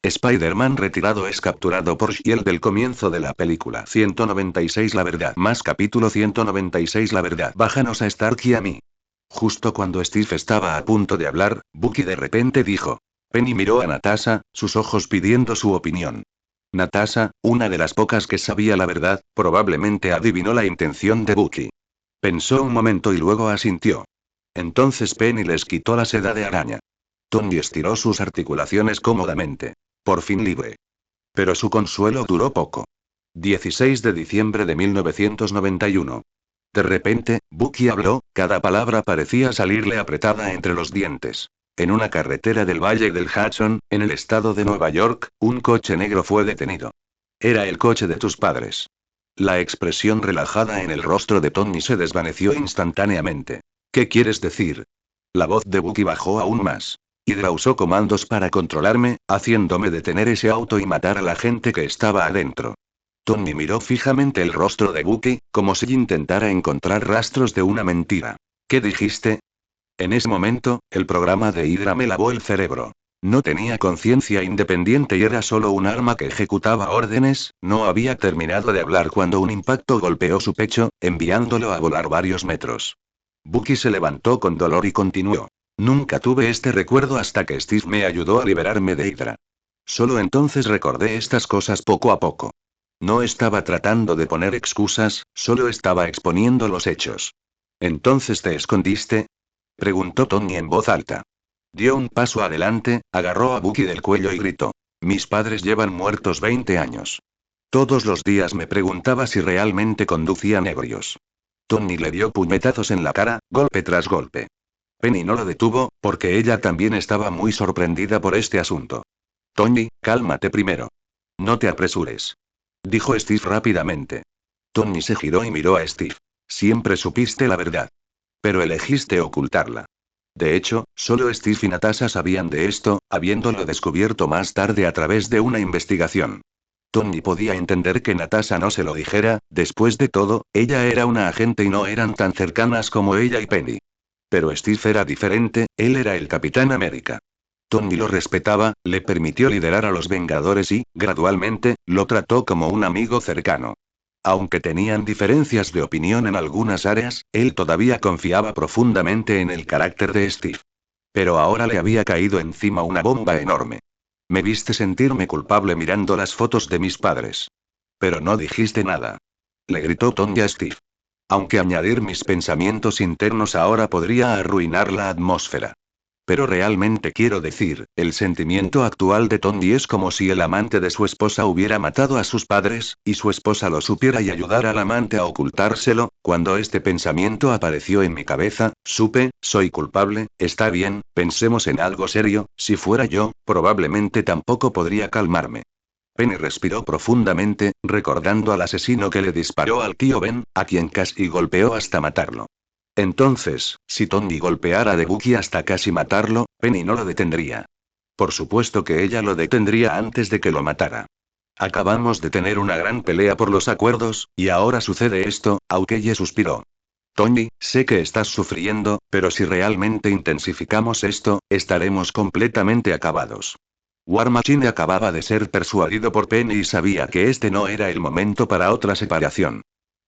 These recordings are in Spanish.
Spider-Man retirado es capturado por Shield del comienzo de la película 196 La verdad más capítulo 196 La verdad. Bájanos a Stark y a mí. Justo cuando Steve estaba a punto de hablar, Bucky de repente dijo. Penny miró a Natasha, sus ojos pidiendo su opinión. Natasha, una de las pocas que sabía la verdad, probablemente adivinó la intención de Bucky. Pensó un momento y luego asintió. Entonces Penny les quitó la seda de araña. Tony estiró sus articulaciones cómodamente. Por fin libre. Pero su consuelo duró poco. 16 de diciembre de 1991. De repente, Bucky habló, cada palabra parecía salirle apretada entre los dientes. En una carretera del Valle del Hudson, en el estado de Nueva York, un coche negro fue detenido. Era el coche de tus padres. La expresión relajada en el rostro de Tony se desvaneció instantáneamente. ¿Qué quieres decir? La voz de Bucky bajó aún más. Hydra usó comandos para controlarme, haciéndome detener ese auto y matar a la gente que estaba adentro. Tony miró fijamente el rostro de Bucky, como si intentara encontrar rastros de una mentira. ¿Qué dijiste? En ese momento, el programa de Hydra me lavó el cerebro. No tenía conciencia independiente y era solo un arma que ejecutaba órdenes. No había terminado de hablar cuando un impacto golpeó su pecho, enviándolo a volar varios metros. Bucky se levantó con dolor y continuó. Nunca tuve este recuerdo hasta que Steve me ayudó a liberarme de Hydra. Solo entonces recordé estas cosas poco a poco. No estaba tratando de poner excusas, solo estaba exponiendo los hechos. ¿Entonces te escondiste? Preguntó Tony en voz alta. Dio un paso adelante, agarró a Bucky del cuello y gritó. Mis padres llevan muertos 20 años. Todos los días me preguntaba si realmente conducían ebrios. Tony le dio puñetazos en la cara, golpe tras golpe. Penny no lo detuvo, porque ella también estaba muy sorprendida por este asunto. Tony, cálmate primero. No te apresures. Dijo Steve rápidamente. Tony se giró y miró a Steve. Siempre supiste la verdad. Pero elegiste ocultarla. De hecho, solo Steve y Natasha sabían de esto, habiéndolo descubierto más tarde a través de una investigación. Tony podía entender que Natasha no se lo dijera, después de todo, ella era una agente y no eran tan cercanas como ella y Penny. Pero Steve era diferente, él era el Capitán América. Tony lo respetaba, le permitió liderar a los Vengadores y, gradualmente, lo trató como un amigo cercano. Aunque tenían diferencias de opinión en algunas áreas, él todavía confiaba profundamente en el carácter de Steve. Pero ahora le había caído encima una bomba enorme. Me viste sentirme culpable mirando las fotos de mis padres. Pero no dijiste nada. Le gritó Tony a Steve. Aunque añadir mis pensamientos internos ahora podría arruinar la atmósfera. Pero realmente quiero decir, el sentimiento actual de Tony es como si el amante de su esposa hubiera matado a sus padres, y su esposa lo supiera y ayudara al amante a ocultárselo. Cuando este pensamiento apareció en mi cabeza, supe, soy culpable, está bien, pensemos en algo serio, si fuera yo, probablemente tampoco podría calmarme. Penny respiró profundamente, recordando al asesino que le disparó al tío Ben, a quien casi golpeó hasta matarlo. Entonces, si Tony golpeara a Bucky hasta casi matarlo, Penny no lo detendría. Por supuesto que ella lo detendría antes de que lo matara. Acabamos de tener una gran pelea por los acuerdos, y ahora sucede esto, aunque ella suspiró. Tony, sé que estás sufriendo, pero si realmente intensificamos esto, estaremos completamente acabados. War Machine acababa de ser persuadido por Penny y sabía que este no era el momento para otra separación.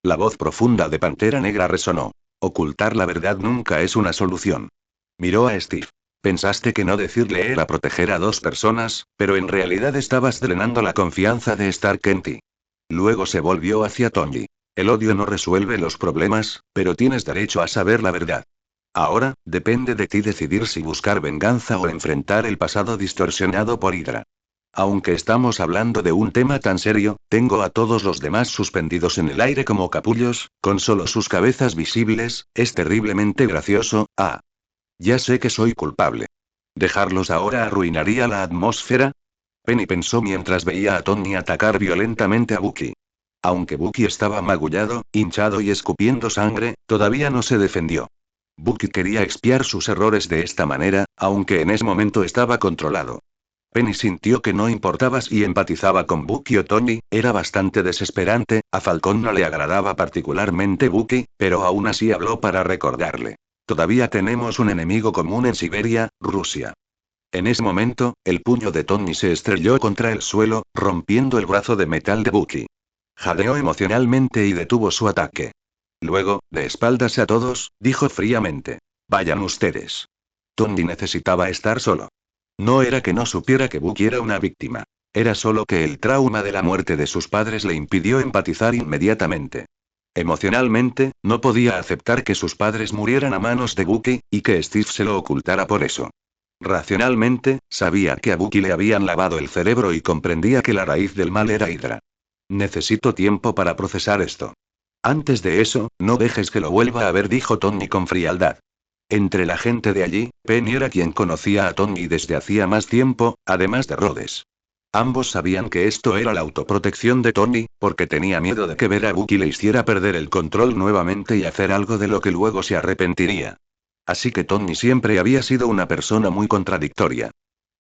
La voz profunda de Pantera Negra resonó. Ocultar la verdad nunca es una solución. Miró a Steve. Pensaste que no decirle era proteger a dos personas, pero en realidad estabas drenando la confianza de Stark en ti. Luego se volvió hacia Tony. El odio no resuelve los problemas, pero tienes derecho a saber la verdad. Ahora, depende de ti decidir si buscar venganza o enfrentar el pasado distorsionado por Hydra. Aunque estamos hablando de un tema tan serio, tengo a todos los demás suspendidos en el aire como capullos, con solo sus cabezas visibles. Es terriblemente gracioso. Ya sé que soy culpable. ¿Dejarlos ahora arruinaría la atmósfera? Penny pensó mientras veía a Tony atacar violentamente a Bucky. Aunque Bucky estaba magullado, hinchado y escupiendo sangre, todavía no se defendió. Bucky quería expiar sus errores de esta manera, aunque en ese momento estaba controlado. Penny sintió que no importaba si empatizaba con Bucky o Tony, era bastante desesperante. A Falcón no le agradaba particularmente Bucky, pero aún así habló para recordarle. Todavía tenemos un enemigo común en Siberia, Rusia. En ese momento, el puño de Tony se estrelló contra el suelo, rompiendo el brazo de metal de Bucky. Jadeó emocionalmente y detuvo su ataque. Luego, de espaldas a todos, dijo fríamente: Vayan ustedes. Tony necesitaba estar solo. No era que no supiera que Bucky era una víctima. Era solo que el trauma de la muerte de sus padres le impidió empatizar inmediatamente. Emocionalmente, no podía aceptar que sus padres murieran a manos de Bucky, y que Steve se lo ocultara por eso. Racionalmente, sabía que a Bucky le habían lavado el cerebro y comprendía que la raíz del mal era Hydra. Necesito tiempo para procesar esto. Antes de eso, no dejes que lo vuelva a ver, dijo Tony con frialdad. Entre la gente de allí, Penny era quien conocía a Tony desde hacía más tiempo, además de Rhodes. Ambos sabían que esto era la autoprotección de Tony, porque tenía miedo de que ver a Bucky le hiciera perder el control nuevamente y hacer algo de lo que luego se arrepentiría. Así que Tony siempre había sido una persona muy contradictoria.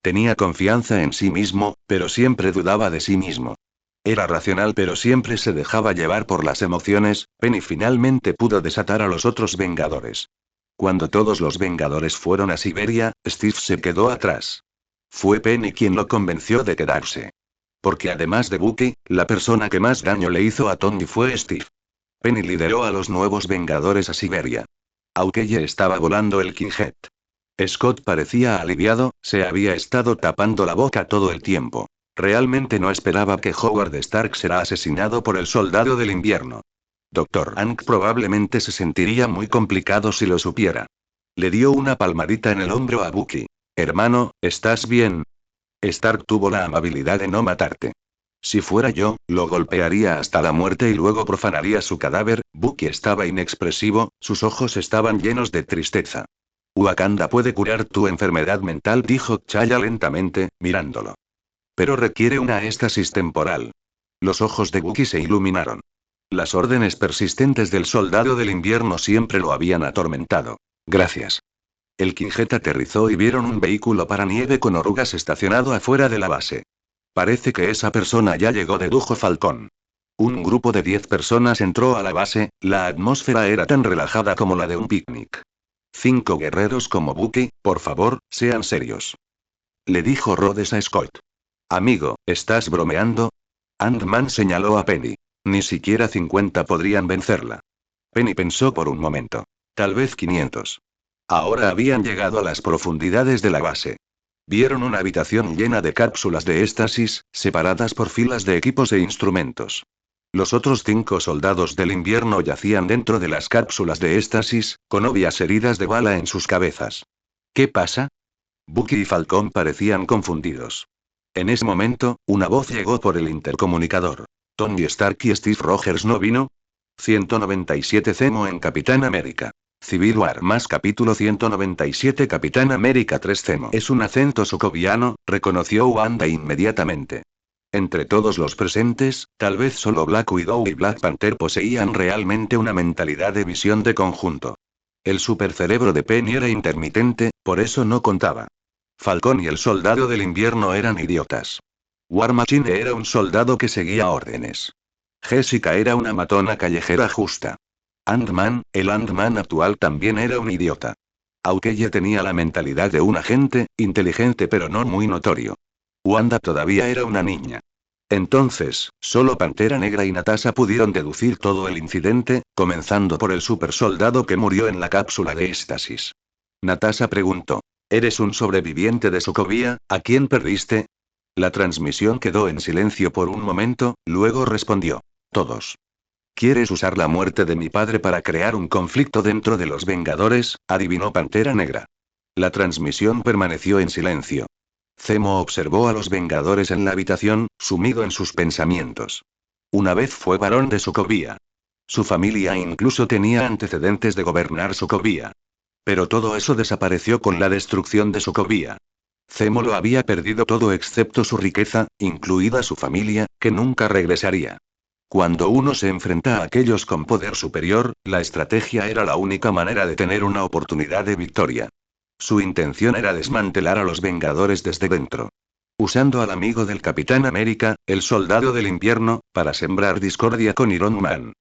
Tenía confianza en sí mismo, pero siempre dudaba de sí mismo. Era racional pero siempre se dejaba llevar por las emociones. Penny finalmente pudo desatar a los otros Vengadores. Cuando todos los Vengadores fueron a Siberia, Steve se quedó atrás. Fue Penny quien lo convenció de quedarse. Porque además de Bucky, la persona que más daño le hizo a Tony fue Steve. Penny lideró a los nuevos Vengadores a Siberia. Aunque ya estaba volando el Kinghead. Scott parecía aliviado, se había estado tapando la boca todo el tiempo. Realmente no esperaba que Howard Stark será asesinado por el Soldado del Invierno. Dr. Hank probablemente se sentiría muy complicado si lo supiera. Le dio una palmadita en el hombro a Bucky. Hermano, ¿estás bien? Stark tuvo la amabilidad de no matarte. Si fuera yo, lo golpearía hasta la muerte y luego profanaría su cadáver. Bucky estaba inexpresivo, sus ojos estaban llenos de tristeza. Wakanda puede curar tu enfermedad mental, dijo T'Challa lentamente, mirándolo. Pero requiere una éstasis temporal. Los ojos de Bucky se iluminaron. Las órdenes persistentes del Soldado del Invierno siempre lo habían atormentado. Gracias. El Kinghead aterrizó y vieron un vehículo para nieve con orugas estacionado afuera de la base. Parece que esa persona ya llegó, dedujo Falcón. Un grupo de 10 personas entró a la base, la atmósfera era tan relajada como la de un picnic. 5 guerreros como Bucky, por favor, sean serios. Le dijo Rhodes a Scott. Amigo, ¿estás bromeando? Ant-Man señaló a Penny. Ni siquiera 50 podrían vencerla. Penny pensó por un momento. Tal vez 500. Ahora habían llegado a las profundidades de la base. Vieron una habitación llena de cápsulas de éstasis, separadas por filas de equipos e instrumentos. Los otros 5 soldados del invierno yacían dentro de las cápsulas de éstasis, con obvias heridas de bala en sus cabezas. ¿Qué pasa? Bucky y Falcón parecían confundidos. En ese momento, una voz llegó por el intercomunicador. ¿Tony Stark y Steve Rogers no vino? 197 Zemo en Capitán América. Civil War más capítulo 197 Capitán América 3 Zemo. Es un acento socoviano, reconoció Wanda inmediatamente. Entre todos los presentes, tal vez solo Black Widow y Black Panther poseían realmente una mentalidad de visión de conjunto. El supercerebro de Penny era intermitente, por eso no contaba. Falcón y el Soldado del Invierno eran idiotas. War Machine era un soldado que seguía órdenes. Jessica era una matona callejera justa. Ant-Man, el Ant-Man actual, también era un idiota. Aunque ella tenía la mentalidad de un agente, inteligente pero no muy notorio. Wanda todavía era una niña. Entonces, solo Pantera Negra y Natasha pudieron deducir todo el incidente, comenzando por el supersoldado que murió en la cápsula de éstasis. Natasha preguntó. ¿Eres un sobreviviente de Sokovia? ¿A quién perdiste? La transmisión quedó en silencio por un momento, luego respondió. Todos. ¿Quieres usar la muerte de mi padre para crear un conflicto dentro de los Vengadores? Adivinó Pantera Negra. La transmisión permaneció en silencio. Zemo observó a los Vengadores en la habitación, sumido en sus pensamientos. Una vez fue barón de Sokovia. Su familia incluso tenía antecedentes de gobernar Sokovia. Pero todo eso desapareció con la destrucción de Sokovia. Zemo lo había perdido todo excepto su riqueza, incluida su familia, que nunca regresaría. Cuando uno se enfrenta a aquellos con poder superior, la estrategia era la única manera de tener una oportunidad de victoria. Su intención era desmantelar a los Vengadores desde dentro. Usando al amigo del Capitán América, el Soldado del Invierno, para sembrar discordia con Iron Man.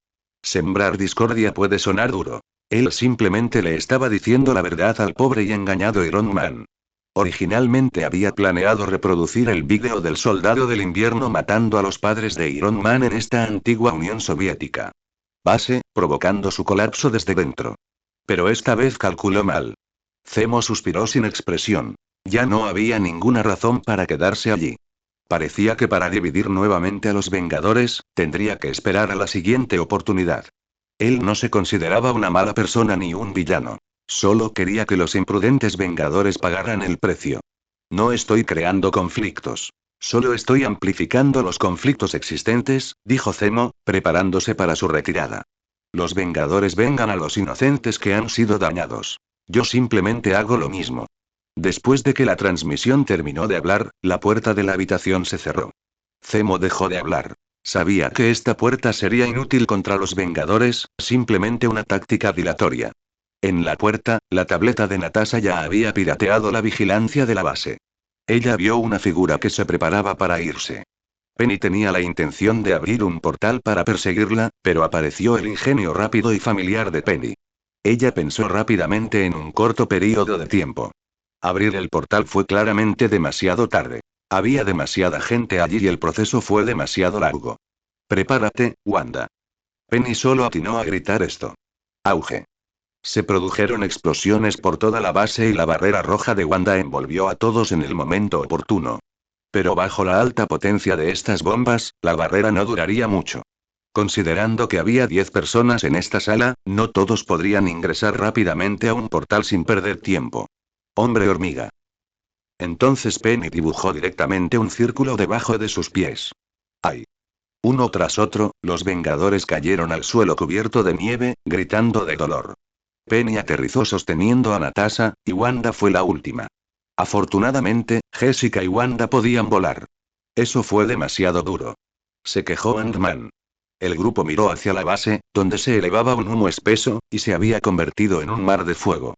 Sembrar discordia puede sonar duro. Él simplemente le estaba diciendo la verdad al pobre y engañado Iron Man. Originalmente había planeado reproducir el vídeo del soldado del invierno matando a los padres de Iron Man en esta antigua Unión Soviética. Base, provocando su colapso desde dentro. Pero esta vez calculó mal. Zemo suspiró sin expresión. Ya no había ninguna razón para quedarse allí. Parecía que para dividir nuevamente a los Vengadores, tendría que esperar a la siguiente oportunidad. Él no se consideraba una mala persona ni un villano. Solo quería que los imprudentes Vengadores pagaran el precio. No estoy creando conflictos. Solo estoy amplificando los conflictos existentes, dijo Zemo, preparándose para su retirada. Los Vengadores vengan a los inocentes que han sido dañados. Yo simplemente hago lo mismo. Después de que la transmisión terminó de hablar, la puerta de la habitación se cerró. Zemo dejó de hablar. Sabía que esta puerta sería inútil contra los Vengadores, simplemente una táctica dilatoria. En la puerta, la tableta de Natasha ya había pirateado la vigilancia de la base. Ella vio una figura que se preparaba para irse. Penny tenía la intención de abrir un portal para perseguirla, pero apareció el ingenio rápido y familiar de Penny. Ella pensó rápidamente en un corto período de tiempo. Abrir el portal fue claramente demasiado tarde. Había demasiada gente allí y el proceso fue demasiado largo. Prepárate, Wanda. Penny solo atinó a gritar esto. Auge. Se produjeron explosiones por toda la base y la barrera roja de Wanda envolvió a todos en el momento oportuno. Pero bajo la alta potencia de estas bombas, la barrera no duraría mucho. Considerando que había 10 personas en esta sala, no todos podrían ingresar rápidamente a un portal sin perder tiempo. Hombre hormiga. Entonces Penny dibujó directamente un círculo debajo de sus pies. ¡Ay! Uno tras otro, los Vengadores cayeron al suelo cubierto de nieve, gritando de dolor. Penny aterrizó sosteniendo a Natasha, y Wanda fue la última. Afortunadamente, Jessica y Wanda podían volar. Eso fue demasiado duro. Se quejó Ant-Man. El grupo miró hacia la base, donde se elevaba un humo espeso, y se había convertido en un mar de fuego.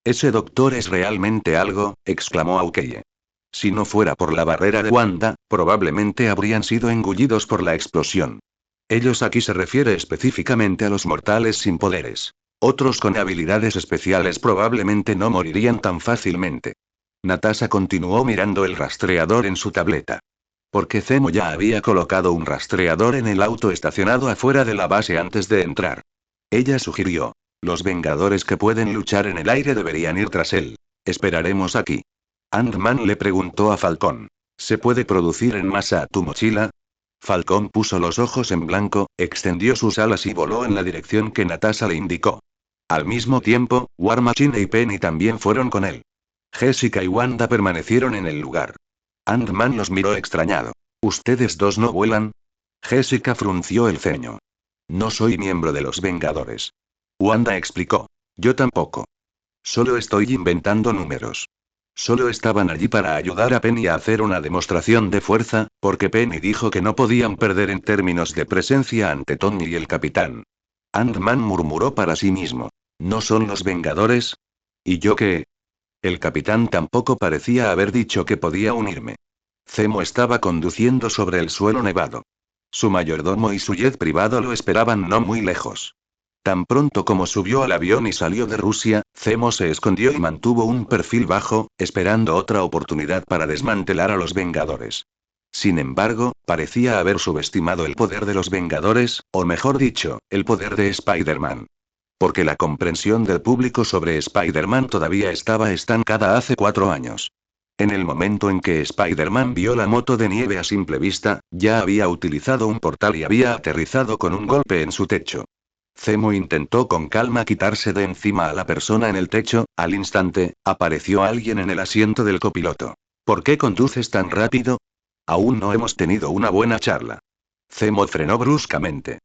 «Ese doctor es realmente algo», exclamó Hawkeye. Si no fuera por la barrera de Wanda, probablemente habrían sido engullidos por la explosión. Ellos aquí se refiere específicamente a los mortales sin poderes. Otros con habilidades especiales probablemente no morirían tan fácilmente. Natasha continuó mirando el rastreador en su tableta. Porque Zemo ya había colocado un rastreador en el auto estacionado afuera de la base antes de entrar. Ella sugirió. Los Vengadores que pueden luchar en el aire deberían ir tras él. Esperaremos aquí. Ant-Man le preguntó a Falcón. ¿Se puede producir en masa tu mochila? Falcón puso los ojos en blanco, extendió sus alas y voló en la dirección que Natasha le indicó. Al mismo tiempo, War Machine y Penny también fueron con él. Jessica y Wanda permanecieron en el lugar. Ant-Man los miró extrañado. ¿Ustedes dos no vuelan? Jessica frunció el ceño. No soy miembro de los Vengadores. Wanda explicó. Yo tampoco. Solo estoy inventando números. Solo estaban allí para ayudar a Penny a hacer una demostración de fuerza, porque Penny dijo que no podían perder en términos de presencia ante Tony y el capitán. Ant-Man murmuró para sí mismo. ¿No son los Vengadores? ¿Y yo qué? El capitán tampoco parecía haber dicho que podía unirme. Zemo estaba conduciendo sobre el suelo nevado. Su mayordomo y su jet privado lo esperaban no muy lejos. Tan pronto como subió al avión y salió de Rusia, Zemo se escondió y mantuvo un perfil bajo, esperando otra oportunidad para desmantelar a los Vengadores. Sin embargo, parecía haber subestimado el poder de los Vengadores, o mejor dicho, el poder de Spider-Man. Porque la comprensión del público sobre Spider-Man todavía estaba estancada hace 4 años. En el momento en que Spider-Man vio la moto de nieve a simple vista, ya había utilizado un portal y había aterrizado con un golpe en su techo. Zemo intentó con calma quitarse de encima a la persona en el techo, al instante, apareció alguien en el asiento del copiloto. ¿Por qué conduces tan rápido? Aún no hemos tenido una buena charla. Zemo frenó bruscamente.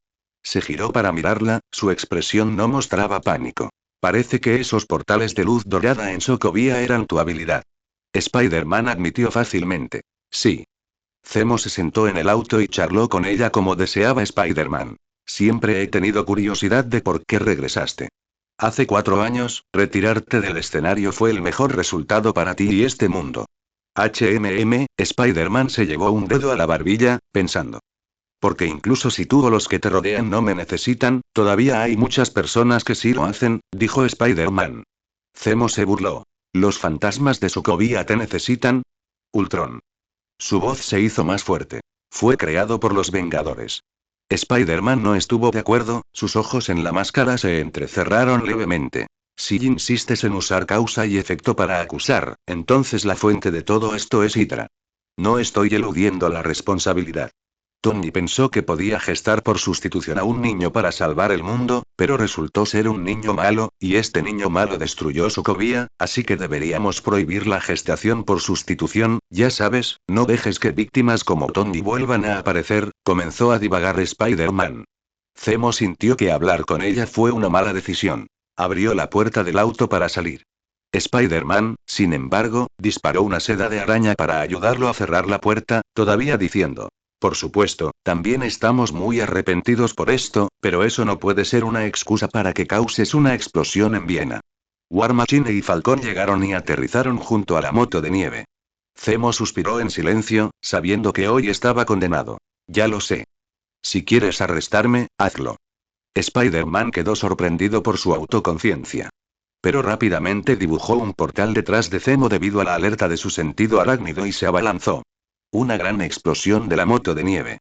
Se giró para mirarla, su expresión no mostraba pánico. Parece que esos portales de luz dorada en Sokovia eran tu habilidad. Spider-Man admitió fácilmente. Sí. Zemo se sentó en el auto y charló con ella como deseaba Spider-Man. Siempre he tenido curiosidad de por qué regresaste. Hace 4 años, retirarte del escenario fue el mejor resultado para ti y este mundo. Spider-Man se llevó un dedo a la barbilla, pensando. Porque incluso si tú o los que te rodean no me necesitan, todavía hay muchas personas que sí lo hacen, dijo Spider-Man. Zemo se burló. ¿Los fantasmas de Sokovia te necesitan? Ultron. Su voz se hizo más fuerte. Fue creado por los Vengadores. Spider-Man no estuvo de acuerdo, sus ojos en la máscara se entrecerraron levemente. Si insistes en usar causa y efecto para acusar, entonces la fuente de todo esto es Hydra. No estoy eludiendo la responsabilidad. Tony pensó que podía gestar por sustitución a un niño para salvar el mundo, pero resultó ser un niño malo, y este niño malo destruyó Sokovia, así que deberíamos prohibir la gestación por sustitución, ya sabes, no dejes que víctimas como Tony vuelvan a aparecer, comenzó a divagar Spider-Man. Zemo sintió que hablar con ella fue una mala decisión. Abrió la puerta del auto para salir. Spider-Man, sin embargo, disparó una seda de araña para ayudarlo a cerrar la puerta, todavía diciendo: por supuesto, también estamos muy arrepentidos por esto, pero eso no puede ser una excusa para que causes una explosión en Viena. War Machine y Falcón llegaron y aterrizaron junto a la moto de nieve. Zemo suspiró en silencio, sabiendo que hoy estaba condenado. Ya lo sé. Si quieres arrestarme, hazlo. Spider-Man quedó sorprendido por su autoconciencia. Pero rápidamente dibujó un portal detrás de Zemo debido a la alerta de su sentido arácnido y se abalanzó. Una gran explosión de la moto de nieve.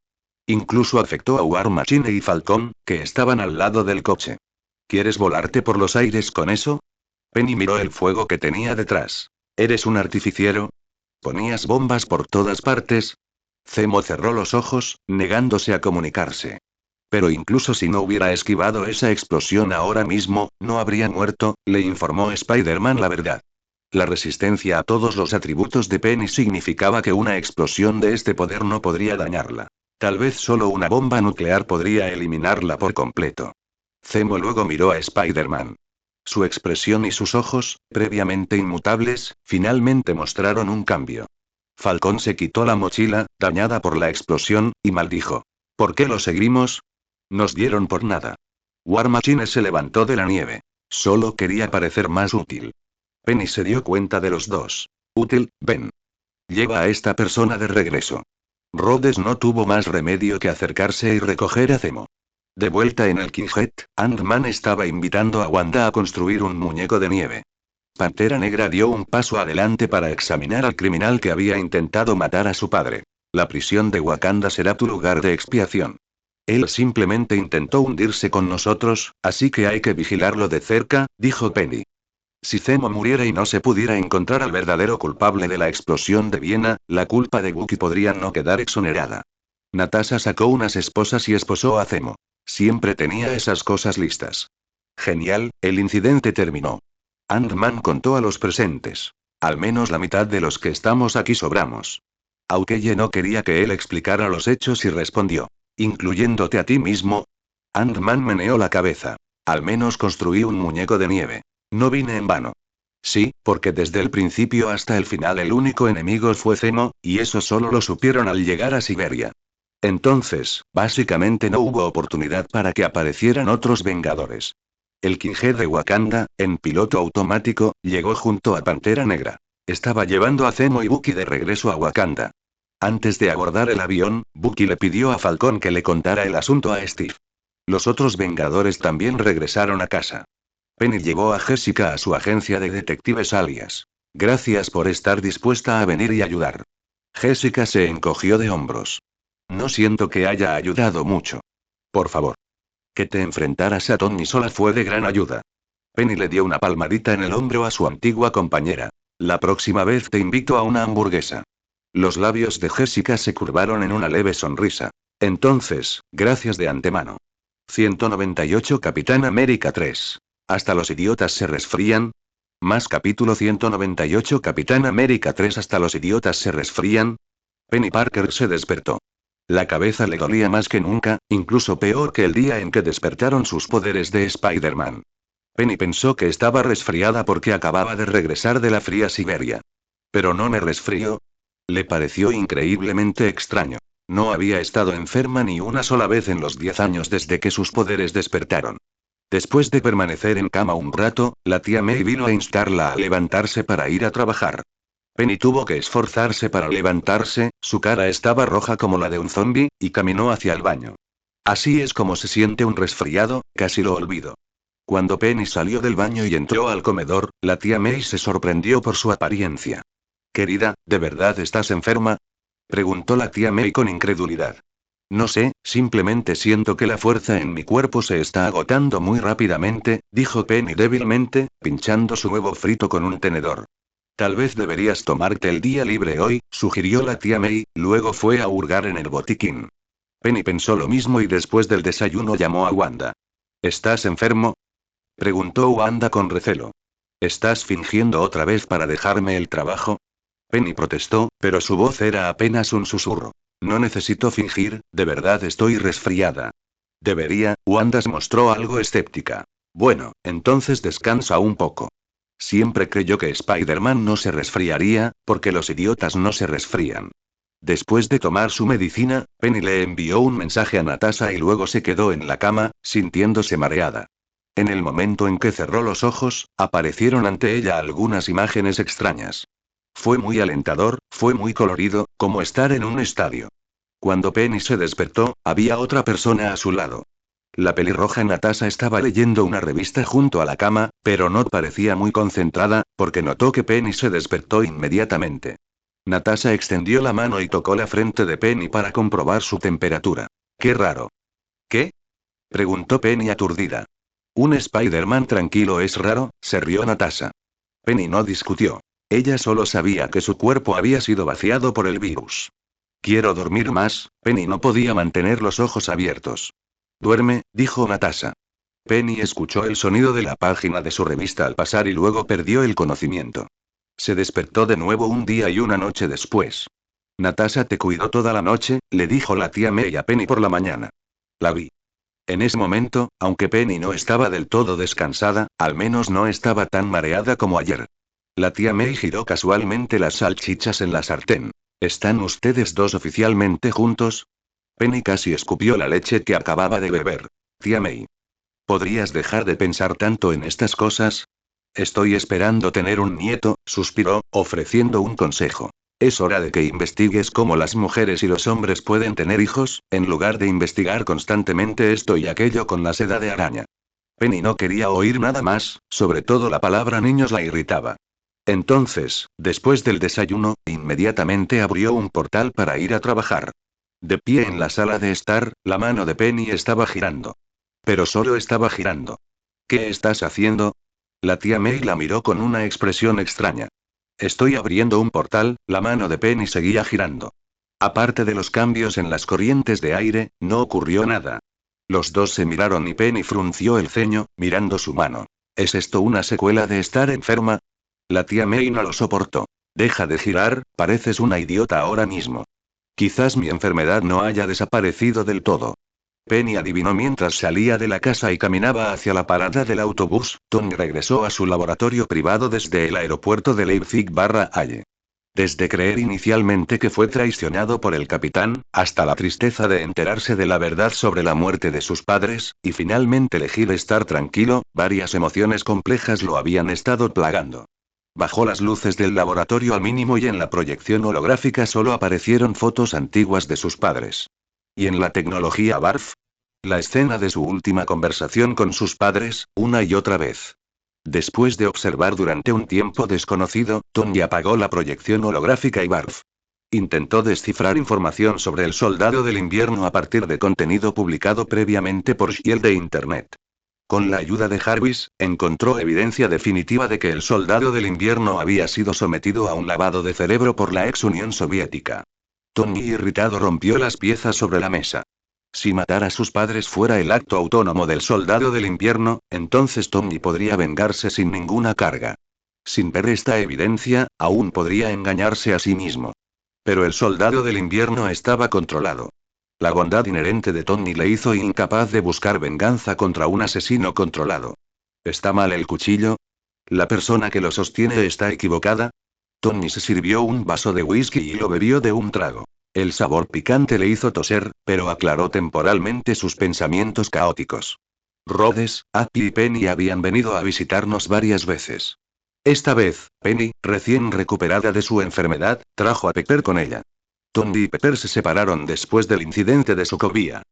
Incluso afectó a War Machine y Falcón, que estaban al lado del coche. ¿Quieres volarte por los aires con eso? Penny miró el fuego que tenía detrás. ¿Eres un artificiero? ¿Ponías bombas por todas partes? Zemo cerró los ojos, negándose a comunicarse. Pero incluso si no hubiera esquivado esa explosión ahora mismo, no habría muerto, le informó Spider-Man la verdad. La resistencia a todos los atributos de Penny significaba que una explosión de este poder no podría dañarla. Tal vez solo una bomba nuclear podría eliminarla por completo. Zemo luego miró a Spider-Man. Su expresión y sus ojos, previamente inmutables, finalmente mostraron un cambio. Falcón se quitó la mochila, dañada por la explosión, y maldijo. ¿Por qué lo seguimos? Nos dieron por nada. War Machine se levantó de la nieve. Solo quería parecer más útil. Penny se dio cuenta de los dos. Útil, ven. Lleva a esta persona de regreso. Rhodes no tuvo más remedio que acercarse y recoger a Zemo. De vuelta en el Kinghead, Ant-Man estaba invitando a Wanda a construir un muñeco de nieve. Pantera Negra dio un paso adelante para examinar al criminal que había intentado matar a su padre. La prisión de Wakanda será tu lugar de expiación. Él simplemente intentó hundirse con nosotros, así que hay que vigilarlo de cerca, dijo Penny. Si Zemo muriera y no se pudiera encontrar al verdadero culpable de la explosión de Viena, la culpa de Bucky podría no quedar exonerada. Natasha sacó unas esposas y esposó a Zemo. Siempre tenía esas cosas listas. Genial, el incidente terminó. Ant-Man contó a los presentes. Al menos la mitad de los que estamos aquí sobramos. Aukeye no quería que él explicara los hechos y respondió. ¿Incluyéndote a ti mismo? Ant-Man meneó la cabeza. Al menos construí un muñeco de nieve. No vine en vano. Sí, porque desde el principio hasta el final el único enemigo fue Zemo, y eso solo lo supieron al llegar a Siberia. Entonces, básicamente no hubo oportunidad para que aparecieran otros Vengadores. El Kinghead de Wakanda, en piloto automático, llegó junto a Pantera Negra. Estaba llevando a Zemo y Bucky de regreso a Wakanda. Antes de abordar el avión, Bucky le pidió a Falcón que le contara el asunto a Steve. Los otros Vengadores también regresaron a casa. Penny llevó a Jessica a su agencia de detectives alias. Gracias por estar dispuesta a venir y ayudar. Jessica se encogió de hombros. No siento que haya ayudado mucho. Por favor. Que te enfrentaras a Tony sola fue de gran ayuda. Penny le dio una palmadita en el hombro a su antigua compañera. La próxima vez te invito a una hamburguesa. Los labios de Jessica se curvaron en una leve sonrisa. Entonces, gracias de antemano. 198 Capitán América 3. ¿Hasta los idiotas se resfrían? Más capítulo 198 Capitán América 3. ¿Hasta los idiotas se resfrían? Penny Parker se despertó. La cabeza le dolía más que nunca, incluso peor que el día en que despertaron sus poderes de Spider-Man. Penny pensó que estaba resfriada porque acababa de regresar de la fría Siberia. Pero no me resfrío. Le pareció increíblemente extraño. No había estado enferma ni una sola vez en los 10 años desde que sus poderes despertaron. Después de permanecer en cama un rato, la tía May vino a instarla a levantarse para ir a trabajar. Penny tuvo que esforzarse para levantarse, su cara estaba roja como la de un zombi, y caminó hacia el baño. Así es como se siente un resfriado, casi lo olvido. Cuando Penny salió del baño y entró al comedor, la tía May se sorprendió por su apariencia. Querida, ¿de verdad estás enferma? Preguntó la tía May con incredulidad. No sé, simplemente siento que la fuerza en mi cuerpo se está agotando muy rápidamente, dijo Penny débilmente, pinchando su huevo frito con un tenedor. Tal vez deberías tomarte el día libre hoy, sugirió la tía May, luego fue a hurgar en el botiquín. Penny pensó lo mismo y después del desayuno llamó a Wanda. ¿Estás enfermo? Preguntó Wanda con recelo. ¿Estás fingiendo otra vez para dejarme el trabajo? Penny protestó, pero su voz era apenas un susurro. No necesito fingir, de verdad estoy resfriada. Debería, Wanda se mostró algo escéptica. Bueno, entonces descansa un poco. Siempre creyó que Spider-Man no se resfriaría, porque los idiotas no se resfrían. Después de tomar su medicina, Penny le envió un mensaje a Natasha y luego se quedó en la cama, sintiéndose mareada. En el momento en que cerró los ojos, aparecieron ante ella algunas imágenes extrañas. Fue muy alentador, fue muy colorido, como estar en un estadio. Cuando Penny se despertó, había otra persona a su lado. La pelirroja Natasha estaba leyendo una revista junto a la cama, pero no parecía muy concentrada, porque notó que Penny se despertó inmediatamente. Natasha extendió la mano y tocó la frente de Penny para comprobar su temperatura. ¡Qué raro! ¿Qué? Preguntó Penny aturdida. Un Spider-Man tranquilo es raro, se rió Natasha. Penny no discutió. Ella solo sabía que su cuerpo había sido vaciado por el virus. Quiero dormir más, Penny no podía mantener los ojos abiertos. Duerme, dijo Natasha. Penny escuchó el sonido de la página de su revista al pasar y luego perdió el conocimiento. Se despertó de nuevo un día y una noche después. Natasha te cuidó toda la noche, le dijo la tía May a Penny por la mañana. La vi. En ese momento, aunque Penny no estaba del todo descansada, al menos no estaba tan mareada como ayer. La tía May giró casualmente las salchichas en la sartén. ¿Están ustedes dos oficialmente juntos? Penny casi escupió la leche que acababa de beber. Tía May. ¿Podrías dejar de pensar tanto en estas cosas? Estoy esperando tener un nieto, suspiró, ofreciendo un consejo. Es hora de que investigues cómo las mujeres y los hombres pueden tener hijos, en lugar de investigar constantemente esto y aquello con la seda de araña. Penny no quería oír nada más, sobre todo la palabra niños la irritaba. Entonces, después del desayuno, inmediatamente abrió un portal para ir a trabajar. De pie en la sala de estar, la mano de Penny estaba girando. Pero solo estaba girando. ¿Qué estás haciendo? La tía May la miró con una expresión extraña. Estoy abriendo un portal, la mano de Penny seguía girando. Aparte de los cambios en las corrientes de aire, no ocurrió nada. Los dos se miraron y Penny frunció el ceño, mirando su mano. ¿Es esto una secuela de estar enferma? La tía May no lo soportó. Deja de girar, pareces una idiota ahora mismo. Quizás mi enfermedad no haya desaparecido del todo. Penny adivinó mientras salía de la casa y caminaba hacia la parada del autobús. Tony regresó a su laboratorio privado desde el aeropuerto de Leipzig/Halle. Desde creer inicialmente que fue traicionado por el capitán, hasta la tristeza de enterarse de la verdad sobre la muerte de sus padres, y finalmente elegir estar tranquilo, varias emociones complejas lo habían estado plagando. Bajó las luces del laboratorio al mínimo y en la proyección holográfica solo aparecieron fotos antiguas de sus padres. ¿Y en la tecnología BARF? La escena de su última conversación con sus padres, una y otra vez. Después de observar durante un tiempo desconocido, Tony apagó la proyección holográfica y BARF. Intentó descifrar información sobre el Soldado del Invierno a partir de contenido publicado previamente por Shield de Internet. Con la ayuda de Jarvis, encontró evidencia definitiva de que el Soldado del Invierno había sido sometido a un lavado de cerebro por la ex Unión Soviética. Tony irritado rompió las piezas sobre la mesa. Si matar a sus padres fuera el acto autónomo del Soldado del Invierno, entonces Tony podría vengarse sin ninguna carga. Sin ver esta evidencia, aún podría engañarse a sí mismo. Pero el Soldado del Invierno estaba controlado. La bondad inherente de Tony le hizo incapaz de buscar venganza contra un asesino controlado. ¿Está mal el cuchillo? ¿La persona que lo sostiene está equivocada? Tony se sirvió un vaso de whisky y lo bebió de un trago. El sabor picante le hizo toser, pero aclaró temporalmente sus pensamientos caóticos. Rhodes, Happy y Penny habían venido a visitarnos varias veces. Esta vez, Penny, recién recuperada de su enfermedad, trajo a Pepper con ella. Tony y Pepper se separaron después del incidente de Sokovia.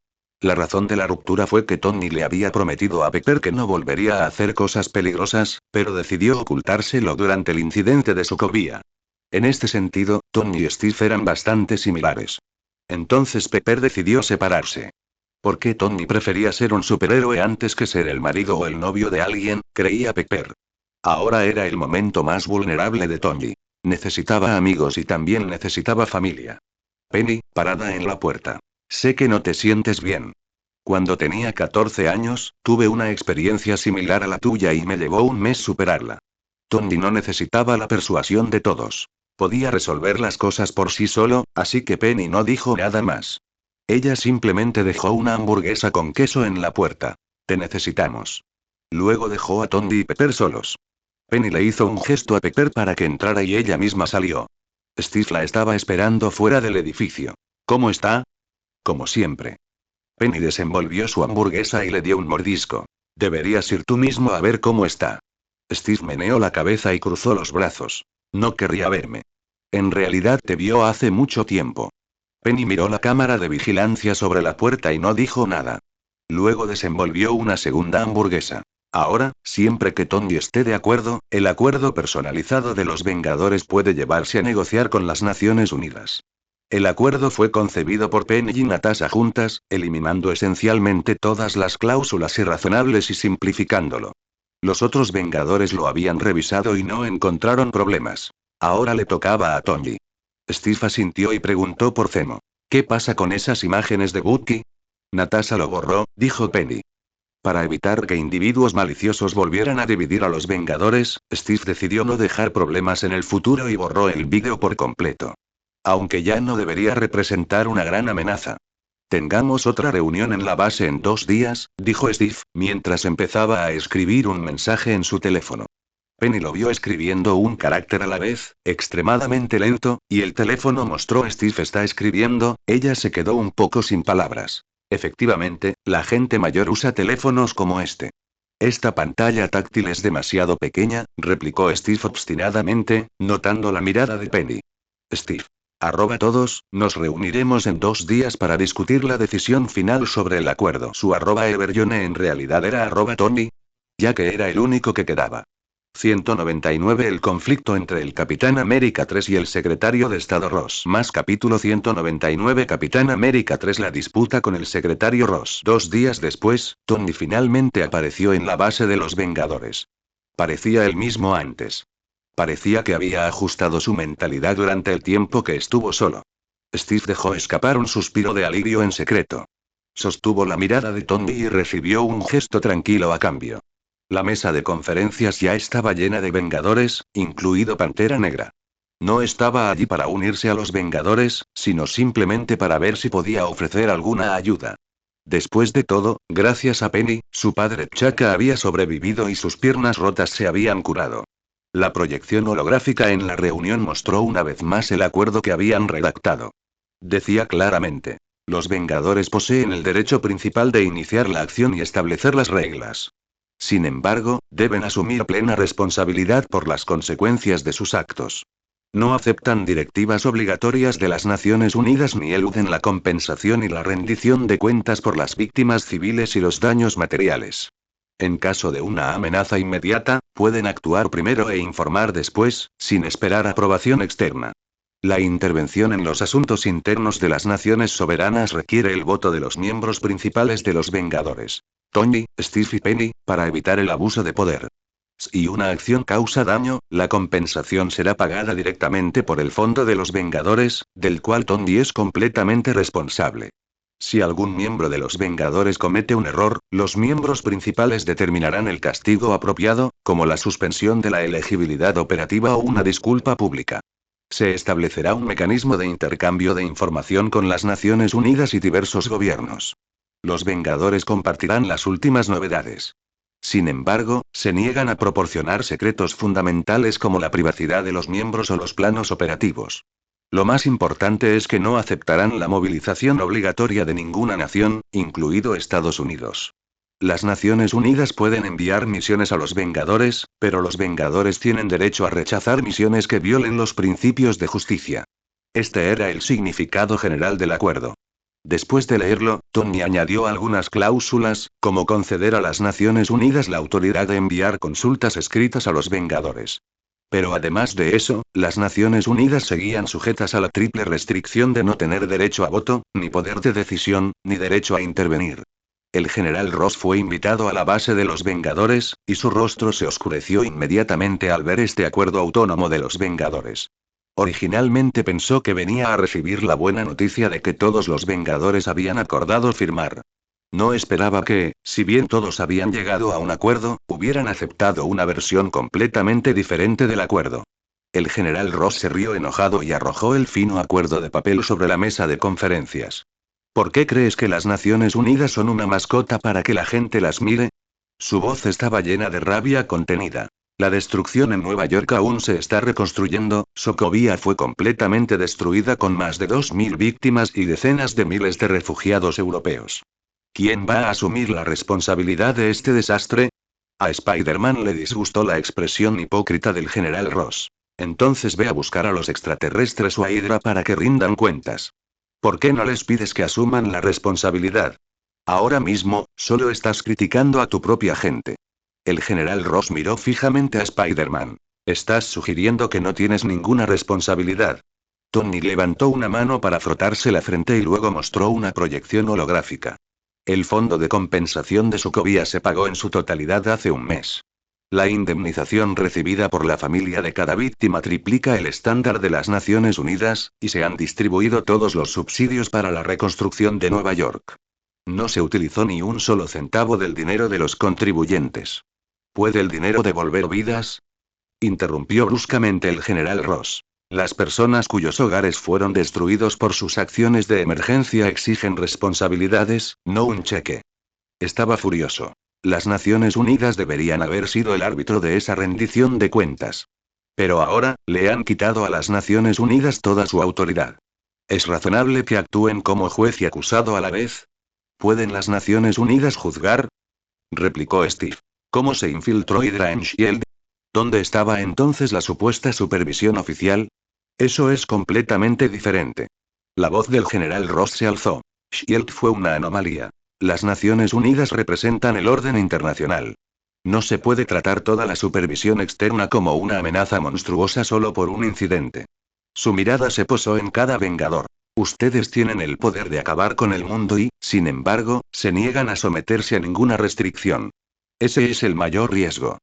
La razón de la ruptura fue que Tony le había prometido a Pepper que no volvería a hacer cosas peligrosas, pero decidió ocultárselo durante el incidente de Sokovia. En este sentido, Tony y Steve eran bastante similares. Entonces Pepper decidió separarse. ¿Por qué Tony prefería ser un superhéroe antes que ser el marido o el novio de alguien?, creía Pepper. Ahora era el momento más vulnerable de Tony. Necesitaba amigos y también necesitaba familia. Penny, parada en la puerta. Sé que no te sientes bien. Cuando tenía 14 años, tuve una experiencia similar a la tuya y me llevó un mes superarla. Tony no necesitaba la persuasión de todos. Podía resolver las cosas por sí solo, así que Penny no dijo nada más. Ella simplemente dejó una hamburguesa con queso en la puerta. Te necesitamos. Luego dejó a Tony y Pepper solos. Penny le hizo un gesto a Pepper para que entrara y ella misma salió. Steve la estaba esperando fuera del edificio. ¿Cómo está? Como siempre. Penny desenvolvió su hamburguesa y le dio un mordisco. Deberías ir tú mismo a ver cómo está. Steve meneó la cabeza y cruzó los brazos. No querría verme. En realidad te vio hace mucho tiempo. Penny miró la cámara de vigilancia sobre la puerta y no dijo nada. Luego desenvolvió una segunda hamburguesa. Ahora, siempre que Tony esté de acuerdo, el acuerdo personalizado de los Vengadores puede llevarse a negociar con las Naciones Unidas. El acuerdo fue concebido por Penny y Natasha juntas, eliminando esencialmente todas las cláusulas irrazonables y simplificándolo. Los otros Vengadores lo habían revisado y no encontraron problemas. Ahora le tocaba a Tony. Steve asintió y preguntó por Zemo. ¿Qué pasa con esas imágenes de Bucky? Natasha lo borró, dijo Penny. Para evitar que individuos maliciosos volvieran a dividir a los Vengadores, Steve decidió no dejar problemas en el futuro y borró el vídeo por completo. Aunque ya no debería representar una gran amenaza. Tengamos otra reunión en la base en 2 días, dijo Steve, mientras empezaba a escribir un mensaje en su teléfono. Penny lo vio escribiendo un carácter a la vez, extremadamente lento, y el teléfono mostró Steve está escribiendo. Ella se quedó un poco sin palabras. Efectivamente, la gente mayor usa teléfonos como este. Esta pantalla táctil es demasiado pequeña, replicó Steve obstinadamente, notando la mirada de Penny. Steve. @todos, nos reuniremos en 2 días para discutir la decisión final sobre el acuerdo. Su @everyone en realidad era @Tony, ya que era el único que quedaba. 199 El conflicto entre el Capitán América 3 y el secretario de Estado Ross. Más capítulo 199 Capitán América 3 La disputa con el secretario Ross. 2 días después, Tony finalmente apareció en la base de los Vengadores. Parecía el mismo antes. Parecía que había ajustado su mentalidad durante el tiempo que estuvo solo. Steve dejó escapar un suspiro de alivio en secreto. Sostuvo la mirada de Tony y recibió un gesto tranquilo a cambio. La mesa de conferencias ya estaba llena de Vengadores, incluido Pantera Negra. No estaba allí para unirse a los Vengadores, sino simplemente para ver si podía ofrecer alguna ayuda. Después de todo, gracias a Penny, su padre T'Chaka había sobrevivido y sus piernas rotas se habían curado. La proyección holográfica en la reunión mostró una vez más el acuerdo que habían redactado. Decía claramente: los Vengadores poseen el derecho principal de iniciar la acción y establecer las reglas. Sin embargo, deben asumir plena responsabilidad por las consecuencias de sus actos. No aceptan directivas obligatorias de las Naciones Unidas ni eluden la compensación y la rendición de cuentas por las víctimas civiles y los daños materiales. En caso de una amenaza inmediata, pueden actuar primero e informar después, sin esperar aprobación externa. La intervención en los asuntos internos de las naciones soberanas requiere el voto de los miembros principales de los Vengadores. Tony, Steve y Penny, para evitar el abuso de poder. Si una acción causa daño, la compensación será pagada directamente por el Fondo de los Vengadores, del cual Tony es completamente responsable. Si algún miembro de los Vengadores comete un error, los miembros principales determinarán el castigo apropiado, como la suspensión de la elegibilidad operativa o una disculpa pública. Se establecerá un mecanismo de intercambio de información con las Naciones Unidas y diversos gobiernos. Los Vengadores compartirán las últimas novedades. Sin embargo, se niegan a proporcionar secretos fundamentales como la privacidad de los miembros o los planos operativos. Lo más importante es que no aceptarán la movilización obligatoria de ninguna nación, incluido Estados Unidos. Las Naciones Unidas pueden enviar misiones a los Vengadores, pero los Vengadores tienen derecho a rechazar misiones que violen los principios de justicia. Este era el significado general del acuerdo. Después de leerlo, Tony añadió algunas cláusulas, como conceder a las Naciones Unidas la autoridad de enviar consultas escritas a los Vengadores. Pero además de eso, las Naciones Unidas seguían sujetas a la triple restricción de no tener derecho a voto, ni poder de decisión, ni derecho a intervenir. El general Ross fue invitado a la base de los Vengadores, y su rostro se oscureció inmediatamente al ver este acuerdo autónomo de los Vengadores. Originalmente pensó que venía a recibir la buena noticia de que todos los Vengadores habían acordado firmar. No esperaba que, si bien todos habían llegado a un acuerdo, hubieran aceptado una versión completamente diferente del acuerdo. El general Ross se rió enojado y arrojó el fino acuerdo de papel sobre la mesa de conferencias. ¿Por qué crees que las Naciones Unidas son una mascota para que la gente las mire? Su voz estaba llena de rabia contenida. La destrucción en Nueva York aún se está reconstruyendo, Sokovia fue completamente destruida con más de 2000 víctimas y decenas de miles de refugiados europeos. ¿Quién va a asumir la responsabilidad de este desastre? A Spider-Man le disgustó la expresión hipócrita del general Ross. Entonces ve a buscar a los extraterrestres o a Hydra para que rindan cuentas. ¿Por qué no les pides que asuman la responsabilidad? Ahora mismo, solo estás criticando a tu propia gente. El general Ross miró fijamente a Spider-Man. Estás sugiriendo que no tienes ninguna responsabilidad. Tony levantó una mano para frotarse la frente y luego mostró una proyección holográfica. El fondo de compensación de Sokovia se pagó en su totalidad hace un mes. La indemnización recibida por la familia de cada víctima triplica el estándar de las Naciones Unidas, y se han distribuido todos los subsidios para la reconstrucción de Nueva York. No se utilizó ni un solo centavo del dinero de los contribuyentes. ¿Puede el dinero devolver vidas? Interrumpió bruscamente el general Ross. Las personas cuyos hogares fueron destruidos por sus acciones de emergencia exigen responsabilidades, no un cheque. Estaba furioso. Las Naciones Unidas deberían haber sido el árbitro de esa rendición de cuentas. Pero ahora, le han quitado a las Naciones Unidas toda su autoridad. ¿Es razonable que actúen como juez y acusado a la vez? ¿Pueden las Naciones Unidas juzgar? Replicó Steve. ¿Cómo se infiltró Hydra en Shield? ¿Dónde estaba entonces la supuesta supervisión oficial? Eso es completamente diferente. La voz del general Ross se alzó. Shield fue una anomalía. Las Naciones Unidas representan el orden internacional. No se puede tratar toda la supervisión externa como una amenaza monstruosa solo por un incidente. Su mirada se posó en cada vengador. Ustedes tienen el poder de acabar con el mundo y, sin embargo, se niegan a someterse a ninguna restricción. Ese es el mayor riesgo.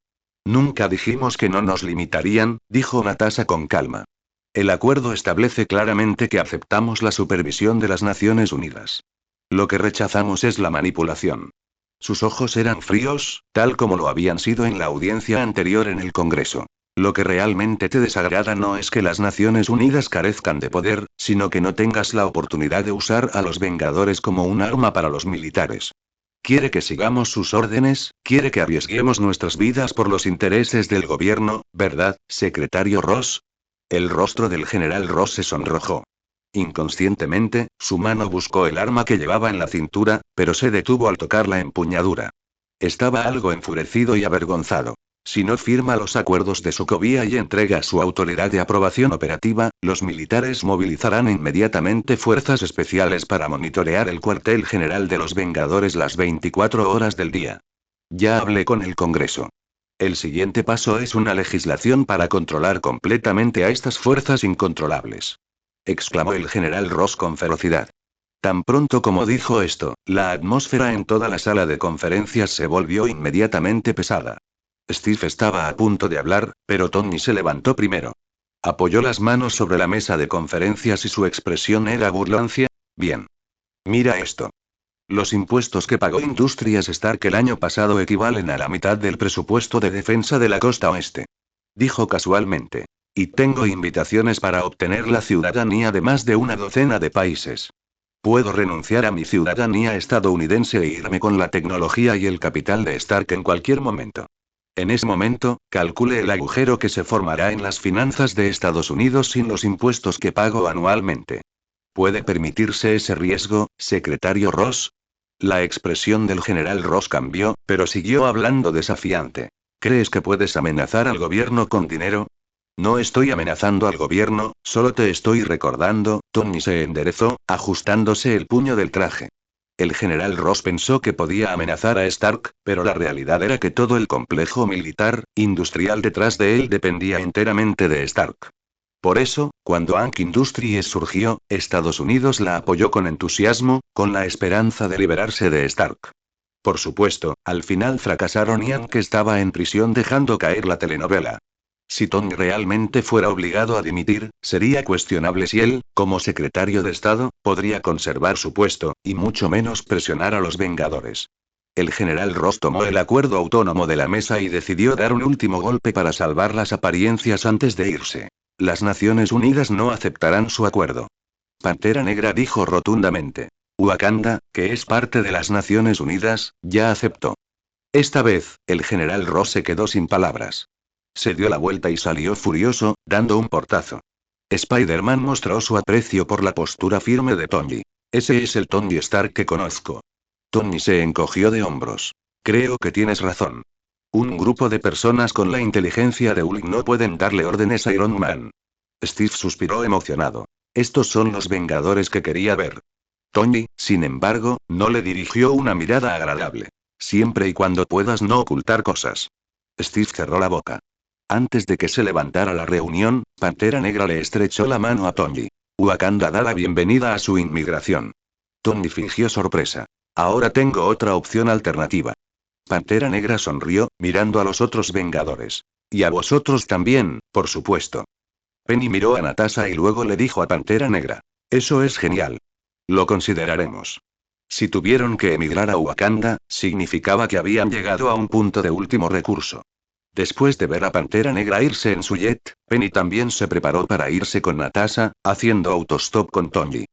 Nunca dijimos que no nos limitarían, dijo Natasha con calma. El acuerdo establece claramente que aceptamos la supervisión de las Naciones Unidas. Lo que rechazamos es la manipulación. Sus ojos eran fríos, tal como lo habían sido en la audiencia anterior en el Congreso. Lo que realmente te desagrada no es que las Naciones Unidas carezcan de poder, sino que no tengas la oportunidad de usar a los Vengadores como un arma para los militares. Quiere que sigamos sus órdenes, quiere que arriesguemos nuestras vidas por los intereses del gobierno, ¿verdad, secretario Ross? El rostro del general Ross se sonrojó. Inconscientemente, su mano buscó el arma que llevaba en la cintura, pero se detuvo al tocar la empuñadura. Estaba algo enfurecido y avergonzado. Si no firma los acuerdos de Sokovia y entrega su autoridad de aprobación operativa, los militares movilizarán inmediatamente fuerzas especiales para monitorear el cuartel general de los Vengadores las 24 horas del día. Ya hablé con el Congreso. El siguiente paso es una legislación para controlar completamente a estas fuerzas incontrolables. Exclamó el general Ross con ferocidad. Tan pronto como dijo esto, la atmósfera en toda la sala de conferencias se volvió inmediatamente pesada. Steve estaba a punto de hablar, pero Tony se levantó primero. Apoyó las manos sobre la mesa de conferencias y su expresión era burlancia. Bien. Mira esto. Los impuestos que pagó Industrias Stark el año pasado equivalen a la mitad del presupuesto de defensa de la costa oeste. Dijo casualmente. Y tengo invitaciones para obtener la ciudadanía de más de una docena de países. Puedo renunciar a mi ciudadanía estadounidense e irme con la tecnología y el capital de Stark en cualquier momento. En ese momento, calcule el agujero que se formará en las finanzas de Estados Unidos sin los impuestos que pago anualmente. ¿Puede permitirse ese riesgo, secretario Ross? La expresión del general Ross cambió, pero siguió hablando desafiante. ¿Crees que puedes amenazar al gobierno con dinero? No estoy amenazando al gobierno, solo te estoy recordando. Tony se enderezó, ajustándose el puño del traje. El general Ross pensó que podía amenazar a Stark, pero la realidad era que todo el complejo militar, industrial detrás de él dependía enteramente de Stark. Por eso, cuando Ankh Industries surgió, Estados Unidos la apoyó con entusiasmo, con la esperanza de liberarse de Stark. Por supuesto, al final fracasaron y Ankh estaba en prisión dejando caer la telenovela. Si Tony realmente fuera obligado a dimitir, sería cuestionable si él, como secretario de Estado, podría conservar su puesto, y mucho menos presionar a los Vengadores. El general Ross tomó el acuerdo autónomo de la mesa y decidió dar un último golpe para salvar las apariencias antes de irse. Las Naciones Unidas no aceptarán su acuerdo. Pantera Negra dijo rotundamente. Wakanda, que es parte de las Naciones Unidas, ya aceptó. Esta vez, el general Ross se quedó sin palabras. Se dio la vuelta y salió furioso, dando un portazo. Spider-Man mostró su aprecio por la postura firme de Tony. Ese es el Tony Stark que conozco. Tony se encogió de hombros. Creo que tienes razón. Un grupo de personas con la inteligencia de Hulk no pueden darle órdenes a Iron Man. Steve suspiró emocionado. Estos son los Vengadores que quería ver. Tony, sin embargo, no le dirigió una mirada agradable. Siempre y cuando puedas no ocultar cosas. Steve cerró la boca. Antes de que se levantara la reunión, Pantera Negra le estrechó la mano a Tony. Wakanda da la bienvenida a su inmigración. Tony fingió sorpresa. Ahora tengo otra opción alternativa. Pantera Negra sonrió, mirando a los otros Vengadores. Y a vosotros también, por supuesto. Penny miró a Natasha y luego le dijo a Pantera Negra. Eso es genial. Lo consideraremos. Si tuvieron que emigrar a Wakanda, significaba que habían llegado a un punto de último recurso. Después de ver a Pantera Negra irse en su jet, Penny también se preparó para irse con Natasha, haciendo autostop con Tony.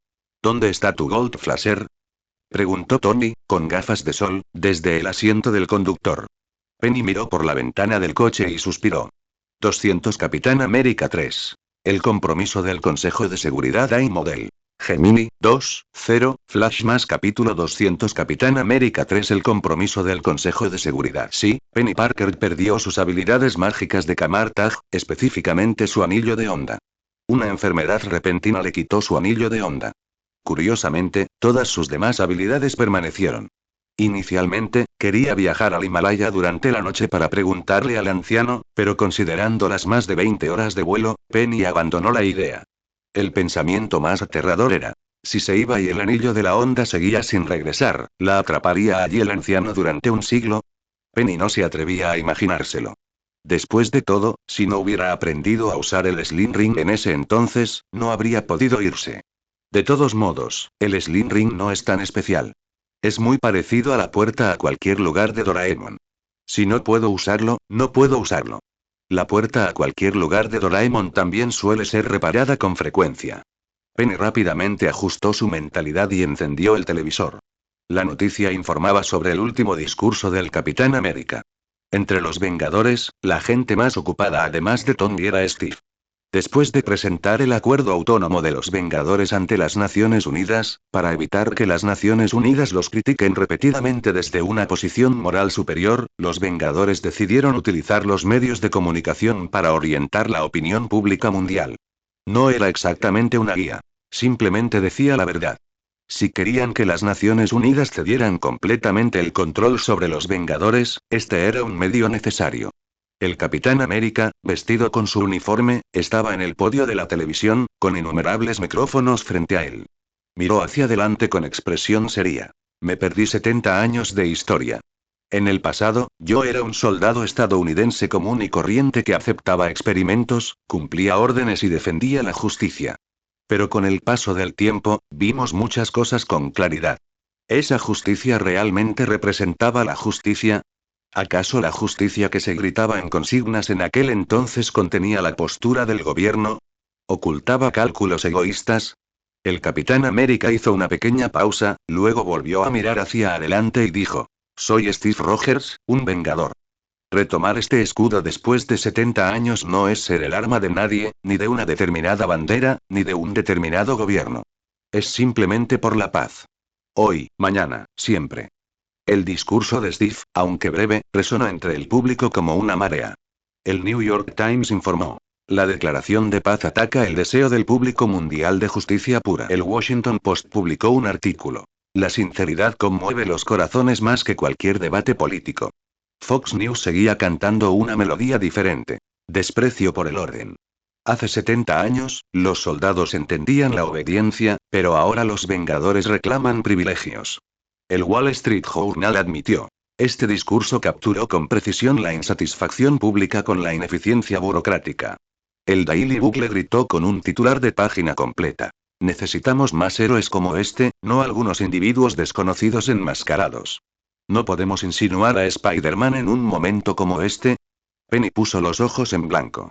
¿Dónde está tu Gold Flasher? Preguntó Tony, con gafas de sol, desde el asiento del conductor. Penny miró por la ventana del coche y suspiró. 200 Capitán América 3. El compromiso del Consejo de Seguridad Model. Gemini, 2-0, Flash más capítulo 200 Capitán América 3 El compromiso del Consejo de Seguridad. Sí, Penny Parker perdió sus habilidades mágicas de Kamartag, específicamente su anillo de onda. Una enfermedad repentina le quitó su anillo de onda. Curiosamente, todas sus demás habilidades permanecieron. Inicialmente, quería viajar al Himalaya durante la noche para preguntarle al anciano, pero considerando las más de 20 horas de vuelo, Penny abandonó la idea. El pensamiento más aterrador era, si se iba y el anillo de la onda seguía sin regresar, ¿la atraparía allí el anciano durante un siglo? Penny no se atrevía a imaginárselo. Después de todo, si no hubiera aprendido a usar el Slim Ring en ese entonces, no habría podido irse. De todos modos, el Slim Ring no es tan especial. Es muy parecido a la puerta a cualquier lugar de Doraemon. Si no puedo usarlo, no puedo usarlo. La puerta a cualquier lugar de Doraemon también suele ser reparada con frecuencia. Penny rápidamente ajustó su mentalidad y encendió el televisor. La noticia informaba sobre el último discurso del Capitán América. Entre los Vengadores, la gente más ocupada además de Tony era Steve. Después de presentar el acuerdo autónomo de los Vengadores ante las Naciones Unidas, para evitar que las Naciones Unidas los critiquen repetidamente desde una posición moral superior, los Vengadores decidieron utilizar los medios de comunicación para orientar la opinión pública mundial. No era exactamente una guía. Simplemente decía la verdad. Si querían que las Naciones Unidas cedieran completamente el control sobre los Vengadores, este era un medio necesario. El Capitán América, vestido con su uniforme, estaba en el podio de la televisión, con innumerables micrófonos frente a él. Miró hacia adelante con expresión seria. Me perdí 70 años de historia. En el pasado, yo era un soldado estadounidense común y corriente que aceptaba experimentos, cumplía órdenes y defendía la justicia. Pero con el paso del tiempo, vimos muchas cosas con claridad. ¿Esa justicia realmente representaba la justicia? ¿Acaso la justicia que se gritaba en consignas en aquel entonces contenía la postura del gobierno? ¿Ocultaba cálculos egoístas? El Capitán América hizo una pequeña pausa, luego volvió a mirar hacia adelante y dijo: Soy Steve Rogers, un vengador. Retomar este escudo después de 70 años no es ser el arma de nadie, ni de una determinada bandera, ni de un determinado gobierno. Es simplemente por la paz. Hoy, mañana, siempre. El discurso de Steve, aunque breve, resonó entre el público como una marea. El New York Times informó. La declaración de paz ataca el deseo del público mundial de justicia pura. El Washington Post publicó un artículo. La sinceridad conmueve los corazones más que cualquier debate político. Fox News seguía cantando una melodía diferente. Desprecio por el orden. Hace 70 años, los soldados entendían la obediencia, pero ahora los Vengadores reclaman privilegios. El Wall Street Journal admitió. Este discurso capturó con precisión la insatisfacción pública con la ineficiencia burocrática. El Daily Bugle gritó con un titular de página completa. Necesitamos más héroes como este, no algunos individuos desconocidos enmascarados. ¿No podemos insinuar a Spider-Man en un momento como este? Penny puso los ojos en blanco.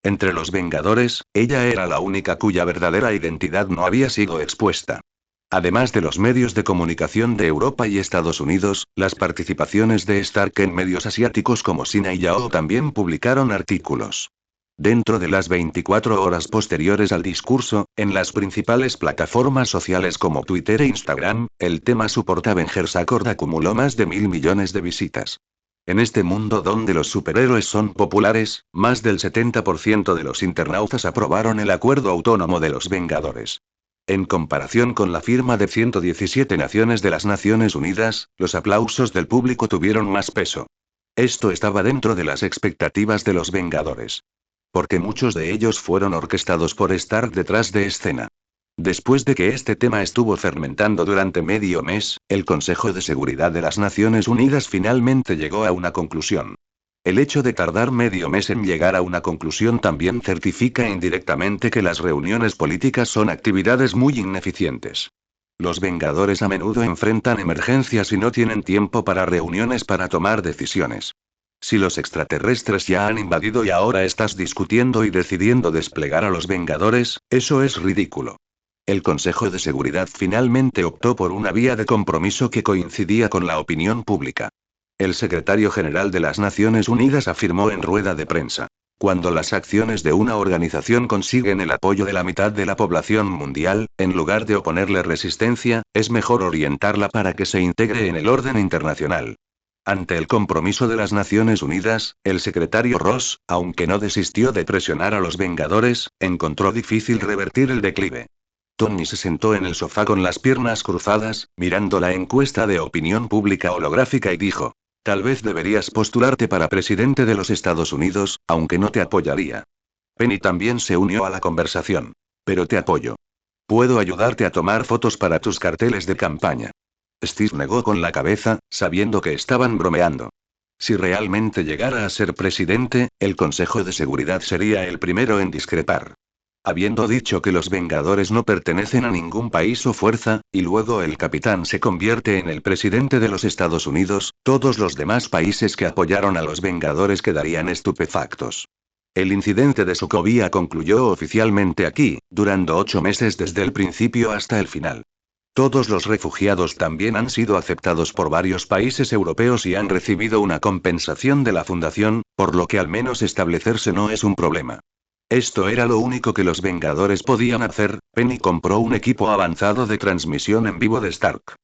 Entre los Vengadores, ella era la única cuya verdadera identidad no había sido expuesta. Además de los medios de comunicación de Europa y Estados Unidos, las participaciones de Stark en medios asiáticos como Sina y Yahoo también publicaron artículos. Dentro de las 24 horas posteriores al discurso, en las principales plataformas sociales como Twitter e Instagram, el tema Support Avengers Accord acumuló más de 1.000 millones de visitas. En este mundo donde los superhéroes son populares, más del 70% de los internautas aprobaron el acuerdo autónomo de los Vengadores. En comparación con la firma de 117 naciones de las Naciones Unidas, los aplausos del público tuvieron más peso. Esto estaba dentro de las expectativas de los Vengadores. Porque muchos de ellos fueron orquestados por Stark detrás de escena. Después de que este tema estuvo fermentando durante medio mes, el Consejo de Seguridad de las Naciones Unidas finalmente llegó a una conclusión. El hecho de tardar medio mes en llegar a una conclusión también certifica indirectamente que las reuniones políticas son actividades muy ineficientes. Los Vengadores a menudo enfrentan emergencias y no tienen tiempo para reuniones para tomar decisiones. Si los extraterrestres ya han invadido y ahora estás discutiendo y decidiendo desplegar a los Vengadores, eso es ridículo. El Consejo de Seguridad finalmente optó por una vía de compromiso que coincidía con la opinión pública. El secretario general de las Naciones Unidas afirmó en rueda de prensa. Cuando las acciones de una organización consiguen el apoyo de la mitad de la población mundial, en lugar de oponerle resistencia, es mejor orientarla para que se integre en el orden internacional. Ante el compromiso de las Naciones Unidas, el secretario Ross, aunque no desistió de presionar a los Vengadores, encontró difícil revertir el declive. Tony se sentó en el sofá con las piernas cruzadas, mirando la encuesta de opinión pública holográfica y dijo: Tal vez deberías postularte para presidente de los Estados Unidos, aunque no te apoyaría. Penny también se unió a la conversación. Pero te apoyo. Puedo ayudarte a tomar fotos para tus carteles de campaña. Steve negó con la cabeza, sabiendo que estaban bromeando. Si realmente llegara a ser presidente, el Consejo de Seguridad sería el primero en discrepar. Habiendo dicho que los Vengadores no pertenecen a ningún país o fuerza, y luego el capitán se convierte en el presidente de los Estados Unidos, todos los demás países que apoyaron a los Vengadores quedarían estupefactos. El incidente de Sokovia concluyó oficialmente aquí, durando 8 meses desde el principio hasta el final. Todos los refugiados también han sido aceptados por varios países europeos y han recibido una compensación de la fundación, por lo que al menos establecerse no es un problema. Esto era lo único que los Vengadores podían hacer. Penny compró un equipo avanzado de transmisión en vivo de Stark.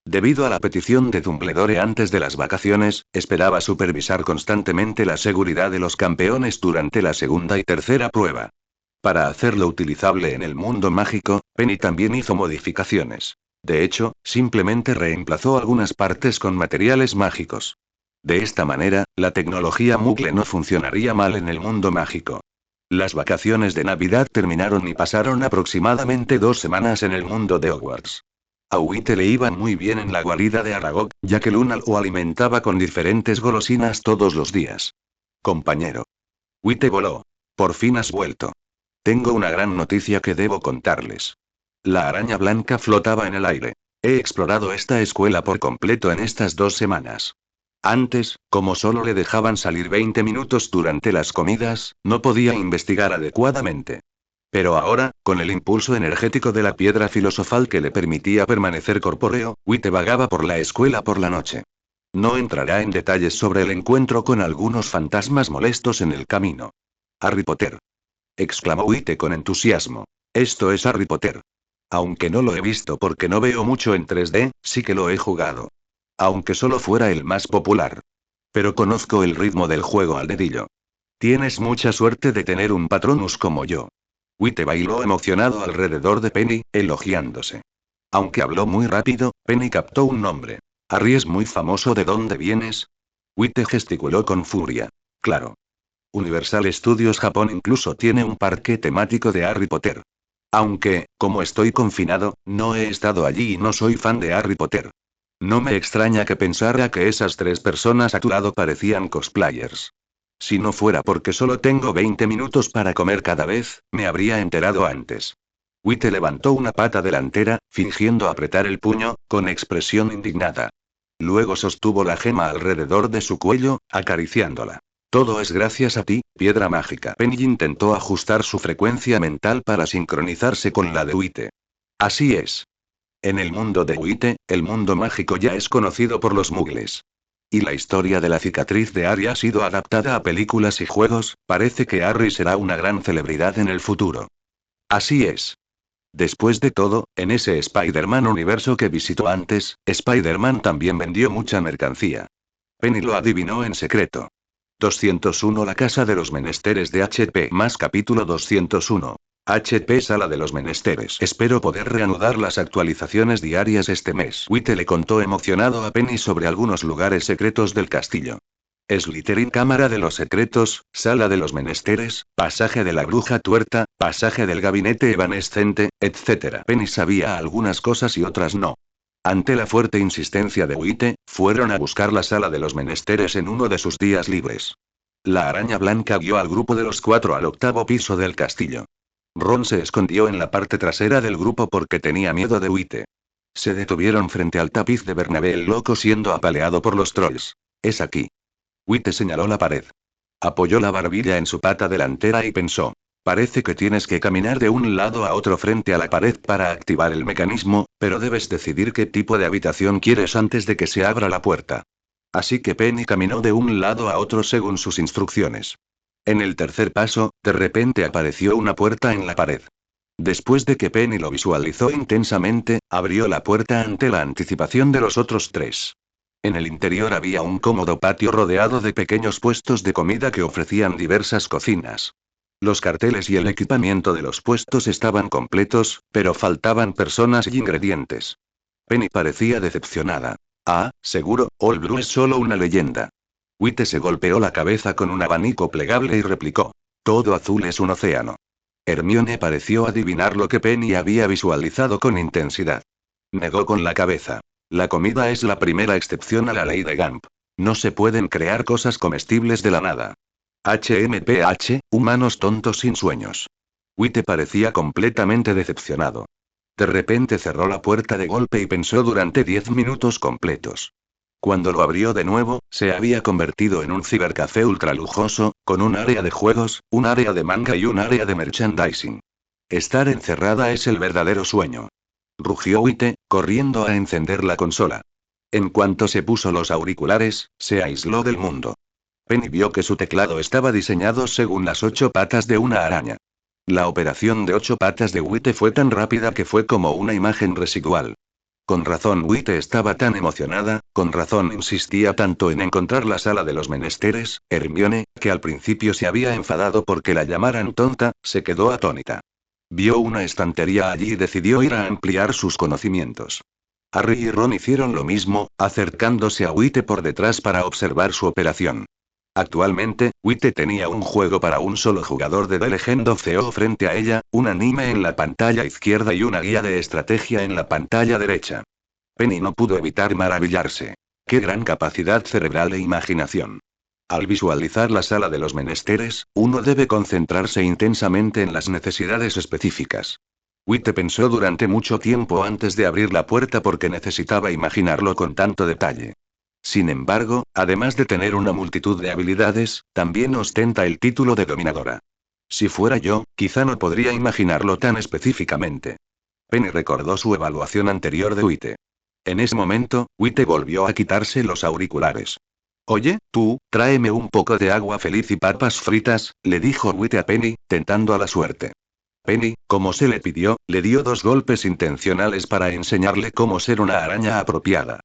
Debido a la petición de Dumbledore antes de las vacaciones, esperaba supervisar constantemente la seguridad de los campeones durante la segunda y tercera prueba. Para hacerlo utilizable en el mundo mágico, Penny también hizo modificaciones. De hecho, simplemente reemplazó algunas partes con materiales mágicos. De esta manera, la tecnología Muggle no funcionaría mal en el mundo mágico. Las vacaciones de Navidad terminaron y pasaron aproximadamente 2 semanas en el mundo de Hogwarts. A White le iban muy bien en la guarida de Aragog, ya que Luna lo alimentaba con diferentes golosinas todos los días. Compañero. White voló. Por fin has vuelto. Tengo una gran noticia que debo contarles. La araña blanca flotaba en el aire. He explorado esta escuela por completo en estas 2 semanas. Antes, como solo le dejaban salir 20 minutos durante las comidas, no podía investigar adecuadamente. Pero ahora, con el impulso energético de la piedra filosofal que le permitía permanecer corpóreo, White vagaba por la escuela por la noche. No entrará en detalles sobre el encuentro con algunos fantasmas molestos en el camino. Harry Potter. Exclamó White con entusiasmo. Esto es Harry Potter. Aunque no lo he visto porque no veo mucho en 3D, sí que lo he jugado. Aunque solo fuera el más popular. Pero conozco el ritmo del juego al dedillo. Tienes mucha suerte de tener un Patronus como yo. Wite bailó emocionado alrededor de Penny, elogiándose. Aunque habló muy rápido, Penny captó un nombre. Harry es muy famoso. ¿De dónde vienes? Wite gesticuló con furia. Claro. Universal Studios Japón incluso tiene un parque temático de Harry Potter. Aunque, como estoy confinado, no he estado allí y no soy fan de Harry Potter. No me extraña que pensara que esas 3 personas a tu lado parecían cosplayers. Si no fuera porque solo tengo 20 minutos para comer cada vez, me habría enterado antes. Wite levantó una pata delantera, fingiendo apretar el puño, con expresión indignada. Luego sostuvo la gema alrededor de su cuello, acariciándola. Todo es gracias a ti, piedra mágica. Penny intentó ajustar su frecuencia mental para sincronizarse con la de Wite. Así es. En el mundo de Wite, el mundo mágico ya es conocido por los muggles. Y la historia de la cicatriz de Harry ha sido adaptada a películas y juegos. Parece que Harry será una gran celebridad en el futuro. Así es. Después de todo, en ese Spider-Man universo que visitó antes, Spider-Man también vendió mucha mercancía. Penny lo adivinó en secreto. 201 La Casa de los Menesteres de HP más capítulo 201. HP Sala de los Menesteres. Espero poder reanudar las actualizaciones diarias este mes. Wite le contó emocionado a Penny sobre algunos lugares secretos del castillo. Slytherin Cámara de los Secretos, Sala de los Menesteres, Pasaje de la Bruja Tuerta, Pasaje del Gabinete Evanescente, etc. Penny sabía algunas cosas y otras no. Ante la fuerte insistencia de Wite, fueron a buscar la Sala de los Menesteres en uno de sus días libres. La araña blanca guió al grupo de los 4 al 8º piso del castillo. Ron se escondió en la parte trasera del grupo porque tenía miedo de Wite. Se detuvieron frente al tapiz de Bernabé el Loco siendo apaleado por los trolls. Es aquí. Wite señaló la pared. Apoyó la barbilla en su pata delantera y pensó. Parece que tienes que caminar de un lado a otro frente a la pared para activar el mecanismo, pero debes decidir qué tipo de habitación quieres antes de que se abra la puerta. Así que Penny caminó de un lado a otro según sus instrucciones. En el tercer paso, de repente apareció una puerta en la pared. Después de que Penny lo visualizó intensamente, abrió la puerta ante la anticipación de los otros 3. En el interior había un cómodo patio rodeado de pequeños puestos de comida que ofrecían diversas cocinas. Los carteles y el equipamiento de los puestos estaban completos, pero faltaban personas y ingredientes. Penny parecía decepcionada. Ah, seguro, All Blue es solo una leyenda. Wite se golpeó la cabeza con un abanico plegable y replicó. Todo azul es un océano. Hermione pareció adivinar lo que Penny había visualizado con intensidad. Negó con la cabeza. La comida es la primera excepción a la ley de Gump. No se pueden crear cosas comestibles de la nada. HMPH, humanos tontos sin sueños. Wite parecía completamente decepcionado. De repente cerró la puerta de golpe y pensó durante 10 minutos completos. Cuando lo abrió de nuevo, se había convertido en un cibercafé ultralujoso, con un área de juegos, un área de manga y un área de merchandising. Estar encerrada es el verdadero sueño. Rugió Wite, corriendo a encender la consola. En cuanto se puso los auriculares, se aisló del mundo. Penny vio que su teclado estaba diseñado según las 8 patas de una araña. La operación de 8 patas de Wite fue tan rápida que fue como una imagen residual. Con razón Wite estaba tan emocionada, con razón insistía tanto en encontrar la sala de los menesteres. Hermione, que al principio se había enfadado porque la llamaran tonta, se quedó atónita. Vio una estantería allí y decidió ir a ampliar sus conocimientos. Harry y Ron hicieron lo mismo, acercándose a Wite por detrás para observar su operación. Actualmente, Wite tenía un juego para un solo jugador de The Legend of Theo frente a ella, un anime en la pantalla izquierda y una guía de estrategia en la pantalla derecha. Penny no pudo evitar maravillarse. ¡Qué gran capacidad cerebral e imaginación! Al visualizar la sala de los menesteres, uno debe concentrarse intensamente en las necesidades específicas. Wite pensó durante mucho tiempo antes de abrir la puerta porque necesitaba imaginarlo con tanto detalle. Sin embargo, además de tener una multitud de habilidades, también ostenta el título de dominadora. Si fuera yo, quizá no podría imaginarlo tan específicamente. Penny recordó su evaluación anterior de Wite. En ese momento, Wite volvió a quitarse los auriculares. Oye, tú, tráeme un poco de agua feliz y papas fritas, le dijo Wite a Penny, tentando a la suerte. Penny, como se le pidió, le dio 2 golpes intencionales para enseñarle cómo ser una araña apropiada.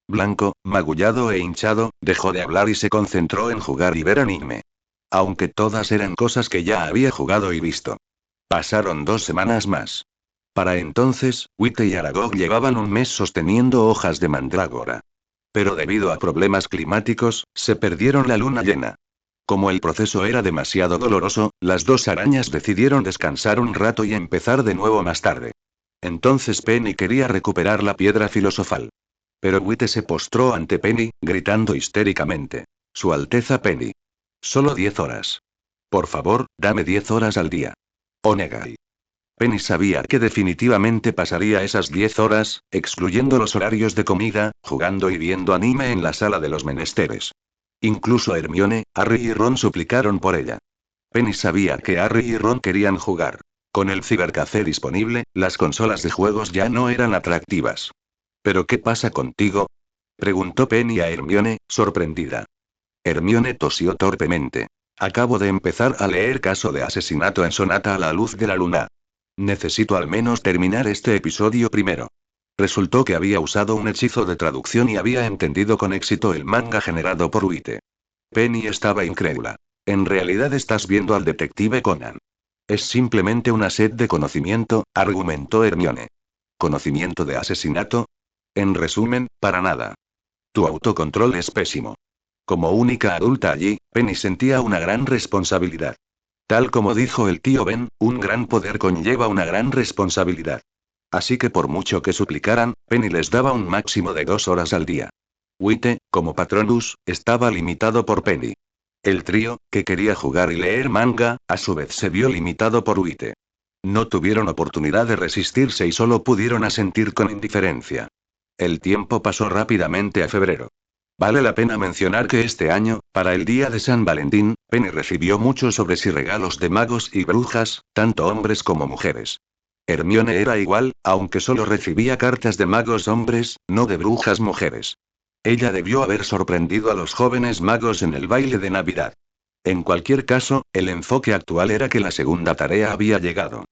Blanco, magullado e hinchado, dejó de hablar y se concentró en jugar y ver anime. Aunque todas eran cosas que ya había jugado y visto. Pasaron 2 semanas más. Para entonces, Wite y Aragog llevaban un mes sosteniendo hojas de mandrágora. Pero debido a problemas climáticos, se perdieron la luna llena. Como el proceso era demasiado doloroso, las dos arañas decidieron descansar un rato y empezar de nuevo más tarde. Entonces Penny quería recuperar la piedra filosofal. Pero Wite se postró ante Penny, gritando histéricamente. Su Alteza Penny. Solo 10 horas. Por favor, dame 10 horas al día. Onegai. Penny sabía que definitivamente pasaría esas 10 horas, excluyendo los horarios de comida, jugando y viendo anime en la sala de los menesteres. Incluso Hermione, Harry y Ron suplicaron por ella. Penny sabía que Harry y Ron querían jugar. Con el cibercafé disponible, las consolas de juegos ya no eran atractivas. ¿Pero qué pasa contigo? Preguntó Penny a Hermione, sorprendida. Hermione tosió torpemente. Acabo de empezar a leer Caso de asesinato en Sonata a la luz de la luna. Necesito al menos terminar este episodio primero. Resultó que había usado un hechizo de traducción y había entendido con éxito el manga generado por Wite. Penny estaba incrédula. En realidad estás viendo al detective Conan. Es simplemente una sed de conocimiento, argumentó Hermione. ¿Conocimiento de asesinato? En resumen, para nada. Tu autocontrol es pésimo. Como única adulta allí, Penny sentía una gran responsabilidad. Tal como dijo el tío Ben, un gran poder conlleva una gran responsabilidad. Así que por mucho que suplicaran, Penny les daba un máximo de 2 horas al día. Wite, como Patronus, estaba limitado por Penny. El trío, que quería jugar y leer manga, a su vez se vio limitado por Wite. No tuvieron oportunidad de resistirse y solo pudieron asentir con indiferencia. El tiempo pasó rápidamente a febrero. Vale la pena mencionar que este año, para el día de San Valentín, Penny recibió muchos sobres y regalos de magos y brujas, tanto hombres como mujeres. Hermione era igual, aunque solo recibía cartas de magos hombres, no de brujas mujeres. Ella debió haber sorprendido a los jóvenes magos en el baile de Navidad. En cualquier caso, el enfoque actual era que la segunda tarea había llegado.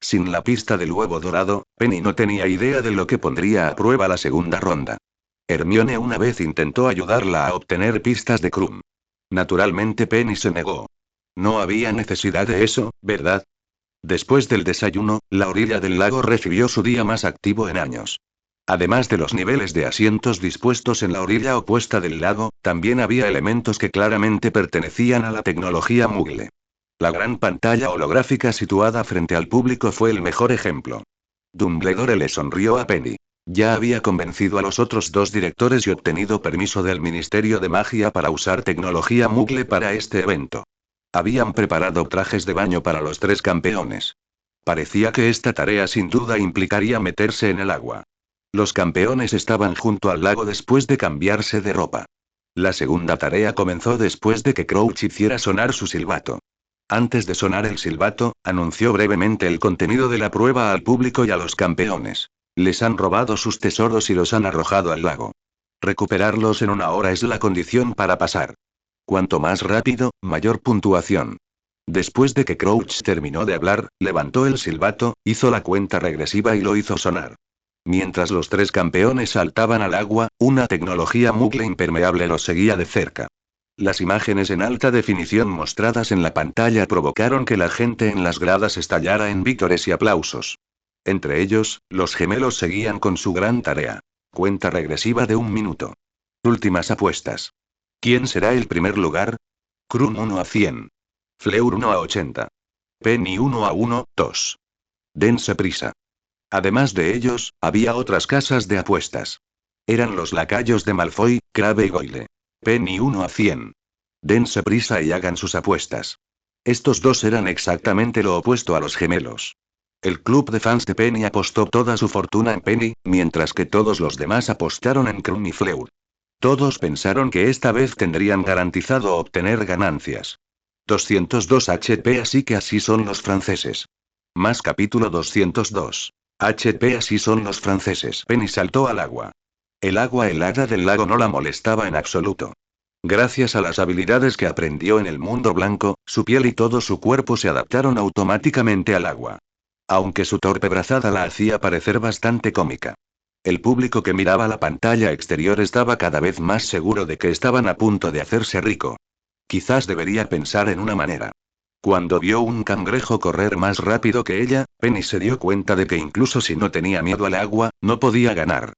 Sin la pista del huevo dorado, Penny no tenía idea de lo que pondría a prueba la segunda ronda. Hermione una vez intentó ayudarla a obtener pistas de Krum. Naturalmente Penny se negó. No había necesidad de eso, ¿verdad? Después del desayuno, la orilla del lago recibió su día más activo en años. Además de los niveles de asientos dispuestos en la orilla opuesta del lago, también había elementos que claramente pertenecían a la tecnología Muggle. La gran pantalla holográfica situada frente al público fue el mejor ejemplo. Dumbledore le sonrió a Penny. Ya había convencido a los otros dos directores y obtenido permiso del Ministerio de Magia para usar tecnología Muggle para este evento. Habían preparado trajes de baño para los 3 campeones. Parecía que esta tarea sin duda implicaría meterse en el agua. Los campeones estaban junto al lago después de cambiarse de ropa. La segunda tarea comenzó después de que Crouch hiciera sonar su silbato. Antes de sonar el silbato, anunció brevemente el contenido de la prueba al público y a los campeones. Les han robado sus tesoros y los han arrojado al lago. Recuperarlos en 1 hora es la condición para pasar. Cuanto más rápido, mayor puntuación. Después de que Crouch terminó de hablar, levantó el silbato, hizo la cuenta regresiva y lo hizo sonar. Mientras los 3 campeones saltaban al agua, una tecnología Muggle impermeable los seguía de cerca. Las imágenes en alta definición mostradas en la pantalla provocaron que la gente en las gradas estallara en vítores y aplausos. Entre ellos, los gemelos seguían con su gran tarea. Cuenta regresiva de 1 minuto. Últimas apuestas. ¿Quién será el primer lugar? Krum 1 a 100. Fleur 1 a 80. Penny 1 a 1, 2. Dense prisa. Además de ellos, había otras casas de apuestas. Eran los lacayos de Malfoy, Crabbe y Goyle. Penny 1 a 100. Dense prisa y hagan sus apuestas. Estos dos eran exactamente lo opuesto a los gemelos. El club de fans de Penny apostó toda su fortuna en Penny, mientras que todos los demás apostaron en Krum y Fleur. Todos pensaron que esta vez tendrían garantizado obtener ganancias. 202 HP. Así que así son los franceses. Más capítulo 202. HP. Así son los franceses. Penny saltó al agua. El agua helada del lago no la molestaba en absoluto. Gracias a las habilidades que aprendió en el mundo blanco, su piel y todo su cuerpo se adaptaron automáticamente al agua. Aunque su torpe brazada la hacía parecer bastante cómica. El público que miraba la pantalla exterior estaba cada vez más seguro de que estaban a punto de hacerse rico. Quizás debería pensar en una manera. Cuando vio un cangrejo correr más rápido que ella, Penny se dio cuenta de que incluso si no tenía miedo al agua, no podía ganar.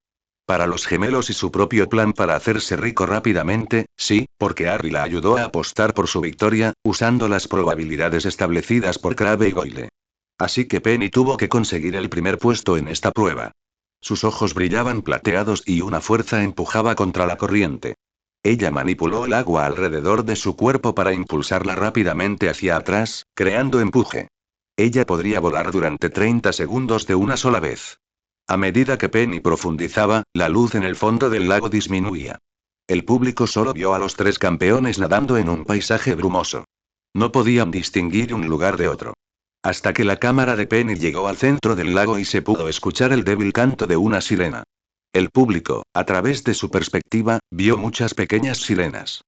Para los gemelos y su propio plan para hacerse rico rápidamente, sí, porque Harry la ayudó a apostar por su victoria, usando las probabilidades establecidas por Crabbe y Goyle. Así que Penny tuvo que conseguir el primer puesto en esta prueba. Sus ojos brillaban plateados y una fuerza empujaba contra la corriente. Ella manipuló el agua alrededor de su cuerpo para impulsarla rápidamente hacia atrás, creando empuje. Ella podría volar durante 30 segundos de una sola vez. A medida que Penny profundizaba, la luz en el fondo del lago disminuía. El público solo vio a los tres campeones nadando en un paisaje brumoso. No podían distinguir un lugar de otro. Hasta que la cámara de Penny llegó al centro del lago y se pudo escuchar el débil canto de una sirena. El público, a través de su perspectiva, vio muchas pequeñas sirenas.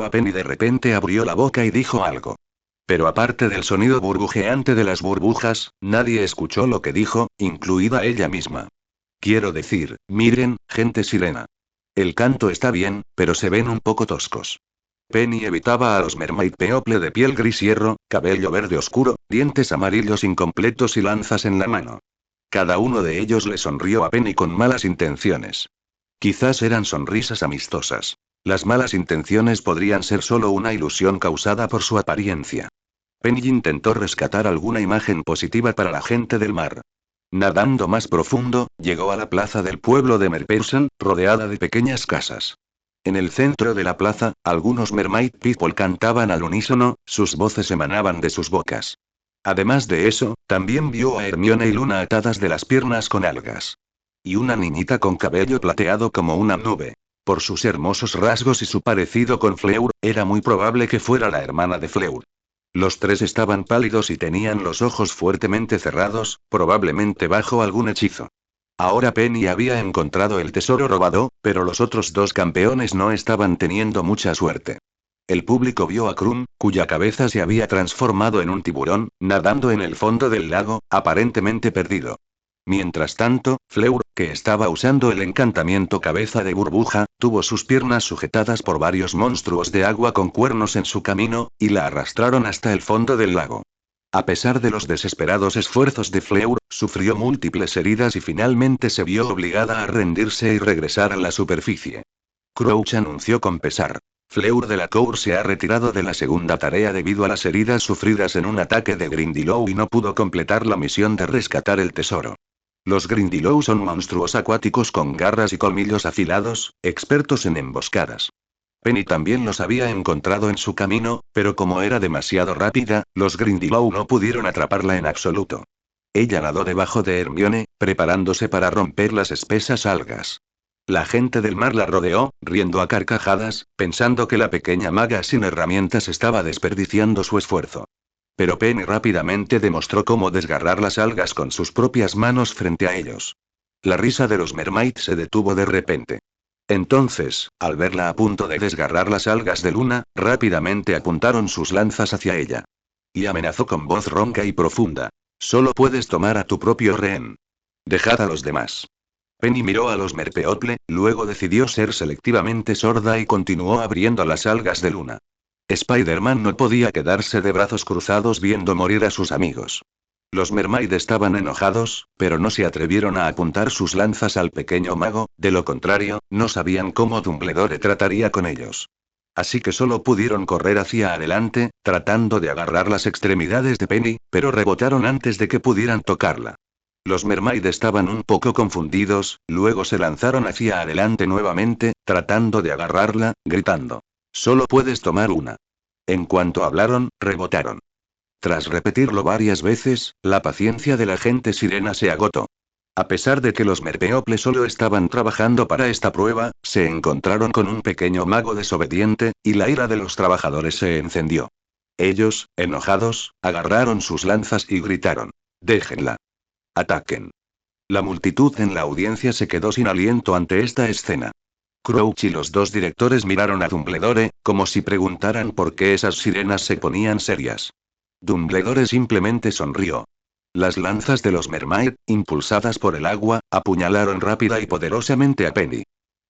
Penny de repente abrió la boca y dijo algo. Pero aparte del sonido burbujeante de las burbujas, nadie escuchó lo que dijo, incluida ella misma. Quiero decir, miren, gente sirena. El canto está bien, pero se ven un poco toscos. Penny evitaba a los Mermaid People de piel gris hierro, cabello verde oscuro, dientes amarillos incompletos y lanzas en la mano. Cada uno de ellos le sonrió a Penny con malas intenciones. Quizás eran sonrisas amistosas. Las malas intenciones podrían ser solo una ilusión causada por su apariencia. Penny intentó rescatar alguna imagen positiva para la gente del mar. Nadando más profundo, llegó a la plaza del pueblo de Merperson, rodeada de pequeñas casas. En el centro de la plaza, algunos Mermaid People cantaban al unísono, sus voces emanaban de sus bocas. Además de eso, también vio a Hermione y Luna atadas de las piernas con algas. Y una niñita con cabello plateado como una nube. Por sus hermosos rasgos y su parecido con Fleur, era muy probable que fuera la hermana de Fleur. Los tres estaban pálidos y tenían los ojos fuertemente cerrados, probablemente bajo algún hechizo. Ahora Penny había encontrado el tesoro robado, pero los otros dos campeones no estaban teniendo mucha suerte. El público vio a Krum, cuya cabeza se había transformado en un tiburón, nadando en el fondo del lago, aparentemente perdido. Mientras tanto, Fleur, que estaba usando el encantamiento cabeza de burbuja, tuvo sus piernas sujetadas por varios monstruos de agua con cuernos en su camino, y la arrastraron hasta el fondo del lago. A pesar de los desesperados esfuerzos de Fleur, sufrió múltiples heridas y finalmente se vio obligada a rendirse y regresar a la superficie. Crouch anunció con pesar. Fleur de la Cour se ha retirado de la segunda tarea debido a las heridas sufridas en un ataque de Grindylow y no pudo completar la misión de rescatar el tesoro. Los Grindylow son monstruos acuáticos con garras y colmillos afilados, expertos en emboscadas. Penny también los había encontrado en su camino, pero como era demasiado rápida, los Grindylow no pudieron atraparla en absoluto. Ella nadó debajo de Hermione, preparándose para romper las espesas algas. La gente del mar la rodeó, riendo a carcajadas, pensando que la pequeña maga sin herramientas estaba desperdiciando su esfuerzo. Pero Penny rápidamente demostró cómo desgarrar las algas con sus propias manos frente a ellos. La risa de los Mermaid se detuvo de repente. Entonces, al verla a punto de desgarrar las algas de Luna, rápidamente apuntaron sus lanzas hacia ella. Y amenazó con voz ronca y profunda. Solo puedes tomar a tu propio rehén. Dejad a los demás. Penny miró a los Merpeople, luego decidió ser selectivamente sorda y continuó abriendo las algas de Luna. Spider-Man no podía quedarse de brazos cruzados viendo morir a sus amigos. Los Mermaid estaban enojados, pero no se atrevieron a apuntar sus lanzas al pequeño mago, de lo contrario, no sabían cómo Dumbledore trataría con ellos. Así que solo pudieron correr hacia adelante, tratando de agarrar las extremidades de Penny, pero rebotaron antes de que pudieran tocarla. Los Mermaid estaban un poco confundidos, luego se lanzaron hacia adelante nuevamente, tratando de agarrarla, gritando. Solo puedes tomar una. En cuanto hablaron, rebotaron. Tras repetirlo varias veces, la paciencia de la gente sirena se agotó. A pesar de que los Merpeople solo estaban trabajando para esta prueba, se encontraron con un pequeño mago desobediente, y la ira de los trabajadores se encendió. Ellos, enojados, agarraron sus lanzas y gritaron. Déjenla. Ataquen. La multitud en la audiencia se quedó sin aliento ante esta escena. Crouch y los dos directores miraron a Dumbledore, como si preguntaran por qué esas sirenas se ponían serias. Dumbledore simplemente sonrió. Las lanzas de los Mermaid, impulsadas por el agua, apuñalaron rápida y poderosamente a Penny.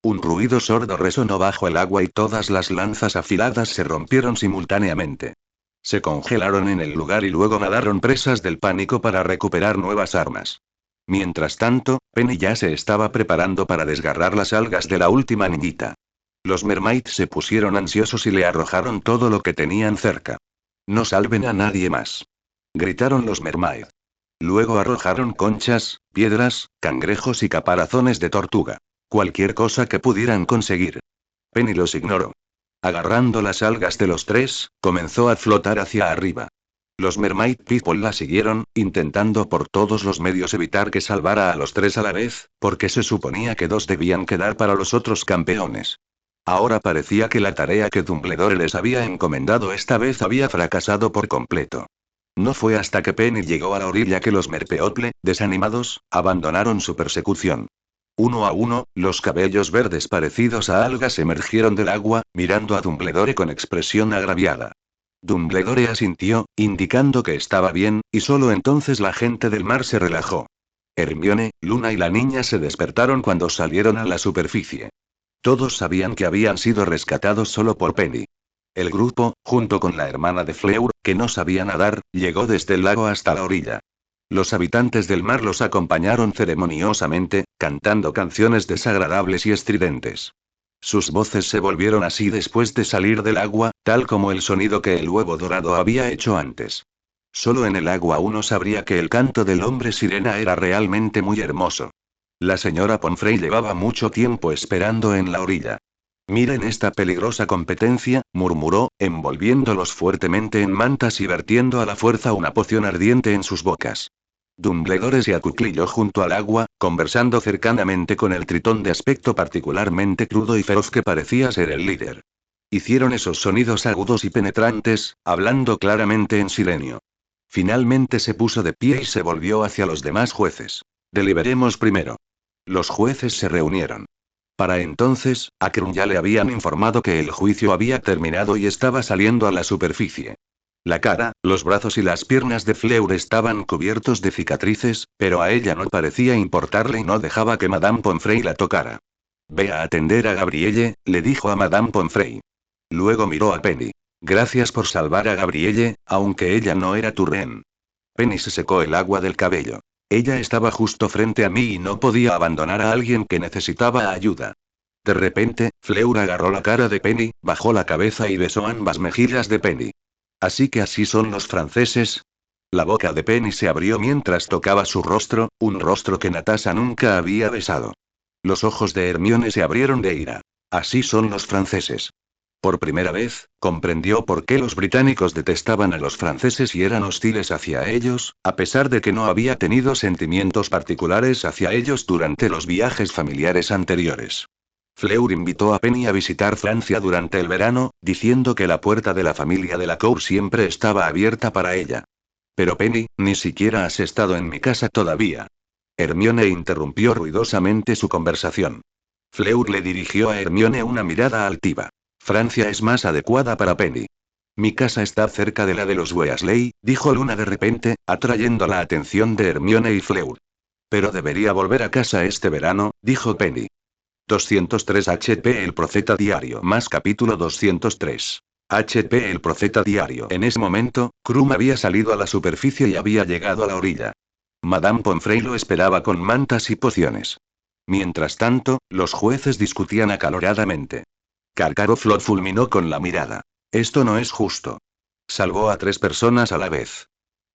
Un ruido sordo resonó bajo el agua y todas las lanzas afiladas se rompieron simultáneamente. Se congelaron en el lugar y luego nadaron presas del pánico para recuperar nuevas armas. Mientras tanto, Penny ya se estaba preparando para desgarrar las algas de la última niñita. Los mermaids se pusieron ansiosos y le arrojaron todo lo que tenían cerca. No salven a nadie más, gritaron los mermaids. Luego arrojaron conchas, piedras, cangrejos y caparazones de tortuga. Cualquier cosa que pudieran conseguir. Penny los ignoró. Agarrando las algas de los tres, comenzó a flotar hacia arriba. Los Mermaid People la siguieron, intentando por todos los medios evitar que salvara a los tres a la vez, porque se suponía que dos debían quedar para los otros campeones. Ahora parecía que la tarea que Dumbledore les había encomendado esta vez había fracasado por completo. No fue hasta que Penny llegó a la orilla que los Merpeople, desanimados, abandonaron su persecución. Uno a uno, los cabellos verdes parecidos a algas emergieron del agua, mirando a Dumbledore con expresión agraviada. Dumbledore asintió, indicando que estaba bien, y solo entonces la gente del mar se relajó. Hermione, Luna y la niña se despertaron cuando salieron a la superficie. Todos sabían que habían sido rescatados solo por Penny. El grupo, junto con la hermana de Fleur, que no sabía nadar, llegó desde el lago hasta la orilla. Los habitantes del mar los acompañaron ceremoniosamente, cantando canciones desagradables y estridentes. Sus voces se volvieron así después de salir del agua, tal como el sonido que el huevo dorado había hecho antes. Solo en el agua uno sabría que el canto del hombre sirena era realmente muy hermoso. La señora Pomfrey llevaba mucho tiempo esperando en la orilla. Miren esta peligrosa competencia, murmuró, envolviéndolos fuertemente en mantas y vertiendo a la fuerza una poción ardiente en sus bocas. Dumbledore se acuclilló junto al agua, conversando cercanamente con el tritón de aspecto particularmente crudo y feroz que parecía ser el líder. Hicieron esos sonidos agudos y penetrantes, hablando claramente en sirenio. Finalmente se puso de pie y se volvió hacia los demás jueces. Deliberemos primero. Los jueces se reunieron. Para entonces, a Krum ya le habían informado que el juicio había terminado y estaba saliendo a la superficie. La cara, los brazos y las piernas de Fleur estaban cubiertos de cicatrices, pero a ella no parecía importarle y no dejaba que Madame Pomfrey la tocara. Ve a atender a Gabrielle, le dijo a Madame Pomfrey. Luego miró a Penny. Gracias por salvar a Gabrielle, aunque ella no era tu rehén. Penny se secó el agua del cabello. Ella estaba justo frente a mí y no podía abandonar a alguien que necesitaba ayuda. De repente, Fleur agarró la cara de Penny, bajó la cabeza y besó ambas mejillas de Penny. Así que así son los franceses. La boca de Penny se abrió mientras tocaba su rostro, un rostro que Natasha nunca había besado. Los ojos de Hermione se abrieron de ira. Así son los franceses. Por primera vez, comprendió por qué los británicos detestaban a los franceses y eran hostiles hacia ellos, a pesar de que no había tenido sentimientos particulares hacia ellos durante los viajes familiares anteriores. Fleur invitó a Penny a visitar Francia durante el verano, diciendo que la puerta de la familia de la Cour siempre estaba abierta para ella. Pero Penny, ni siquiera has estado en mi casa todavía. Hermione interrumpió ruidosamente su conversación. Fleur le dirigió a Hermione una mirada altiva. Francia es más adecuada para Penny. Mi casa está cerca de la de los Weasley, dijo Luna de repente, atrayendo la atención de Hermione y Fleur. Pero debería volver a casa este verano, dijo Penny. 203 HP El Profeta Diario más capítulo 203. HP El Profeta Diario. En ese momento, Krum había salido a la superficie y había llegado a la orilla. Madame Pomfrey lo esperaba con mantas y pociones. Mientras tanto, los jueces discutían acaloradamente. Karkaroff lo fulminó con la mirada. Esto no es justo. Salvó a 3 personas a la vez.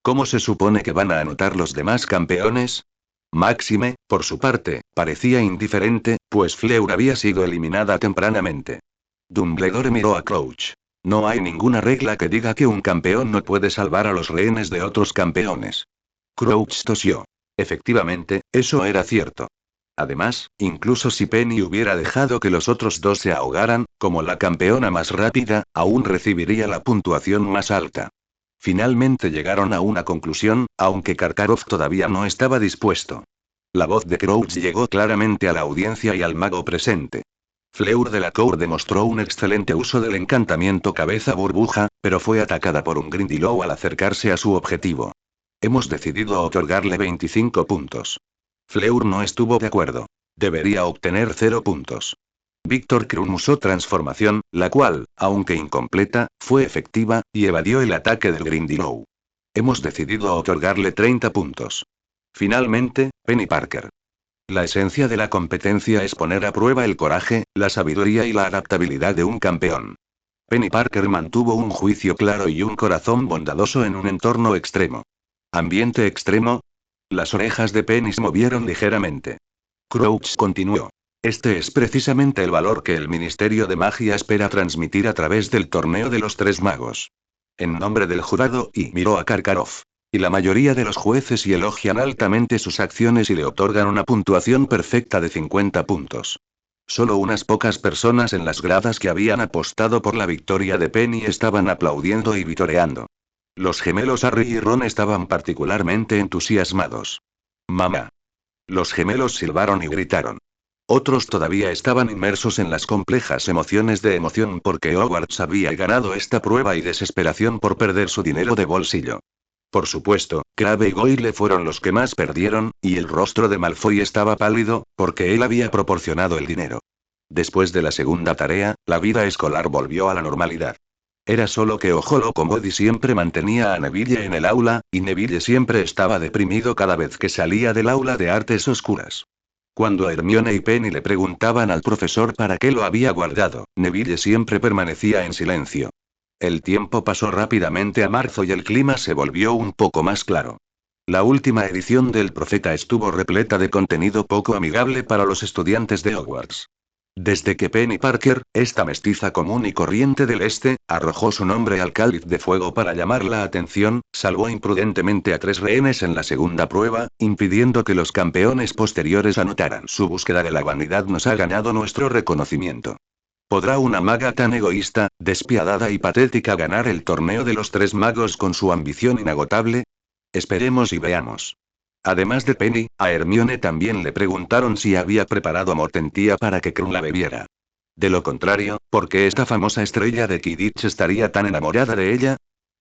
¿Cómo se supone que van a anotar los demás campeones? Máxime, por su parte, parecía indiferente, pues Fleur había sido eliminada tempranamente. Dumbledore miró a Crouch. No hay ninguna regla que diga que un campeón no puede salvar a los rehenes de otros campeones. Crouch tosió. Efectivamente, eso era cierto. Además, incluso si Penny hubiera dejado que los otros dos se ahogaran, como la campeona más rápida, aún recibiría la puntuación más alta. Finalmente llegaron a una conclusión, aunque Karkaroff todavía no estaba dispuesto. La voz de Crouch llegó claramente a la audiencia y al mago presente. Fleur de la Cour demostró un excelente uso del encantamiento cabeza burbuja, pero fue atacada por un Grindylow al acercarse a su objetivo. Hemos decidido otorgarle 25 puntos. Fleur no estuvo de acuerdo. Debería obtener 0 puntos. Víctor Krum usó transformación, la cual, aunque incompleta, fue efectiva, y evadió el ataque del Grindylow. Hemos decidido otorgarle 30 puntos. Finalmente, Penny Parker. La esencia de la competencia es poner a prueba el coraje, la sabiduría y la adaptabilidad de un campeón. Penny Parker mantuvo un juicio claro y un corazón bondadoso en un entorno extremo. ¿Ambiente extremo? Las orejas de Penny se movieron ligeramente. Crouch continuó. Este es precisamente el valor que el Ministerio de Magia espera transmitir a través del torneo de los tres magos. En nombre del jurado, y miró a Karkaroff. Y la mayoría de los jueces y elogian altamente sus acciones y le otorgan una puntuación perfecta de 50 puntos. Solo unas pocas personas en las gradas que habían apostado por la victoria de Penny estaban aplaudiendo y vitoreando. Los gemelos Harry y Ron estaban particularmente entusiasmados. ¡Mamá! Los gemelos silbaron y gritaron. Otros todavía estaban inmersos en las complejas emociones de emoción porque Hogwarts había ganado esta prueba y desesperación por perder su dinero de bolsillo. Por supuesto, Crabbe y Goyle fueron los que más perdieron, y el rostro de Malfoy estaba pálido, porque él había proporcionado el dinero. Después de la segunda tarea, la vida escolar volvió a la normalidad. Era solo que Ojo Loco Modi siempre mantenía a Neville en el aula, y Neville siempre estaba deprimido cada vez que salía del aula de artes oscuras. Cuando Hermione y Penny le preguntaban al profesor para qué lo había guardado, Neville siempre permanecía en silencio. El tiempo pasó rápidamente a marzo y el clima se volvió un poco más claro. La última edición del Profeta estuvo repleta de contenido poco amigable para los estudiantes de Hogwarts. Desde que Penny Parker, esta mestiza común y corriente del este, arrojó su nombre al cáliz de fuego para llamar la atención, salvó imprudentemente a 3 rehenes en la segunda prueba, impidiendo que los campeones posteriores anotaran. Su búsqueda de la vanidad nos ha ganado nuestro reconocimiento. ¿Podrá una maga tan egoísta, despiadada y patética ganar el torneo de los tres magos con su ambición inagotable? Esperemos y veamos. Además de Penny, a Hermione también le preguntaron si había preparado mortentía para que Krum la bebiera. De lo contrario, ¿por qué esta famosa estrella de Quidditch estaría tan enamorada de ella?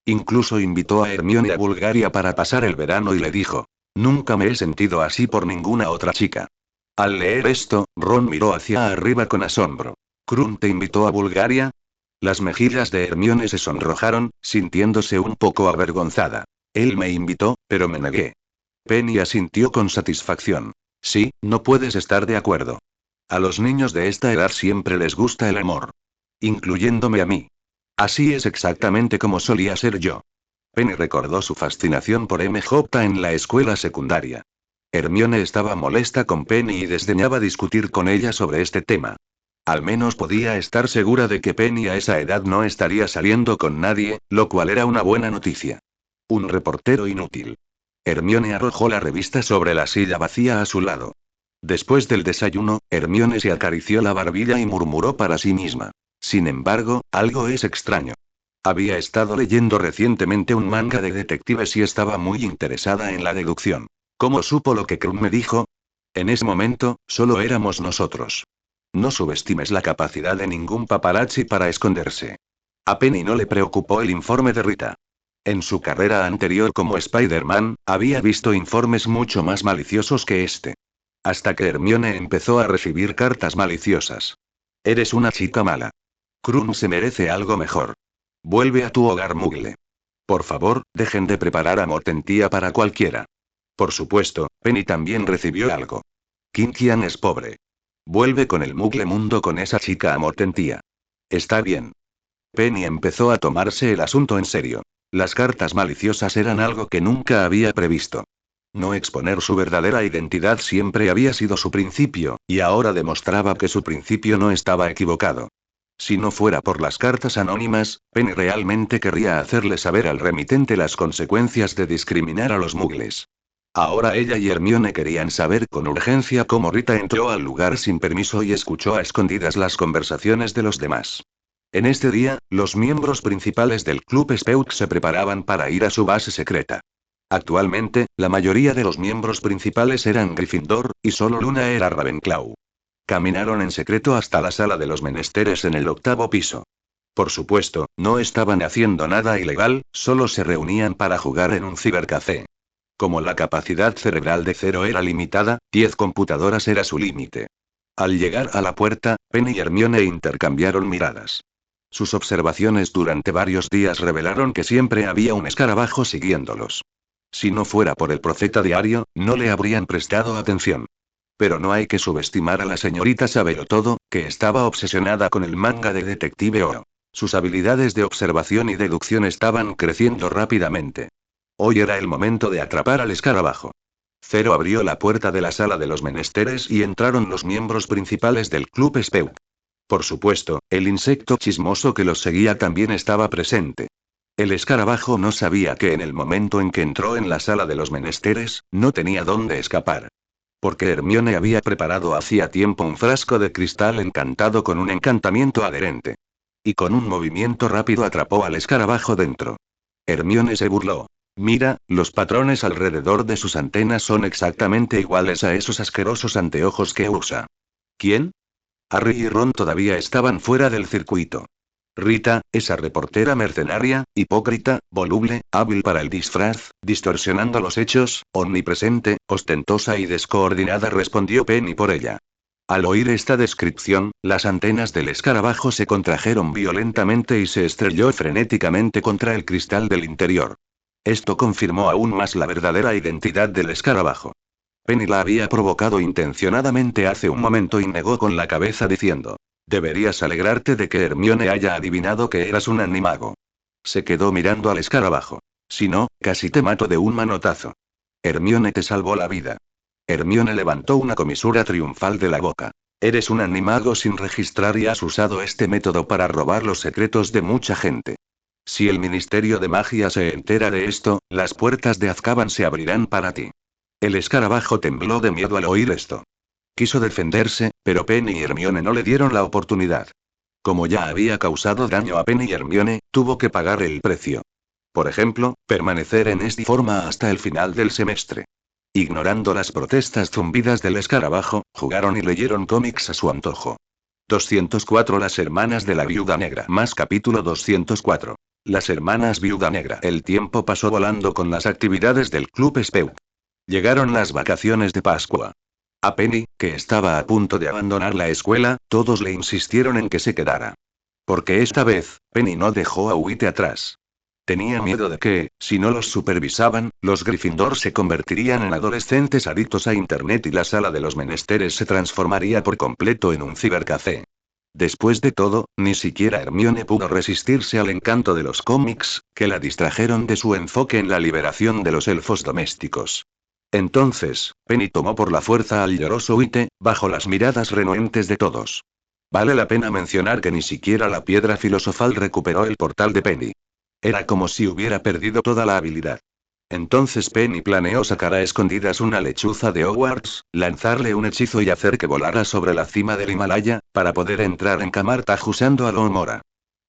Incluso invitó a Hermione a Bulgaria para pasar el verano y le dijo: nunca me he sentido así por ninguna otra chica. Al leer esto, Ron miró hacia arriba con asombro. ¿Krum te invitó a Bulgaria? Las mejillas de Hermione se sonrojaron, sintiéndose un poco avergonzada. Él me invitó, pero me negué. Penny asintió con satisfacción. Sí, no puedes estar de acuerdo. A los niños de esta edad siempre les gusta el amor. Incluyéndome a mí. Así es exactamente como solía ser yo. Penny recordó su fascinación por MJ en la escuela secundaria. Hermione estaba molesta con Penny y desdeñaba discutir con ella sobre este tema. Al menos podía estar segura de que Penny a esa edad no estaría saliendo con nadie, lo cual era una buena noticia. Un reportero inútil. Hermione arrojó la revista sobre la silla vacía a su lado. Después del desayuno, Hermione se acarició la barbilla y murmuró para sí misma. Sin embargo, algo es extraño. Había estado leyendo recientemente un manga de detectives y estaba muy interesada en la deducción. ¿Cómo supo lo que Krum me dijo? En ese momento, solo éramos nosotros. No subestimes la capacidad de ningún paparazzi para esconderse. A Penny no le preocupó el informe de Rita. En su carrera anterior como Spider-Man, había visto informes mucho más maliciosos que este. Hasta que Hermione empezó a recibir cartas maliciosas. Eres una chica mala. Krum se merece algo mejor. Vuelve a tu hogar, Muggle. Por favor, dejen de preparar amortentía para cualquiera. Por supuesto, Penny también recibió algo. Kinkian es pobre. Vuelve con el Muggle mundo con esa chica amortentía. Está bien. Penny empezó a tomarse el asunto en serio. Las cartas maliciosas eran algo que nunca había previsto. No exponer su verdadera identidad siempre había sido su principio, y ahora demostraba que su principio no estaba equivocado. Si no fuera por las cartas anónimas, Penny realmente querría hacerle saber al remitente las consecuencias de discriminar a los muggles. Ahora ella y Hermione querían saber con urgencia cómo Rita entró al lugar sin permiso y escuchó a escondidas las conversaciones de los demás. En este día, los miembros principales del Club Speuk se preparaban para ir a su base secreta. Actualmente, la mayoría de los miembros principales eran Gryffindor, y solo Luna era Ravenclaw. Caminaron en secreto hasta la sala de los menesteres en el 8º piso. Por supuesto, no estaban haciendo nada ilegal, solo se reunían para jugar en un cibercafé. Como la capacidad cerebral de Cero era limitada, 10 computadoras era su límite. Al llegar a la puerta, Penny y Hermione intercambiaron miradas. Sus observaciones durante varios días revelaron que siempre había un escarabajo siguiéndolos. Si no fuera por el Profeta Diario, no le habrían prestado atención. Pero no hay que subestimar a la señorita Sabelotodo, que estaba obsesionada con el manga de Detective Oro. Sus habilidades de observación y deducción estaban creciendo rápidamente. Hoy era el momento de atrapar al escarabajo. Cero abrió la puerta de la sala de los menesteres y entraron los miembros principales del Club Speuk. Por supuesto, el insecto chismoso que los seguía también estaba presente. El escarabajo no sabía que en el momento en que entró en la sala de los menesteres, no tenía dónde escapar. Porque Hermione había preparado hacía tiempo un frasco de cristal encantado con un encantamiento adherente. Y con un movimiento rápido atrapó al escarabajo dentro. Hermione se burló. Mira, los patrones alrededor de sus antenas son exactamente iguales a esos asquerosos anteojos que usa. ¿Quién? Harry y Ron todavía estaban fuera del circuito. Rita, esa reportera mercenaria, hipócrita, voluble, hábil para el disfraz, distorsionando los hechos, omnipresente, ostentosa y descoordinada, respondió Penny por ella. Al oír esta descripción, las antenas del escarabajo se contrajeron violentamente y se estrelló frenéticamente contra el cristal del interior. Esto confirmó aún más la verdadera identidad del escarabajo. Penny la había provocado intencionadamente hace un momento y negó con la cabeza diciendo: deberías alegrarte de que Hermione haya adivinado que eras un animago. Se quedó mirando al escarabajo. Si no, casi te mato de un manotazo. Hermione te salvó la vida. Hermione levantó una comisura triunfal de la boca. Eres un animago sin registrar y has usado este método para robar los secretos de mucha gente. Si el Ministerio de Magia se entera de esto, las puertas de Azkaban se abrirán para ti. El escarabajo tembló de miedo al oír esto. Quiso defenderse, pero Penny y Hermione no le dieron la oportunidad. Como ya había causado daño a Penny y Hermione, tuvo que pagar el precio. Por ejemplo, permanecer en esta forma hasta el final del semestre. Ignorando las protestas zumbidas del escarabajo, jugaron y leyeron cómics a su antojo. 204 Las hermanas de la viuda negra. Más capítulo 204. Las hermanas viuda negra. El tiempo pasó volando con las actividades del Club Speuk. Llegaron las vacaciones de Pascua. A Penny, que estaba a punto de abandonar la escuela, todos le insistieron en que se quedara. Porque esta vez, Penny no dejó a White atrás. Tenía miedo de que, si no los supervisaban, los Gryffindor se convertirían en adolescentes adictos a Internet y la sala de los menesteres se transformaría por completo en un cibercafé. Después de todo, ni siquiera Hermione pudo resistirse al encanto de los cómics, que la distrajeron de su enfoque en la liberación de los elfos domésticos. Entonces, Penny tomó por la fuerza al lloroso White, bajo las miradas renuentes de todos. Vale la pena mencionar que ni siquiera la piedra filosofal recuperó el portal de Penny. Era como si hubiera perdido toda la habilidad. Entonces Penny planeó sacar a escondidas una lechuza de Hogwarts, lanzarle un hechizo y hacer que volara sobre la cima del Himalaya, para poder entrar en Camartaj usando a Lord Mora.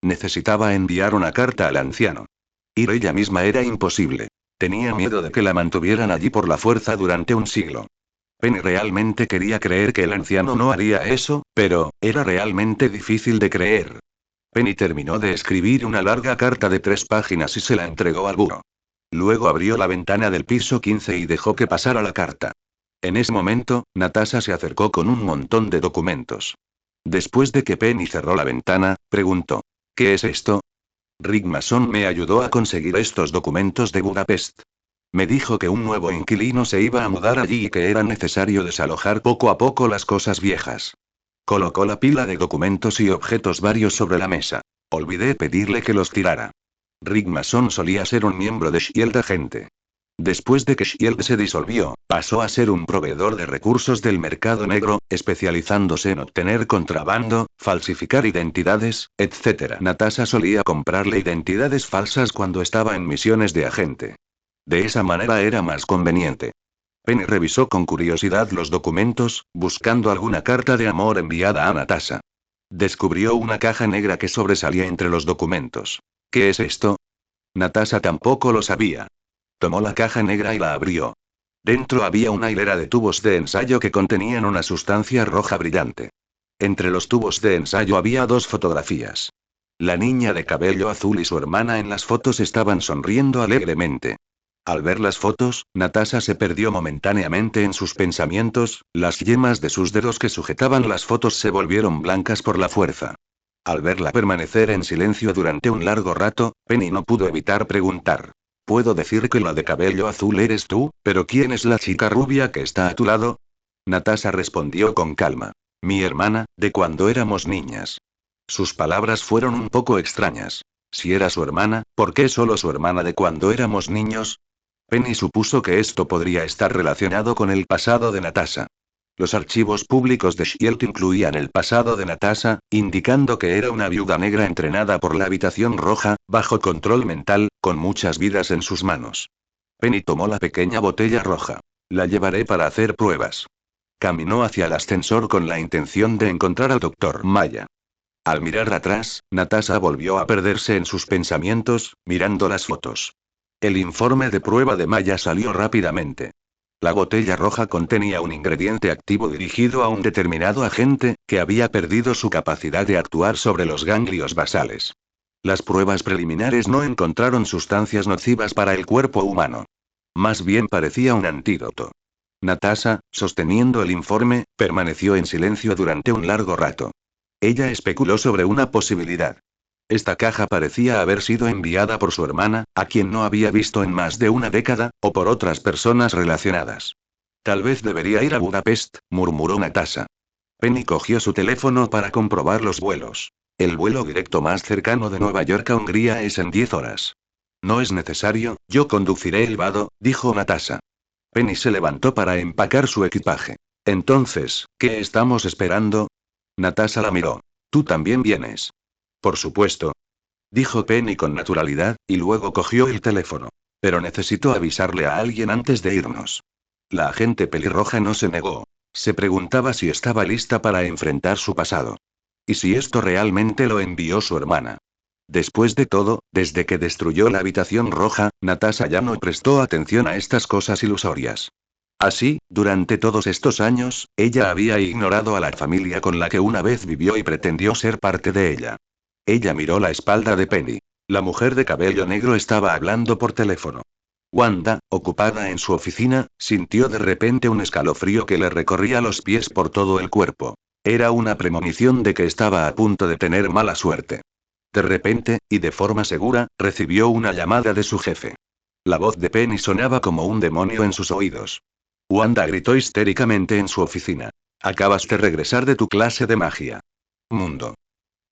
Necesitaba enviar una carta al anciano. Ir ella misma era imposible. Tenía miedo de que la mantuvieran allí por la fuerza durante un siglo. Penny realmente quería creer que el anciano no haría eso, pero, era realmente difícil de creer. Penny terminó de escribir una larga carta de 3 páginas y se la entregó al burro. Luego abrió la ventana del piso 15 y dejó que pasara la carta. En ese momento, Natasha se acercó con un montón de documentos. Después de que Penny cerró la ventana, preguntó: ¿qué es esto? Rick Mason me ayudó a conseguir estos documentos de Budapest. Me dijo que un nuevo inquilino se iba a mudar allí y que era necesario desalojar poco a poco las cosas viejas. Colocó la pila de documentos y objetos varios sobre la mesa. Olvidé pedirle que los tirara. Rick Mason solía ser un miembro de Shield Agente. Después de que Shield se disolvió, pasó a ser un proveedor de recursos del mercado negro, especializándose en obtener contrabando, falsificar identidades, etc. Natasha solía comprarle identidades falsas cuando estaba en misiones de agente. De esa manera era más conveniente. Penny revisó con curiosidad los documentos, buscando alguna carta de amor enviada a Natasha. Descubrió una caja negra que sobresalía entre los documentos. ¿Qué es esto? Natasha tampoco lo sabía. Tomó la caja negra y la abrió. Dentro había una hilera de tubos de ensayo que contenían una sustancia roja brillante. Entre los tubos de ensayo había 2 fotografías. La niña de cabello azul y su hermana en las fotos estaban sonriendo alegremente. Al ver las fotos, Natasha se perdió momentáneamente en sus pensamientos, las yemas de sus dedos que sujetaban las fotos se volvieron blancas por la fuerza. Al verla permanecer en silencio durante un largo rato, Penny no pudo evitar preguntar. Puedo decir que la de cabello azul eres tú, pero ¿quién es la chica rubia que está a tu lado? Natasha respondió con calma. Mi hermana, de cuando éramos niñas. Sus palabras fueron un poco extrañas. Si era su hermana, ¿por qué solo su hermana de cuando éramos niños? Penny supuso que esto podría estar relacionado con el pasado de Natasha. Los archivos públicos de Shield incluían el pasado de Natasha, indicando que era una viuda negra entrenada por la Habitación Roja, bajo control mental, con muchas vidas en sus manos. Penny tomó la pequeña botella roja. La llevaré para hacer pruebas. Caminó hacia el ascensor con la intención de encontrar al doctor Maya. Al mirar atrás, Natasha volvió a perderse en sus pensamientos, mirando las fotos. El informe de prueba de Maya salió rápidamente. La botella roja contenía un ingrediente activo dirigido a un determinado agente, que había perdido su capacidad de actuar sobre los ganglios basales. Las pruebas preliminares no encontraron sustancias nocivas para el cuerpo humano. Más bien parecía un antídoto. Natasha, sosteniendo el informe, permaneció en silencio durante un largo rato. Ella especuló sobre una posibilidad. Esta caja parecía haber sido enviada por su hermana, a quien no había visto en más de una década, o por otras personas relacionadas. Tal vez debería ir a Budapest, murmuró Natasha. Penny cogió su teléfono para comprobar los vuelos. El vuelo directo más cercano de Nueva York a Hungría es en 10 horas. No es necesario, yo conduciré el vado, dijo Natasha. Penny se levantó para empacar su equipaje. Entonces, ¿qué estamos esperando? Natasha la miró. Tú también vienes. Por supuesto. Dijo Penny con naturalidad, y luego cogió el teléfono. Pero necesito avisarle a alguien antes de irnos. La agente pelirroja no se negó. Se preguntaba si estaba lista para enfrentar su pasado. Y si esto realmente lo envió su hermana. Después de todo, desde que destruyó la habitación roja, Natasha ya no prestó atención a estas cosas ilusorias. Así, durante todos estos años, ella había ignorado a la familia con la que una vez vivió y pretendió ser parte de ella. Ella miró la espalda de Penny. La mujer de cabello negro estaba hablando por teléfono. Wanda, ocupada en su oficina, sintió de repente un escalofrío que le recorría los pies por todo el cuerpo. Era una premonición de que estaba a punto de tener mala suerte. De repente, y de forma segura, recibió una llamada de su jefe. La voz de Penny sonaba como un demonio en sus oídos. Wanda gritó histéricamente en su oficina. Acabas de regresar de tu clase de magia. Mundo.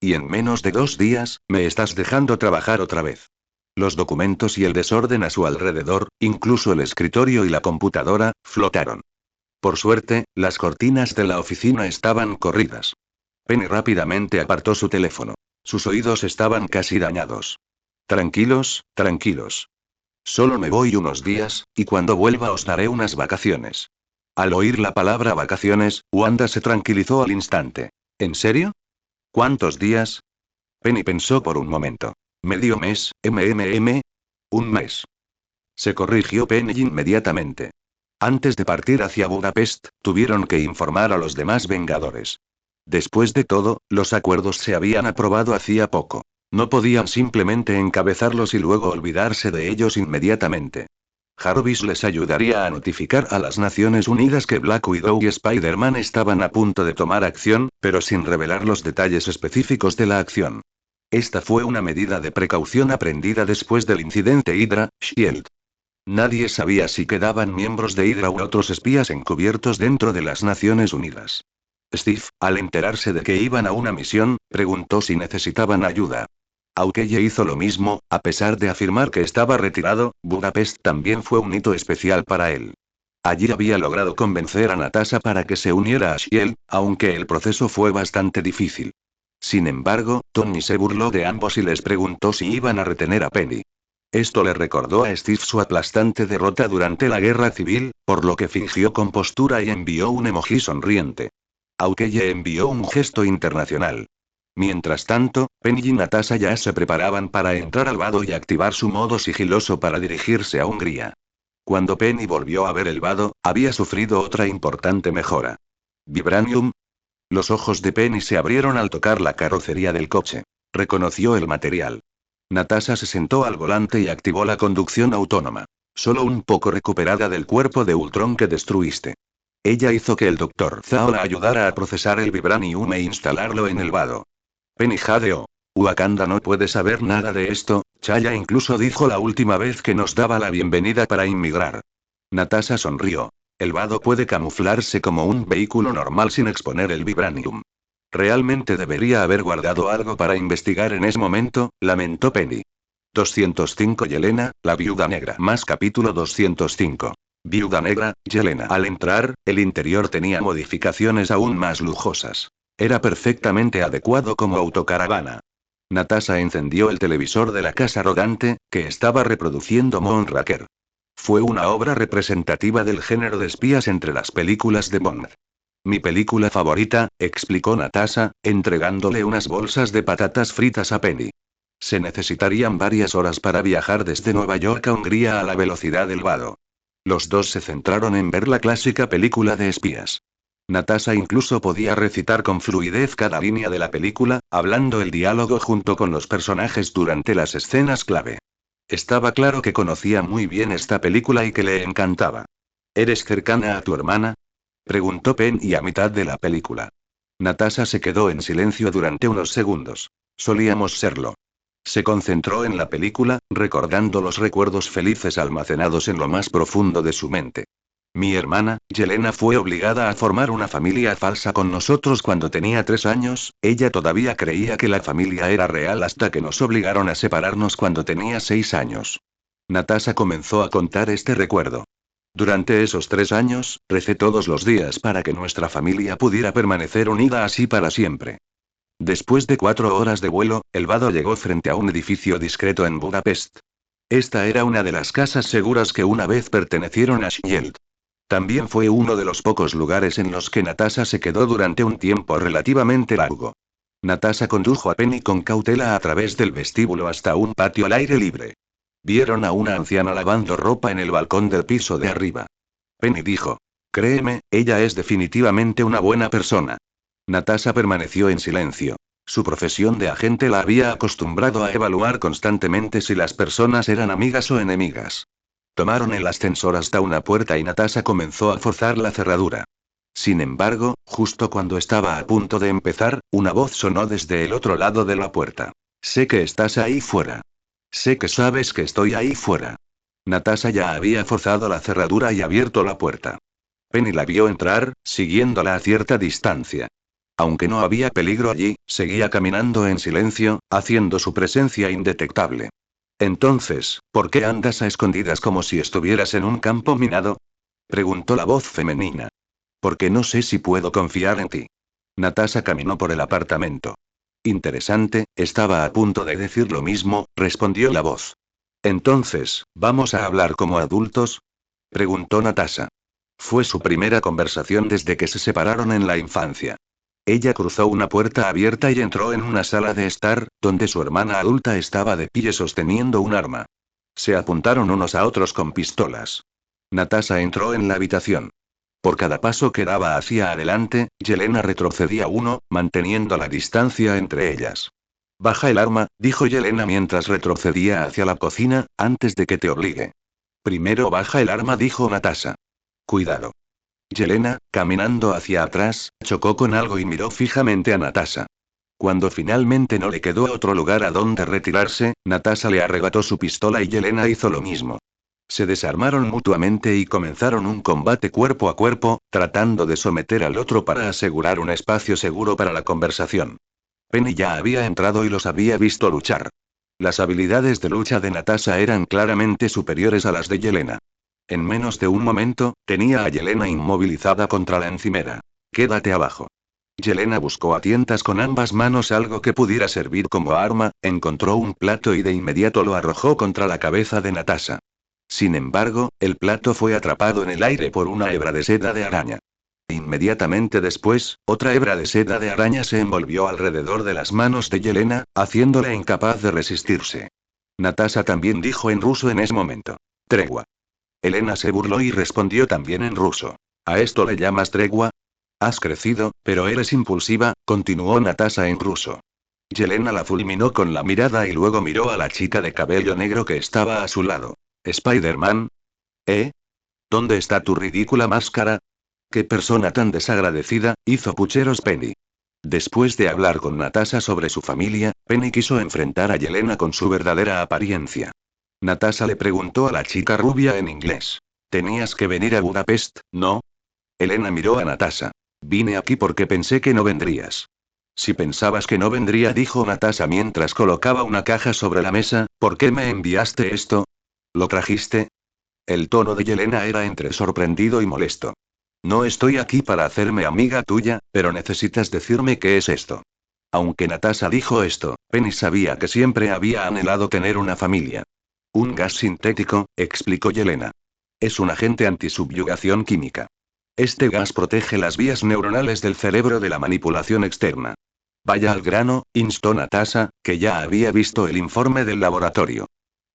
Y en menos de 2 días, me estás dejando trabajar otra vez. Los documentos y el desorden a su alrededor, incluso el escritorio y la computadora, flotaron. Por suerte, las cortinas de la oficina estaban corridas. Penny rápidamente apartó su teléfono. Sus oídos estaban casi dañados. Tranquilos, tranquilos. Solo me voy unos días, y cuando vuelva os daré unas vacaciones. Al oír la palabra vacaciones, Wanda se tranquilizó al instante. ¿En serio? ¿Cuántos días? Penny pensó por un momento. ¿Medio mes, Un mes. Se corrigió Penny inmediatamente. Antes de partir hacia Budapest, tuvieron que informar a los demás Vengadores. Después de todo, los acuerdos se habían aprobado hacía poco. No podían simplemente encabezarlos y luego olvidarse de ellos inmediatamente. Jarvis les ayudaría a notificar a las Naciones Unidas que Black Widow y Spider-Man estaban a punto de tomar acción, pero sin revelar los detalles específicos de la acción. Esta fue una medida de precaución aprendida después del incidente Hydra, Shield. Nadie sabía si quedaban miembros de Hydra u otros espías encubiertos dentro de las Naciones Unidas. Steve, al enterarse de que iban a una misión, preguntó si necesitaban ayuda. Aunque ella hizo lo mismo, a pesar de afirmar que estaba retirado, Budapest también fue un hito especial para él. Allí había logrado convencer a Natasha para que se uniera a Shield, aunque el proceso fue bastante difícil. Sin embargo, Tony se burló de ambos y les preguntó si iban a retener a Penny. Esto le recordó a Steve su aplastante derrota durante la guerra civil, por lo que fingió compostura y envió un emoji sonriente. Aunque ella envió un gesto internacional. Mientras tanto, Penny y Natasha ya se preparaban para entrar al vado y activar su modo sigiloso para dirigirse a Hungría. Cuando Penny volvió a ver el vado, había sufrido otra importante mejora. ¿Vibranium? Los ojos de Penny se abrieron al tocar la carrocería del coche. Reconoció el material. Natasha se sentó al volante y activó la conducción autónoma. Solo un poco recuperada del cuerpo de Ultron que destruiste. Ella hizo que el Dr. Zhao la ayudara a procesar el vibranium e instalarlo en el vado. Penny jadeó. Wakanda no puede saber nada de esto, Chaya incluso dijo la última vez que nos daba la bienvenida para inmigrar. Natasha sonrió. El vado puede camuflarse como un vehículo normal sin exponer el vibranium. Realmente debería haber guardado algo para investigar en ese momento, lamentó Penny. 205 Yelena, la viuda negra. Más capítulo 205. Viuda negra, Yelena. Al entrar, el interior tenía modificaciones aún más lujosas. Era perfectamente adecuado como autocaravana. Natasha encendió el televisor de la casa rodante, que estaba reproduciendo Moonraker. Fue una obra representativa del género de espías entre las películas de Bond. Mi película favorita, explicó Natasha, entregándole unas bolsas de patatas fritas a Penny. Se necesitarían varias horas para viajar desde Nueva York a Hungría a la velocidad del vado. Los dos se centraron en ver la clásica película de espías. Natasha incluso podía recitar con fluidez cada línea de la película, hablando el diálogo junto con los personajes durante las escenas clave. Estaba claro que conocía muy bien esta película y que le encantaba. ¿Eres cercana a tu hermana?, preguntó Penny a mitad de la película. Natasha se quedó en silencio durante unos segundos. Solíamos serlo. Se concentró en la película, recordando los recuerdos felices almacenados en lo más profundo de su mente. Mi hermana, Yelena, fue obligada a formar una familia falsa con nosotros cuando tenía 3 años, ella todavía creía que la familia era real hasta que nos obligaron a separarnos cuando tenía 6 años. Natasha comenzó a contar este recuerdo. Durante esos 3 años, recé todos los días para que nuestra familia pudiera permanecer unida así para siempre. Después de 4 horas de vuelo, el vado llegó frente a un edificio discreto en Budapest. Esta era una de las casas seguras que una vez pertenecieron a Shield. También fue uno de los pocos lugares en los que Natasha se quedó durante un tiempo relativamente largo. Natasha condujo a Penny con cautela a través del vestíbulo hasta un patio al aire libre. Vieron a una anciana lavando ropa en el balcón del piso de arriba. Penny dijo: «Créeme, ella es definitivamente una buena persona». Natasha permaneció en silencio. Su profesión de agente la había acostumbrado a evaluar constantemente si las personas eran amigas o enemigas. Tomaron el ascensor hasta una puerta y Natasha comenzó a forzar la cerradura. Sin embargo, justo cuando estaba a punto de empezar, una voz sonó desde el otro lado de la puerta. «Sé que estás ahí fuera. Sé que sabes que estoy ahí fuera». Natasha ya había forzado la cerradura y abierto la puerta. Penny la vio entrar, siguiéndola a cierta distancia. Aunque no había peligro allí, seguía caminando en silencio, haciendo su presencia indetectable. «Entonces, ¿por qué andas a escondidas como si estuvieras en un campo minado?», preguntó la voz femenina. «Porque no sé si puedo confiar en ti». Natasha caminó por el apartamento. «Interesante, estaba a punto de decir lo mismo», respondió la voz. «Entonces, ¿vamos a hablar como adultos?», preguntó Natasha. Fue su primera conversación desde que se separaron en la infancia. Ella cruzó una puerta abierta y entró en una sala de estar, donde su hermana adulta estaba de pie sosteniendo un arma. Se apuntaron unos a otros con pistolas. Natasha entró en la habitación. Por cada paso que daba hacia adelante, Yelena retrocedía uno, manteniendo la distancia entre ellas. «Baja el arma», dijo Yelena mientras retrocedía hacia la cocina, «antes de que te obligue». «Primero baja el arma», dijo Natasha. «Cuidado». Yelena, caminando hacia atrás, chocó con algo y miró fijamente a Natasha. Cuando finalmente no le quedó otro lugar a donde retirarse, Natasha le arrebató su pistola y Yelena hizo lo mismo. Se desarmaron mutuamente y comenzaron un combate cuerpo a cuerpo, tratando de someter al otro para asegurar un espacio seguro para la conversación. Penny ya había entrado y los había visto luchar. Las habilidades de lucha de Natasha eran claramente superiores a las de Yelena. En menos de un momento, tenía a Yelena inmovilizada contra la encimera. «Quédate abajo». Yelena buscó a tientas con ambas manos algo que pudiera servir como arma, encontró un plato y de inmediato lo arrojó contra la cabeza de Natasha. Sin embargo, el plato fue atrapado en el aire por una hebra de seda de araña. Inmediatamente después, otra hebra de seda de araña se envolvió alrededor de las manos de Yelena, haciéndola incapaz de resistirse. Natasha también dijo en ruso en ese momento: «Tregua». Elena se burló y respondió también en ruso: «¿A esto le llamas tregua? Has crecido, pero eres impulsiva», continuó Natasha en ruso. Yelena la fulminó con la mirada y luego miró a la chica de cabello negro que estaba a su lado. «¿Spider-Man?». ¿Eh? ¿Dónde está tu ridícula máscara? ¿Qué persona tan desagradecida? Hizo pucheros Penny. Después de hablar con Natasha sobre su familia, Penny quiso enfrentar a Yelena con su verdadera apariencia. Natasha le preguntó a la chica rubia en inglés. ¿Tenías que venir a Budapest, no? Elena miró a Natasha. Vine aquí porque pensé que no vendrías. Si pensabas que no vendría, dijo Natasha mientras colocaba una caja sobre la mesa, ¿por qué me enviaste esto? ¿Lo trajiste? El tono de Yelena era entre sorprendido y molesto. No estoy aquí para hacerme amiga tuya, pero necesitas decirme qué es esto. Aunque Natasha dijo esto, Penny sabía que siempre había anhelado tener una familia. Un gas sintético, explicó Yelena. Es un agente antisubyugación química. Este gas protege las vías neuronales del cerebro de la manipulación externa. Vaya al grano, instó Natasha, que ya había visto el informe del laboratorio.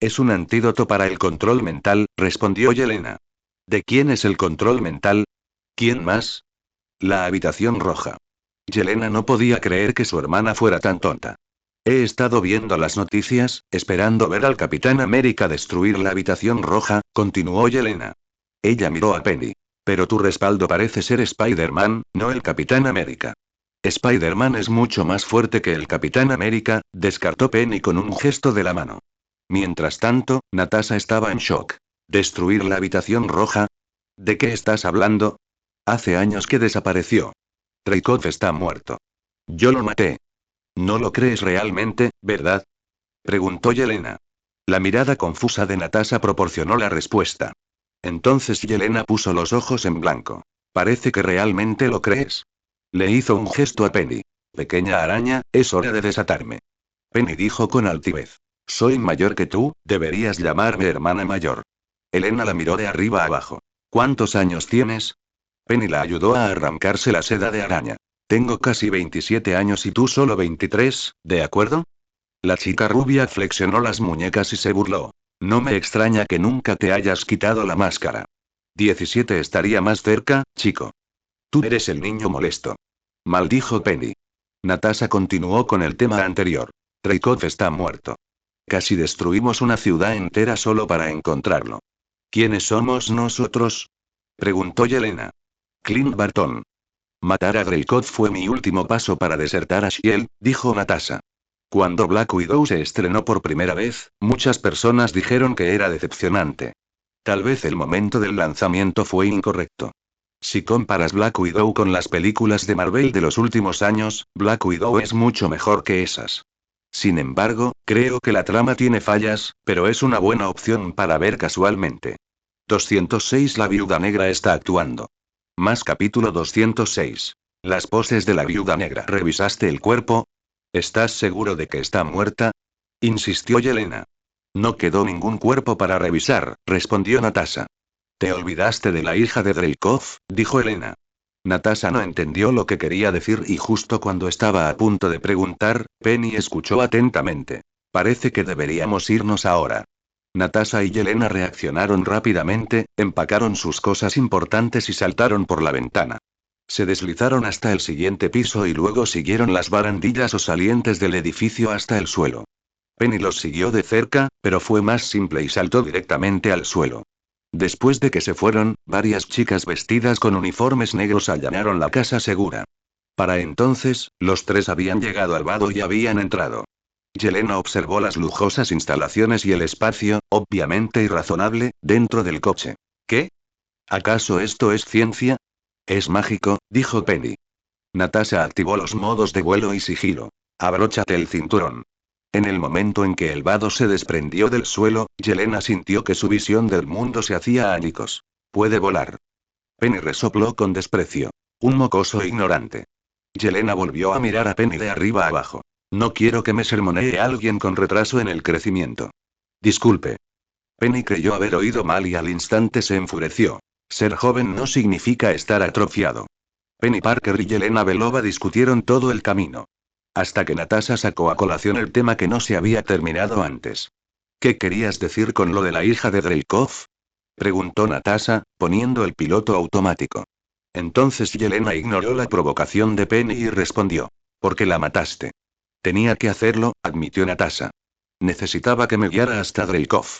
Es un antídoto para el control mental, respondió Yelena. ¿De quién es el control mental? ¿Quién más? La habitación roja. Yelena no podía creer que su hermana fuera tan tonta. He estado viendo las noticias, esperando ver al Capitán América destruir la habitación roja, continuó Yelena. Ella miró a Penny. Pero tu respaldo parece ser Spider-Man, no el Capitán América. Spider-Man es mucho más fuerte que el Capitán América, descartó Penny con un gesto de la mano. Mientras tanto, Natasha estaba en shock. ¿Destruir la habitación roja? ¿De qué estás hablando? Hace años que desapareció. Dreykov está muerto. Yo lo maté. ¿No lo crees realmente, verdad? Preguntó Yelena. La mirada confusa de Natasha proporcionó la respuesta. Entonces Yelena puso los ojos en blanco. Parece que realmente lo crees. Le hizo un gesto a Penny. Pequeña araña, es hora de desatarme. Penny dijo con altivez. Soy mayor que tú, deberías llamarme hermana mayor. Elena la miró de arriba abajo. ¿Cuántos años tienes? Penny la ayudó a arrancarse la seda de araña. Tengo casi 27 años y tú solo 23, ¿de acuerdo? La chica rubia flexionó las muñecas y se burló. No me extraña que nunca te hayas quitado la máscara. 17 estaría más cerca, chico. Tú eres el niño molesto. Maldijo Penny. Natasha continuó con el tema anterior. Dreykov está muerto. Casi destruimos una ciudad entera solo para encontrarlo. ¿Quiénes somos nosotros? Preguntó Yelena. Clint Barton. Matar a Dreykov fue mi último paso para desertar a Shield, dijo Natasha. Cuando Black Widow se estrenó por primera vez, muchas personas dijeron que era decepcionante. Tal vez el momento del lanzamiento fue incorrecto. Si comparas Black Widow con las películas de Marvel de los últimos años, Black Widow es mucho mejor que esas. Sin embargo, creo que la trama tiene fallas, pero es una buena opción para ver casualmente. 206 La Viuda Negra está actuando. Más capítulo 206. Las poses de la Viuda Negra. ¿Revisaste el cuerpo? ¿Estás seguro de que está muerta? Insistió Yelena. No quedó ningún cuerpo para revisar, respondió Natasha. ¿Te olvidaste de la hija de Dreykov? Dijo Elena. Natasha no entendió lo que quería decir y justo cuando estaba a punto de preguntar, Penny escuchó atentamente. Parece que deberíamos irnos ahora. Natasha y Yelena reaccionaron rápidamente, empacaron sus cosas importantes y saltaron por la ventana. Se deslizaron hasta el siguiente piso y luego siguieron las barandillas o salientes del edificio hasta el suelo. Penny los siguió de cerca, pero fue más simple y saltó directamente al suelo. Después de que se fueron, varias chicas vestidas con uniformes negros allanaron la casa segura. Para entonces, los tres habían llegado al vado y habían entrado. Yelena observó las lujosas instalaciones y el espacio, obviamente irrazonable, dentro del coche. ¿Qué? ¿Acaso esto es ciencia? Es mágico, dijo Penny. Natasha activó los modos de vuelo y sigilo. Abróchate el cinturón. En el momento en que el vado se desprendió del suelo, Yelena sintió que su visión del mundo se hacía añicos. Puede volar. Penny resopló con desprecio. Un mocoso ignorante. Yelena volvió a mirar a Penny de arriba abajo. No quiero que me sermonee alguien con retraso en el crecimiento. Disculpe. Penny creyó haber oído mal y al instante se enfureció. Ser joven no significa estar atrofiado. Penny Parker y Yelena Belova discutieron todo el camino. Hasta que Natasha sacó a colación el tema que no se había terminado antes. ¿Qué querías decir con lo de la hija de Dreykov? Preguntó Natasha, poniendo el piloto automático. Entonces Yelena ignoró la provocación de Penny y respondió. ¿Por qué la mataste? Tenía que hacerlo, admitió Natasha. Necesitaba que me guiara hasta Dreykov.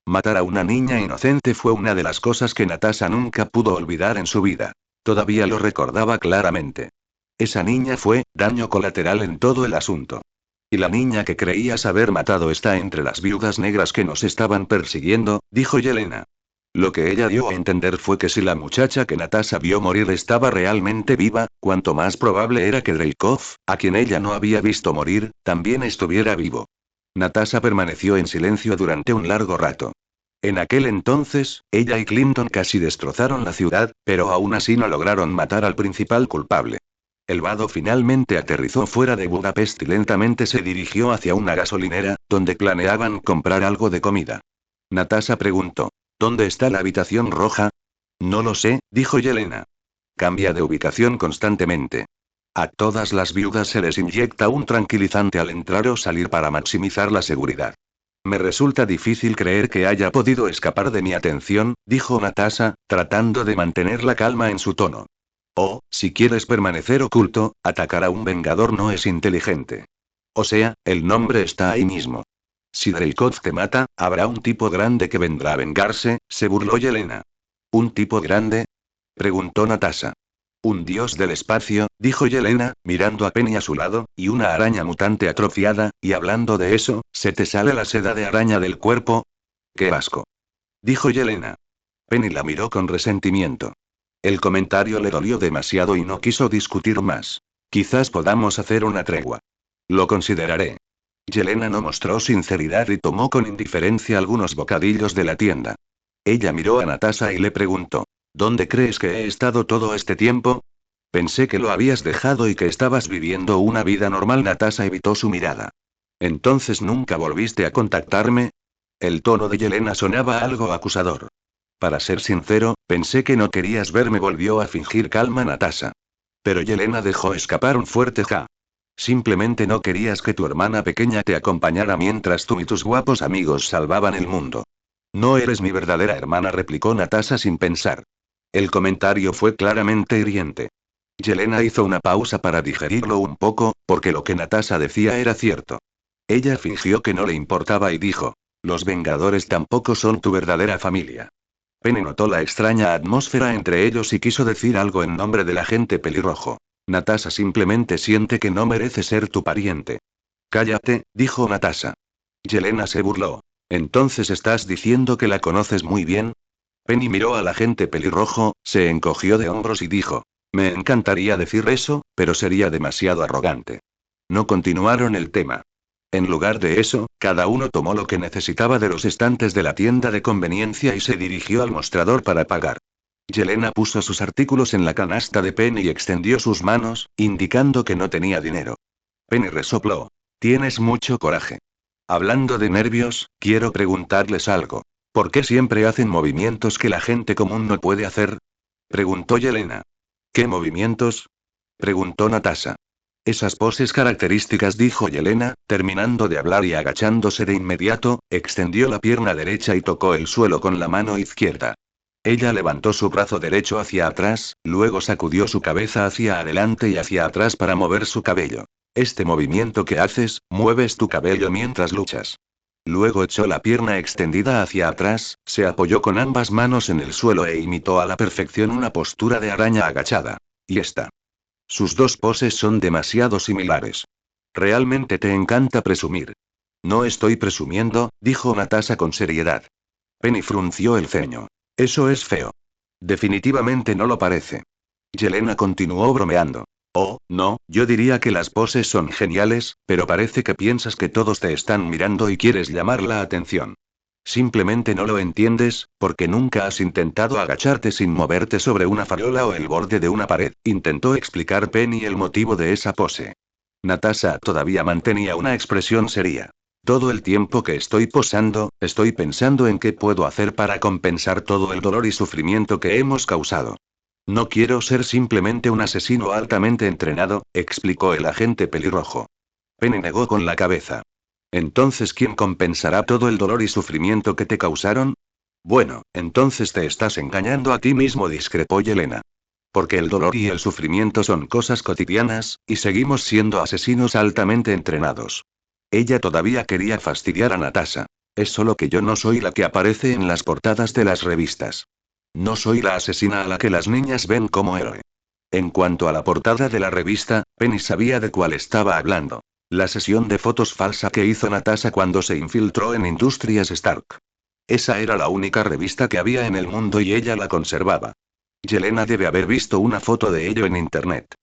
Matar a una niña inocente fue una de las cosas que Natasha nunca pudo olvidar en su vida. Todavía lo recordaba claramente. Esa niña fue daño colateral en todo el asunto. Y la niña que creías haber matado está entre las viudas negras que nos estaban persiguiendo, dijo Yelena. Lo que ella dio a entender fue que si la muchacha que Natasha vio morir estaba realmente viva, cuanto más probable era que Dreykov, a quien ella no había visto morir, también estuviera vivo. Natasha permaneció en silencio durante un largo rato. En aquel entonces, ella y Clinton casi destrozaron la ciudad, pero aún así no lograron matar al principal culpable. El vado finalmente aterrizó fuera de Budapest y lentamente se dirigió hacia una gasolinera, donde planeaban comprar algo de comida. Natasha preguntó: ¿Dónde está la habitación roja? No lo sé, dijo Yelena. Cambia de ubicación constantemente. A todas las viudas se les inyecta un tranquilizante al entrar o salir para maximizar la seguridad. Me resulta difícil creer que haya podido escapar de mi atención, dijo Natasha, tratando de mantener la calma en su tono. Oh, si quieres permanecer oculto, atacar a un vengador no es inteligente. O sea, el nombre está ahí mismo. Si Dreykov te mata, habrá un tipo grande que vendrá a vengarse, se burló Yelena. ¿Un tipo grande? Preguntó Natasha. Un dios del espacio, dijo Yelena, mirando a Penny a su lado, y una araña mutante atrofiada, y hablando de eso, ¿se te sale la seda de araña del cuerpo? ¡Qué asco! Dijo Yelena. Penny la miró con resentimiento. El comentario le dolió demasiado y no quiso discutir más. Quizás podamos hacer una tregua. Lo consideraré. Yelena no mostró sinceridad y tomó con indiferencia algunos bocadillos de la tienda. Ella miró a Natasha y le preguntó: ¿Dónde crees que he estado todo este tiempo? Pensé que lo habías dejado y que estabas viviendo una vida normal. Natasha evitó su mirada. ¿Entonces nunca volviste a contactarme? El tono de Yelena sonaba algo acusador. Para ser sincero, pensé que no querías verme. Volvió a fingir calma Natasha. Pero Yelena dejó escapar un fuerte ja. Simplemente no querías que tu hermana pequeña te acompañara mientras tú y tus guapos amigos salvaban el mundo. No eres mi verdadera hermana, replicó Natasha sin pensar. El comentario fue claramente hiriente. Yelena hizo una pausa para digerirlo un poco, porque lo que Natasha decía era cierto. Ella fingió que no le importaba y dijo: Los Vengadores tampoco son tu verdadera familia. Penny notó la extraña atmósfera entre ellos y quiso decir algo en nombre del agente pelirrojo. Natasha simplemente siente que no merece ser tu pariente. Cállate, dijo Natasha. Yelena se burló. ¿Entonces estás diciendo que la conoces muy bien? Penny miró al agente pelirrojo, se encogió de hombros y dijo: Me encantaría decir eso, pero sería demasiado arrogante. No continuaron el tema. En lugar de eso, cada uno tomó lo que necesitaba de los estantes de la tienda de conveniencia y se dirigió al mostrador para pagar. Yelena puso sus artículos en la canasta de Penny y extendió sus manos, indicando que no tenía dinero. Penny resopló. Tienes mucho coraje. Hablando de nervios, quiero preguntarles algo. ¿Por qué siempre hacen movimientos que la gente común no puede hacer? Preguntó Yelena. ¿Qué movimientos? Preguntó Natasha. Esas poses características, dijo Yelena, terminando de hablar y agachándose de inmediato, extendió la pierna derecha y tocó el suelo con la mano izquierda. Ella levantó su brazo derecho hacia atrás, luego sacudió su cabeza hacia adelante y hacia atrás para mover su cabello. Este movimiento que haces, mueves tu cabello mientras luchas. Luego echó la pierna extendida hacia atrás, se apoyó con ambas manos en el suelo e imitó a la perfección una postura de araña agachada. Y esta. Sus dos poses son demasiado similares. Realmente te encanta presumir. No estoy presumiendo, dijo Natasha con seriedad. Penny frunció el ceño. Eso es feo. Definitivamente no lo parece. Yelena continuó bromeando. Oh, no, yo diría que las poses son geniales, pero parece que piensas que todos te están mirando y quieres llamar la atención. Simplemente no lo entiendes, porque nunca has intentado agacharte sin moverte sobre una farola o el borde de una pared, intentó explicar Penny el motivo de esa pose. Natasha todavía mantenía una expresión seria. Todo el tiempo que estoy posando, estoy pensando en qué puedo hacer para compensar todo el dolor y sufrimiento que hemos causado. No quiero ser simplemente un asesino altamente entrenado, explicó el agente pelirrojo. Penny negó con la cabeza. Entonces, ¿quién compensará todo el dolor y sufrimiento que te causaron? Bueno, entonces te estás engañando a ti mismo, discrepó Yelena. Porque el dolor y el sufrimiento son cosas cotidianas, y seguimos siendo asesinos altamente entrenados. Ella todavía quería fastidiar a Natasha. Es solo que yo no soy la que aparece en las portadas de las revistas. No soy la asesina a la que las niñas ven como héroe. En cuanto a la portada de la revista, Penny sabía de cuál estaba hablando. La sesión de fotos falsa que hizo Natasha cuando se infiltró en Industrias Stark. Esa era la única revista que había en el mundo y ella la conservaba. Yelena debe haber visto una foto de ello en internet.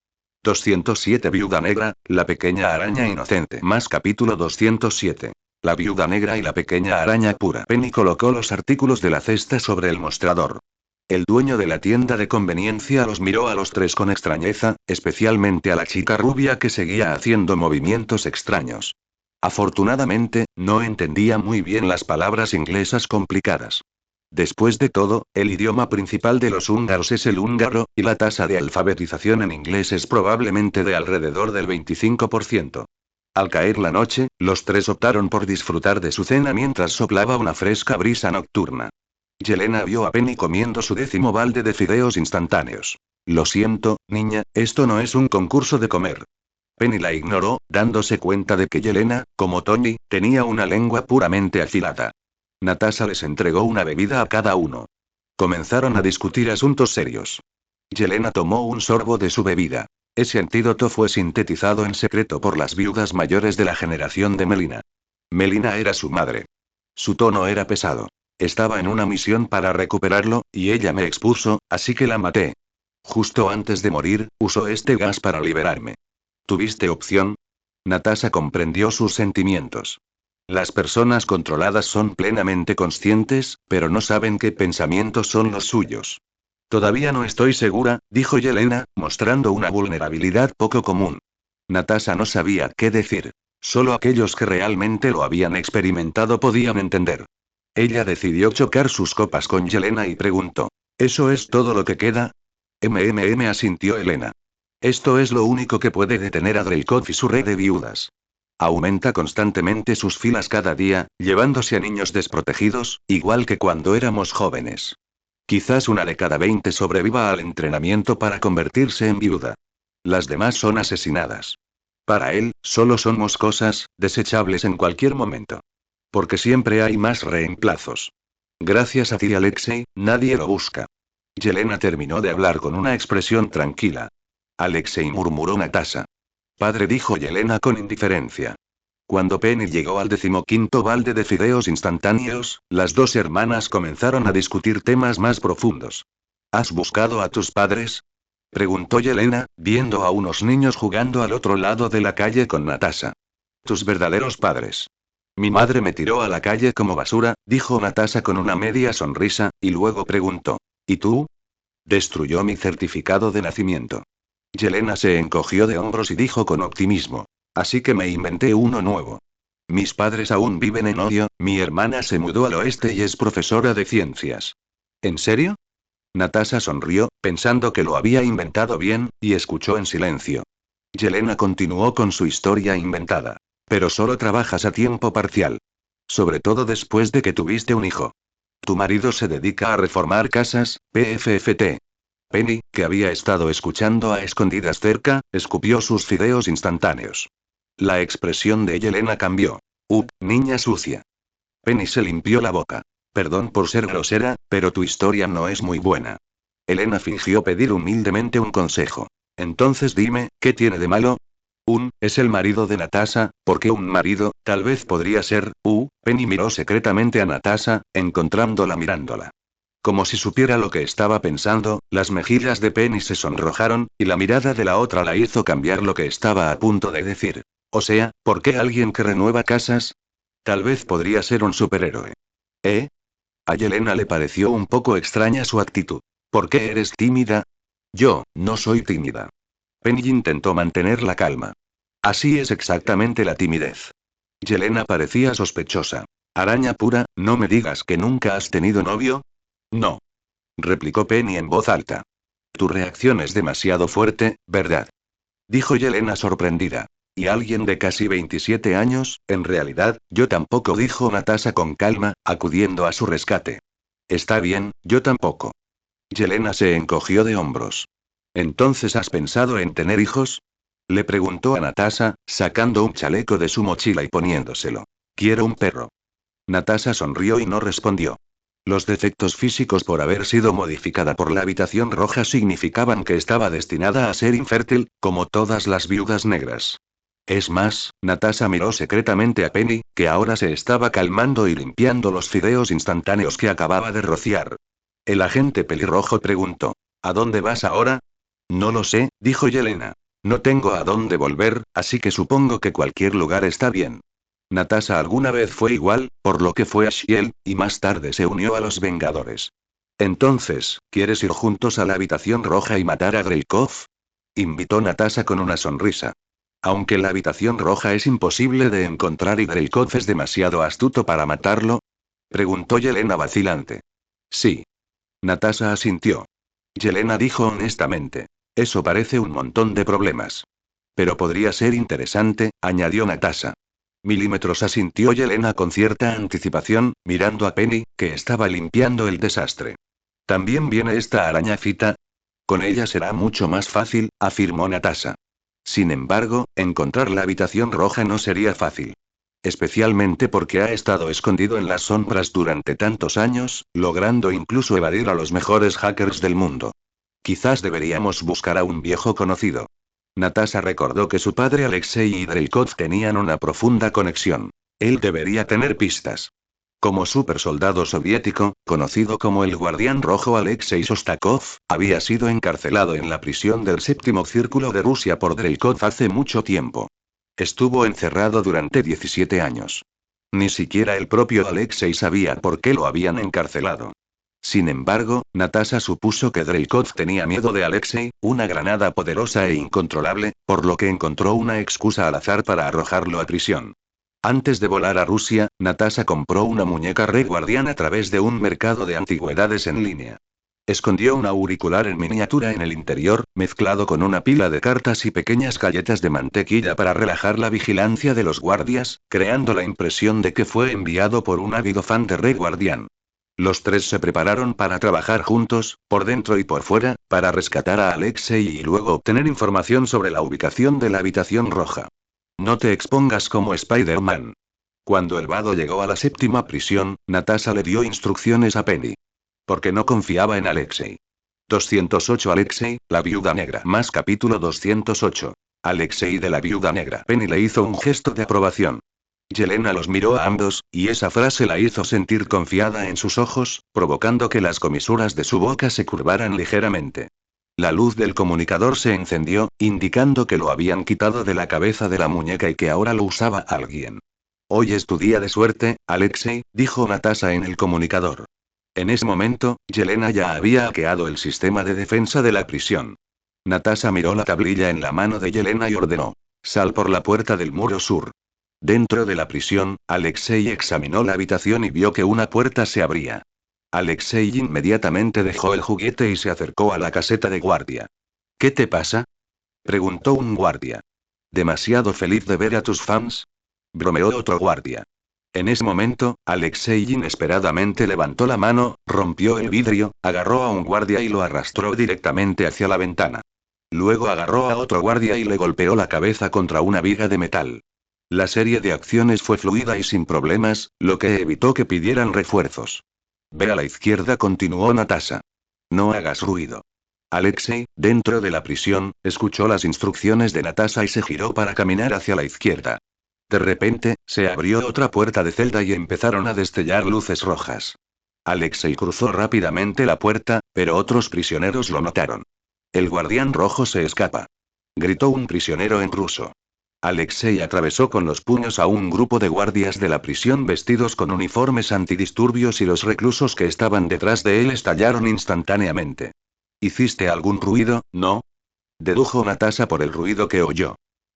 207 Viuda Negra, la pequeña araña inocente. Más capítulo 207. La viuda negra y la pequeña araña pura. Penny colocó los artículos de la cesta sobre el mostrador. El dueño de la tienda de conveniencia los miró a los tres con extrañeza, especialmente a la chica rubia que seguía haciendo movimientos extraños. Afortunadamente, no entendía muy bien las palabras inglesas complicadas. Después de todo, el idioma principal de los húngaros es el húngaro, y la tasa de alfabetización en inglés es probablemente de alrededor del 25%. Al caer la noche, los tres optaron por disfrutar de su cena mientras soplaba una fresca brisa nocturna. Yelena vio a Penny comiendo su 10º balde de fideos instantáneos. Lo siento, niña, esto no es un concurso de comer. Penny la ignoró, dándose cuenta de que Yelena, como Tony, tenía una lengua puramente afilada. Natasha les entregó una bebida a cada uno. Comenzaron a discutir asuntos serios. Yelena tomó un sorbo de su bebida. Ese antídoto fue sintetizado en secreto por las viudas mayores de la generación de Melina. Melina era su madre. Su tono era pesado. Estaba en una misión para recuperarlo, y ella me expuso, así que la maté. Justo antes de morir, usó este gas para liberarme. ¿Tuviste opción? Natasha comprendió sus sentimientos. Las personas controladas son plenamente conscientes, pero no saben qué pensamientos son los suyos. Todavía no estoy segura, dijo Yelena, mostrando una vulnerabilidad poco común. Natasha no sabía qué decir. Solo aquellos que realmente lo habían experimentado podían entender. Ella decidió chocar sus copas con Yelena y preguntó: ¿eso es todo lo que queda? Asintió Elena. Esto es lo único que puede detener a Dreykov y su red de viudas. Aumenta constantemente sus filas cada día, llevándose a niños desprotegidos, igual que cuando éramos jóvenes. Quizás una de cada 20 sobreviva al entrenamiento para convertirse en viuda. Las demás son asesinadas. Para él, solo somos cosas, desechables en cualquier momento. Porque siempre hay más reemplazos. Gracias a ti, Alexei, nadie lo busca. Yelena terminó de hablar con una expresión tranquila. Alexei, murmuró Natasha. Padre, dijo Yelena con indiferencia. Cuando Penny llegó al 15º balde de fideos instantáneos, las dos hermanas comenzaron a discutir temas más profundos. ¿Has buscado a tus padres? Preguntó Yelena, viendo a unos niños jugando al otro lado de la calle con Natasha. Tus verdaderos padres. Mi madre me tiró a la calle como basura, dijo Natasha con una media sonrisa, y luego preguntó: ¿y tú? Destruyó mi certificado de nacimiento. Yelena se encogió de hombros y dijo con optimismo: así que me inventé uno nuevo. Mis padres aún viven en Odio, mi hermana se mudó al oeste y es profesora de ciencias. ¿En serio? Natasha sonrió, pensando que lo había inventado bien, y escuchó en silencio. Yelena continuó con su historia inventada. Pero solo trabajas a tiempo parcial. Sobre todo después de que tuviste un hijo. Tu marido se dedica a reformar casas, PFFT. Penny, que había estado escuchando a escondidas cerca, escupió sus fideos instantáneos. La expresión de Yelena cambió. Niña sucia. Penny se limpió la boca. Perdón por ser grosera, pero tu historia no es muy buena. Elena fingió pedir humildemente un consejo. Entonces dime, ¿qué tiene de malo? Es el marido de Natasha, ¿por qué un marido? Tal vez podría ser, Penny miró secretamente a Natasha, encontrándola mirándola. Como si supiera lo que estaba pensando, las mejillas de Penny se sonrojaron, y la mirada de la otra la hizo cambiar lo que estaba a punto de decir. O sea, ¿por qué alguien que renueva casas? Tal vez podría ser un superhéroe. ¿Eh? A Yelena le pareció un poco extraña su actitud. ¿Por qué eres tímida? Yo, no soy tímida. Penny intentó mantener la calma. Así es exactamente la timidez. Yelena parecía sospechosa. Araña pura, ¿no me digas que nunca has tenido novio? No. Replicó Penny en voz alta. Tu reacción es demasiado fuerte, ¿verdad? Dijo Yelena sorprendida. Y alguien de casi 27 años, en realidad, yo tampoco, dijo Natasha con calma, acudiendo a su rescate. Está bien, yo tampoco. Yelena se encogió de hombros. ¿Entonces has pensado en tener hijos? Le preguntó a Natasha, sacando un chaleco de su mochila y poniéndoselo. Quiero un perro. Natasha sonrió y no respondió. Los defectos físicos por haber sido modificada por la habitación roja significaban que estaba destinada a ser infértil, como todas las viudas negras. Es más, Natasha miró secretamente a Penny, que ahora se estaba calmando y limpiando los fideos instantáneos que acababa de rociar. El agente pelirrojo preguntó: ¿A dónde vas ahora? No lo sé, dijo Yelena. No tengo a dónde volver, así que supongo que cualquier lugar está bien. Natasha alguna vez fue igual, por lo que fue a Shield, y más tarde se unió a los Vengadores. Entonces, ¿quieres ir juntos a la habitación roja y matar a Dreykov? Invitó Natasha con una sonrisa. Aunque la habitación roja es imposible de encontrar y Dreykov es demasiado astuto para matarlo, preguntó Yelena vacilante. Sí. Natasha asintió. Yelena dijo honestamente. Eso parece un montón de problemas. Pero podría ser interesante, añadió Natasha. Milímetros, asintió Yelena con cierta anticipación, mirando a Penny, que estaba limpiando el desastre. ¿También viene esta arañacita? Con ella será mucho más fácil, afirmó Natasha. Sin embargo, encontrar la habitación roja no sería fácil. Especialmente porque ha estado escondido en las sombras durante tantos años, logrando incluso evadir a los mejores hackers del mundo. Quizás deberíamos buscar a un viejo conocido. Natasha recordó que su padre Alexei y Dreykov tenían una profunda conexión. Él debería tener pistas. Como supersoldado soviético, conocido como el Guardián Rojo, Alexei Shostakov, había sido encarcelado en la prisión del Séptimo Círculo de Rusia por Dreykov hace mucho tiempo. Estuvo encerrado durante 17 años. Ni siquiera el propio Alexei sabía por qué lo habían encarcelado. Sin embargo, Natasha supuso que Dreykov tenía miedo de Alexei, una granada poderosa e incontrolable, por lo que encontró una excusa al azar para arrojarlo a prisión. Antes de volar a Rusia, Natasha compró una muñeca Red Guardián a través de un mercado de antigüedades en línea. Escondió un auricular en miniatura en el interior, mezclado con una pila de cartas y pequeñas galletas de mantequilla para relajar la vigilancia de los guardias, creando la impresión de que fue enviado por un ávido fan de Red Guardián. Los tres se prepararon para trabajar juntos, por dentro y por fuera, para rescatar a Alexei y luego obtener información sobre la ubicación de la habitación roja. No te expongas como Spider-Man. Cuando el vado llegó a la séptima prisión, Natasha le dio instrucciones a Penny. Porque no confiaba en Alexei. 208 Alexei, la viuda negra. Más capítulo 208. Alexei de la viuda negra. Penny le hizo un gesto de aprobación. Yelena los miró a ambos, y esa frase la hizo sentir confiada en sus ojos, provocando que las comisuras de su boca se curvaran ligeramente. La luz del comunicador se encendió, indicando que lo habían quitado de la cabeza de la muñeca y que ahora lo usaba alguien. Hoy es tu día de suerte, Alexei, dijo Natasha en el comunicador. En ese momento, Yelena ya había hackeado el sistema de defensa de la prisión. Natasha miró la tablilla en la mano de Yelena y ordenó: sal por la puerta del muro sur. Dentro de la prisión, Alexei examinó la habitación y vio que una puerta se abría. Alexei inmediatamente dejó el juguete y se acercó a la caseta de guardia. ¿Qué te pasa? Preguntó un guardia. ¿Demasiado feliz de ver a tus fans? Bromeó otro guardia. En ese momento, Alexei inesperadamente levantó la mano, rompió el vidrio, agarró a un guardia y lo arrastró directamente hacia la ventana. Luego agarró a otro guardia y le golpeó la cabeza contra una viga de metal. La serie de acciones fue fluida y sin problemas, lo que evitó que pidieran refuerzos. Ve a la izquierda, continuó Natasha. No hagas ruido. Alexei, dentro de la prisión, escuchó las instrucciones de Natasha y se giró para caminar hacia la izquierda. De repente, se abrió otra puerta de celda y empezaron a destellar luces rojas. Alexei cruzó rápidamente la puerta, pero otros prisioneros lo notaron. El guardián rojo se escapa. Gritó un prisionero en ruso. Alexei atravesó con los puños a un grupo de guardias de la prisión vestidos con uniformes antidisturbios y los reclusos que estaban detrás de él estallaron instantáneamente. ¿Hiciste algún ruido, no? Dedujo Natasha por el ruido que oyó.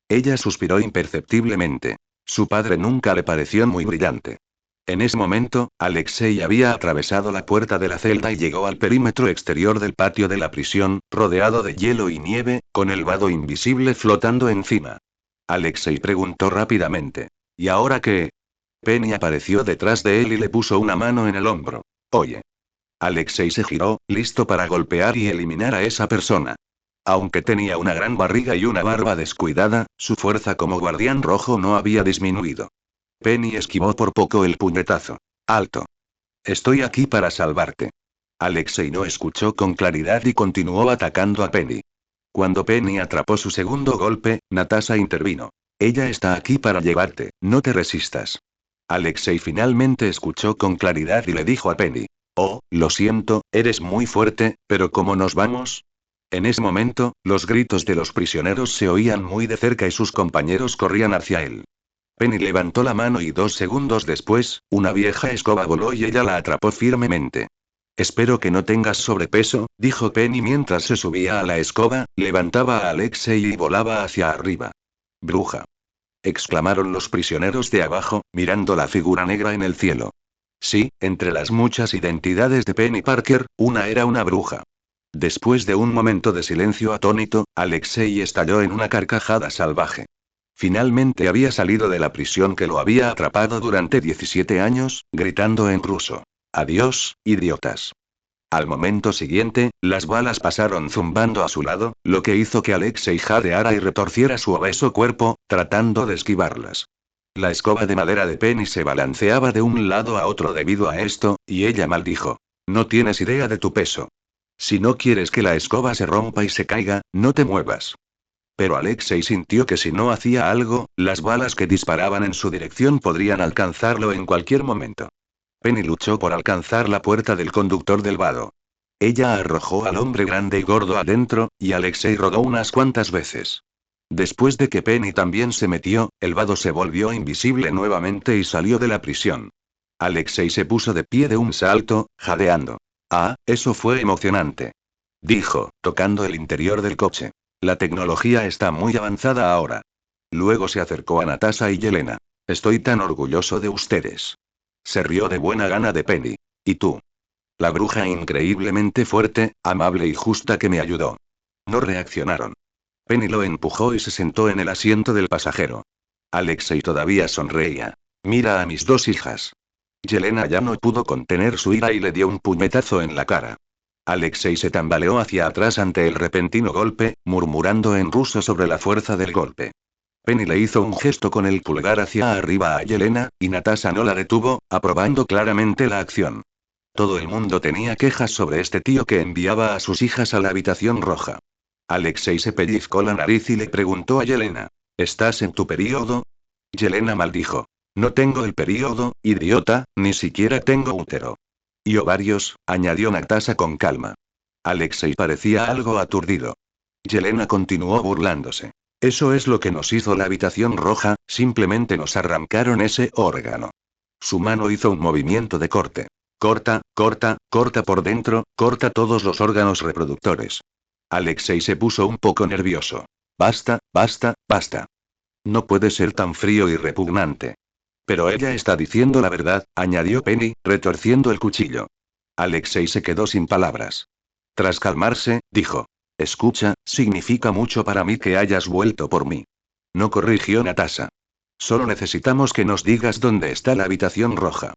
Ella suspiró imperceptiblemente. Su padre nunca le pareció muy brillante. En ese momento, Alexei había atravesado la puerta de la celda y llegó al perímetro exterior del patio de la prisión, rodeado de hielo y nieve, con el vado invisible flotando encima. Alexei preguntó rápidamente. ¿Y ahora qué? Penny apareció detrás de él y le puso una mano en el hombro. Oye. Alexei se giró, listo para golpear y eliminar a esa persona. Aunque tenía una gran barriga y una barba descuidada, su fuerza como guardián rojo no había disminuido. Penny esquivó por poco el puñetazo. ¡Alto! Estoy aquí para salvarte. Alexei no escuchó con claridad y continuó atacando a Penny. Cuando Penny atrapó su segundo golpe, Natasha intervino. Ella está aquí para llevarte, no te resistas. Alexei finalmente escuchó con claridad y le dijo a Penny. Oh, lo siento, eres muy fuerte, pero ¿cómo nos vamos? En ese momento, los gritos de los prisioneros se oían muy de cerca y sus compañeros corrían hacia él. Penny levantó la mano y 2 segundos después, una vieja escoba voló y ella la atrapó firmemente. Espero que no tengas sobrepeso, dijo Penny mientras se subía a la escoba, levantaba a Alexei y volaba hacia arriba. Bruja. Exclamaron los prisioneros de abajo, mirando la figura negra en el cielo. Sí, entre las muchas identidades de Penny Parker, una era una bruja. Después de un momento de silencio atónito, Alexei estalló en una carcajada salvaje. Finalmente había salido de la prisión que lo había atrapado durante 17 años, gritando en ruso. Adiós, idiotas. Al momento siguiente, las balas pasaron zumbando a su lado, lo que hizo que Alexei jadeara y retorciera su obeso cuerpo, tratando de esquivarlas. La escoba de madera de Penny se balanceaba de un lado a otro debido a esto, y ella maldijo. No tienes idea de tu peso. Si no quieres que la escoba se rompa y se caiga, no te muevas. Pero Alexei sintió que si no hacía algo, las balas que disparaban en su dirección podrían alcanzarlo en cualquier momento. Penny luchó por alcanzar la puerta del conductor del vado. Ella arrojó al hombre grande y gordo adentro, y Alexei rodó unas cuantas veces. Después de que Penny también se metió, el vado se volvió invisible nuevamente y salió de la prisión. Alexei se puso de pie de un salto, jadeando. Ah, eso fue emocionante. Dijo, tocando el interior del coche. La tecnología está muy avanzada ahora. Luego se acercó a Natasha y Yelena. Estoy tan orgulloso de ustedes. Se rió de buena gana de Penny. ¿Y tú? La bruja increíblemente fuerte, amable y justa que me ayudó. No reaccionaron. Penny lo empujó y se sentó en el asiento del pasajero. Alexei todavía sonreía. Mira a mis 2 hijas. Yelena ya no pudo contener su ira y le dio un puñetazo en la cara. Alexei se tambaleó hacia atrás ante el repentino golpe, murmurando en ruso sobre la fuerza del golpe. Penny le hizo un gesto con el pulgar hacia arriba a Yelena, y Natasha no la detuvo, aprobando claramente la acción. Todo el mundo tenía quejas sobre este tío que enviaba a sus hijas a la habitación roja. Alexei se pellizcó la nariz y le preguntó a Yelena. ¿Estás en tu período? Yelena maldijo. No tengo el período, idiota, ni siquiera tengo útero. Y ovarios, añadió Natasha con calma. Alexei parecía algo aturdido. Yelena continuó burlándose. Eso es lo que nos hizo la habitación roja, simplemente nos arrancaron ese órgano. Su mano hizo un movimiento de corte. Corta, corta, corta por dentro, corta todos los órganos reproductores. Alexei se puso un poco nervioso. Basta, basta, basta. No puede ser tan frío y repugnante. Pero ella está diciendo la verdad, añadió Penny, retorciendo el cuchillo. Alexei se quedó sin palabras. Tras calmarse, dijo. Escucha, significa mucho para mí que hayas vuelto por mí. No corrigió Natasha. Solo necesitamos que nos digas dónde está la habitación roja.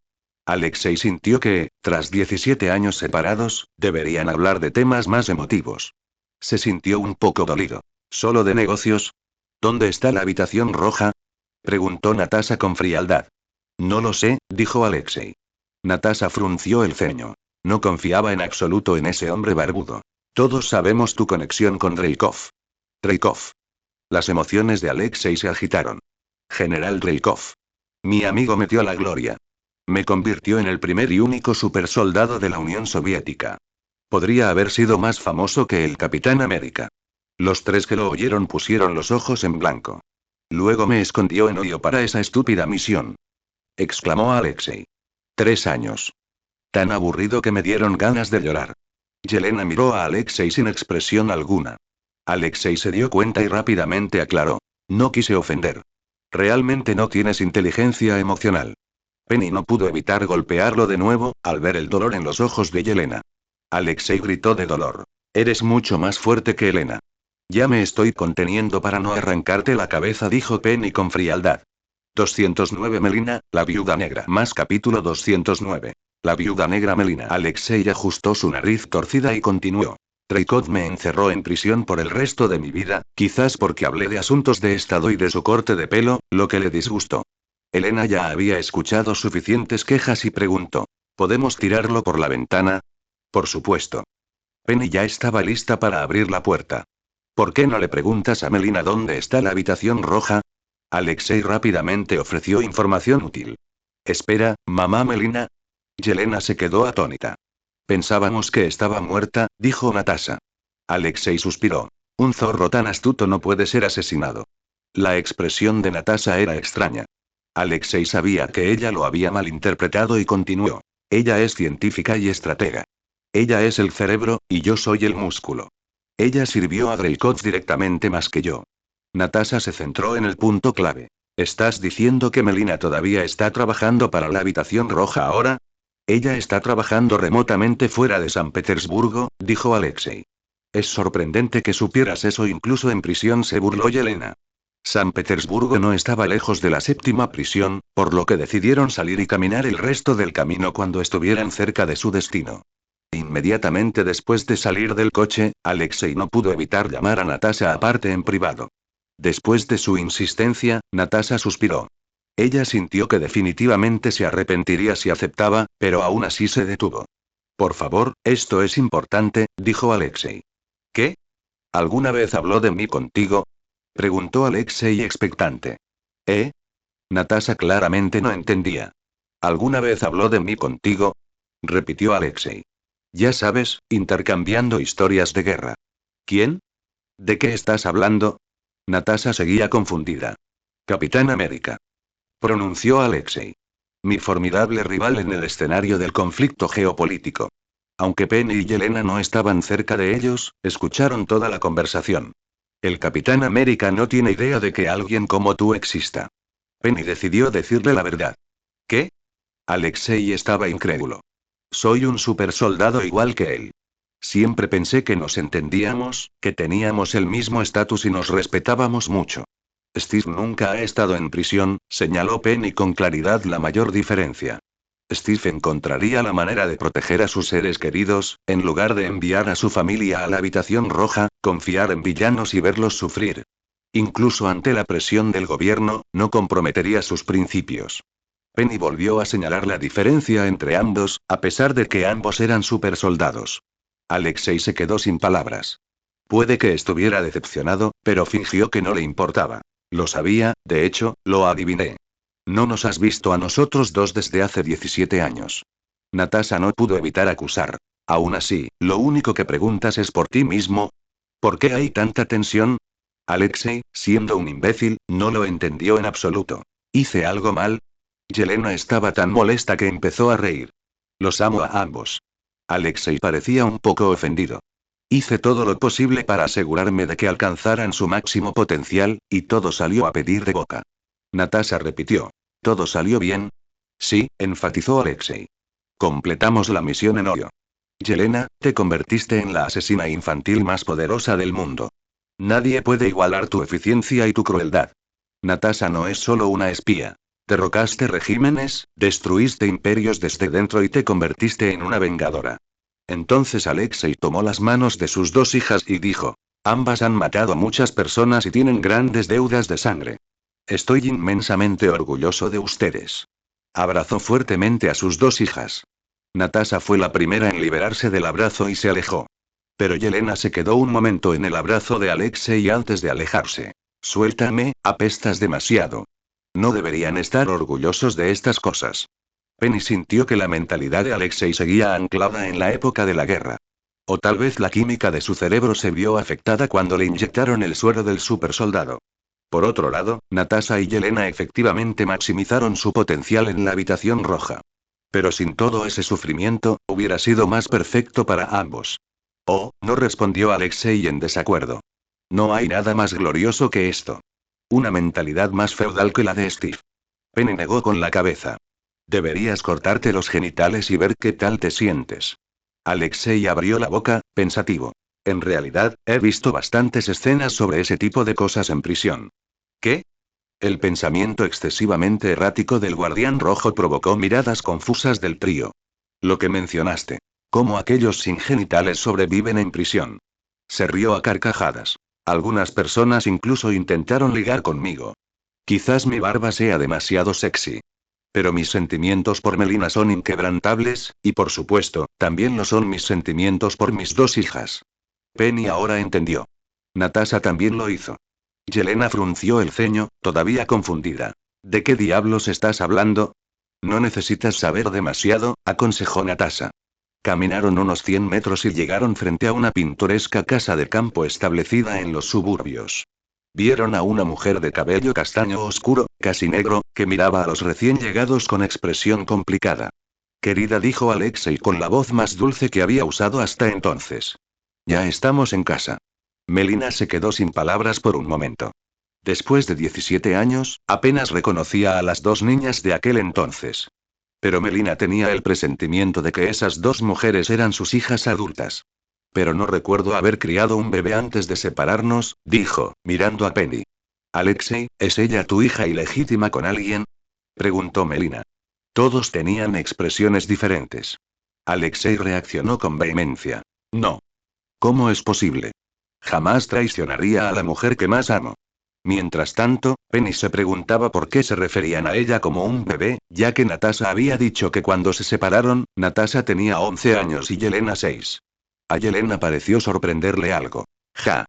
Alexei sintió que, tras 17 años separados, deberían hablar de temas más emotivos. Se sintió un poco dolido. ¿Solo de negocios? ¿Dónde está la habitación roja? Preguntó Natasha con frialdad. No lo sé, dijo Alexei. Natasha frunció el ceño. No confiaba en absoluto en ese hombre barbudo. Todos sabemos tu conexión con Dreykov. Dreykov. Las emociones de Alexei se agitaron. General Dreykov. Mi amigo metió la gloria. Me convirtió en el primer y único supersoldado de la Unión Soviética. Podría haber sido más famoso que el Capitán América. Los 3 que lo oyeron pusieron los ojos en blanco. Luego me escondió en odio para esa estúpida misión. Exclamó Alexei. 3 años. Tan aburrido que me dieron ganas de llorar. Yelena miró a Alexei sin expresión alguna. Alexei se dio cuenta y rápidamente aclaró. No quise ofender. Realmente no tienes inteligencia emocional. Penny no pudo evitar golpearlo de nuevo, al ver el dolor en los ojos de Yelena. Alexei gritó de dolor. Eres mucho más fuerte que Elena. Ya me estoy conteniendo para no arrancarte la cabeza, dijo Penny con frialdad. 209 Melina, la viuda negra. Más capítulo 209. La viuda negra Melina. Alexei ajustó su nariz torcida y continuó. Dreykov me encerró en prisión por el resto de mi vida, quizás porque hablé de asuntos de estado y de su corte de pelo, lo que le disgustó. Elena ya había escuchado suficientes quejas y preguntó. ¿Podemos tirarlo por la ventana? Por supuesto. Penny ya estaba lista para abrir la puerta. ¿Por qué no le preguntas a Melina dónde está la habitación roja? Alexei rápidamente ofreció información útil. Espera, mamá Melina. Yelena se quedó atónita. Pensábamos que estaba muerta, dijo Natasha. Alexei suspiró. Un zorro tan astuto no puede ser asesinado. La expresión de Natasha era extraña. Alexei sabía que ella lo había malinterpretado y continuó. Ella es científica y estratega. Ella es el cerebro, y yo soy el músculo. Ella sirvió a Dreykov directamente más que yo. Natasha se centró en el punto clave. ¿Estás diciendo que Melina todavía está trabajando para la habitación roja ahora? Ella está trabajando remotamente fuera de San Petersburgo, dijo Alexei. Es sorprendente que supieras eso incluso en prisión, se burló Yelena. San Petersburgo no estaba lejos de la séptima prisión, por lo que decidieron salir y caminar el resto del camino cuando estuvieran cerca de su destino. Inmediatamente después de salir del coche, Alexei no pudo evitar llamar a Natasha aparte en privado. Después de su insistencia, Natasha suspiró. Ella sintió que definitivamente se arrepentiría si aceptaba, pero aún así se detuvo. Por favor, esto es importante, dijo Alexei. ¿Qué? ¿Alguna vez habló de mí contigo? Preguntó Alexei expectante. ¿Eh? Natasha claramente no entendía. ¿Alguna vez habló de mí contigo? Repitió Alexei. Ya sabes, intercambiando historias de guerra. ¿Quién? ¿De qué estás hablando? Natasha seguía confundida. Capitán América. Pronunció Alexei. Mi formidable rival en el escenario del conflicto geopolítico. Aunque Penny y Yelena no estaban cerca de ellos, escucharon toda la conversación. El Capitán América no tiene idea de que alguien como tú exista. Penny decidió decirle la verdad. ¿Qué? Alexei estaba incrédulo. Soy un supersoldado igual que él. Siempre pensé que nos entendíamos, que teníamos el mismo estatus y nos respetábamos mucho. Steve nunca ha estado en prisión, señaló Penny con claridad la mayor diferencia. Steve encontraría la manera de proteger a sus seres queridos, en lugar de enviar a su familia a la habitación roja, confiar en villanos y verlos sufrir. Incluso ante la presión del gobierno, no comprometería sus principios. Penny volvió a señalar la diferencia entre ambos, a pesar de que ambos eran supersoldados. Alexei se quedó sin palabras. Puede que estuviera decepcionado, pero fingió que no le importaba. Lo sabía, de hecho, lo adiviné. No nos has visto a nosotros dos desde hace 17 años. Natasha no pudo evitar acusar. Aún así, lo único que preguntas es por ti mismo. ¿Por qué hay tanta tensión? Alexei, siendo un imbécil, no lo entendió en absoluto. ¿Hice algo mal? Yelena estaba tan molesta que empezó a reír. Los amo a ambos. Alexei parecía un poco ofendido. Hice todo lo posible para asegurarme de que alcanzaran su máximo potencial, y todo salió a pedir de boca. Natasha repitió. ¿Todo salió bien? Sí, enfatizó Alexei. Completamos la misión en Orio. Yelena, te convertiste en la asesina infantil más poderosa del mundo. Nadie puede igualar tu eficiencia y tu crueldad. Natasha no es solo una espía. Derrocaste regímenes, destruiste imperios desde dentro y te convertiste en una vengadora. Entonces Alexei tomó las manos de sus dos hijas y dijo. Ambas han matado a muchas personas y tienen grandes deudas de sangre. Estoy inmensamente orgulloso de ustedes. Abrazó fuertemente a sus dos hijas. Natasha fue la primera en liberarse del abrazo y se alejó. Pero Yelena se quedó un momento en el abrazo de Alexei antes de alejarse. Suéltame, apestas demasiado. No deberían estar orgullosos de estas cosas. Penny sintió que la mentalidad de Alexei seguía anclada en la época de la guerra. O tal vez la química de su cerebro se vio afectada cuando le inyectaron el suero del supersoldado. Por otro lado, Natasha y Yelena efectivamente maximizaron su potencial en la habitación roja. Pero sin todo ese sufrimiento, hubiera sido más perfecto para ambos. Oh, no, respondió Alexei en desacuerdo. No hay nada más glorioso que esto. Una mentalidad más feudal que la de Steve. Penny negó con la cabeza. Deberías cortarte los genitales y ver qué tal te sientes. Alexei abrió la boca, pensativo. En realidad, he visto bastantes escenas sobre ese tipo de cosas en prisión. ¿Qué? El pensamiento excesivamente errático del guardián rojo provocó miradas confusas del trío. Lo que mencionaste. ¿Cómo aquellos sin genitales sobreviven en prisión? Se rió a carcajadas. Algunas personas incluso intentaron ligar conmigo. Quizás mi barba sea demasiado sexy. Pero mis sentimientos por Melina son inquebrantables, y por supuesto, también lo son mis sentimientos por mis dos hijas. Penny ahora entendió. Natasha también lo hizo. Yelena frunció el ceño, todavía confundida. ¿De qué diablos estás hablando? No necesitas saber demasiado, aconsejó Natasha. Caminaron unos 100 metros y llegaron frente a una pintoresca casa de campo establecida en los suburbios. Vieron a una mujer de cabello castaño oscuro, casi negro, que miraba a los recién llegados con expresión complicada. Querida, dijo Alexei con la voz más dulce que había usado hasta entonces. Ya estamos en casa. Melina se quedó sin palabras por un momento. Después de 17 años, apenas reconocía a las dos niñas de aquel entonces. Pero Melina tenía el presentimiento de que esas dos mujeres eran sus hijas adultas. Pero no recuerdo haber criado un bebé antes de separarnos, dijo, mirando a Penny. Alexei, ¿es ella tu hija ilegítima con alguien? Preguntó Melina. Todos tenían expresiones diferentes. Alexei reaccionó con vehemencia. No. ¿Cómo es posible? Jamás traicionaría a la mujer que más amo. Mientras tanto, Penny se preguntaba por qué se referían a ella como un bebé, ya que Natasha había dicho que cuando se separaron, Natasha tenía 11 años y Yelena 6. A Yelena pareció sorprenderle algo. Ja.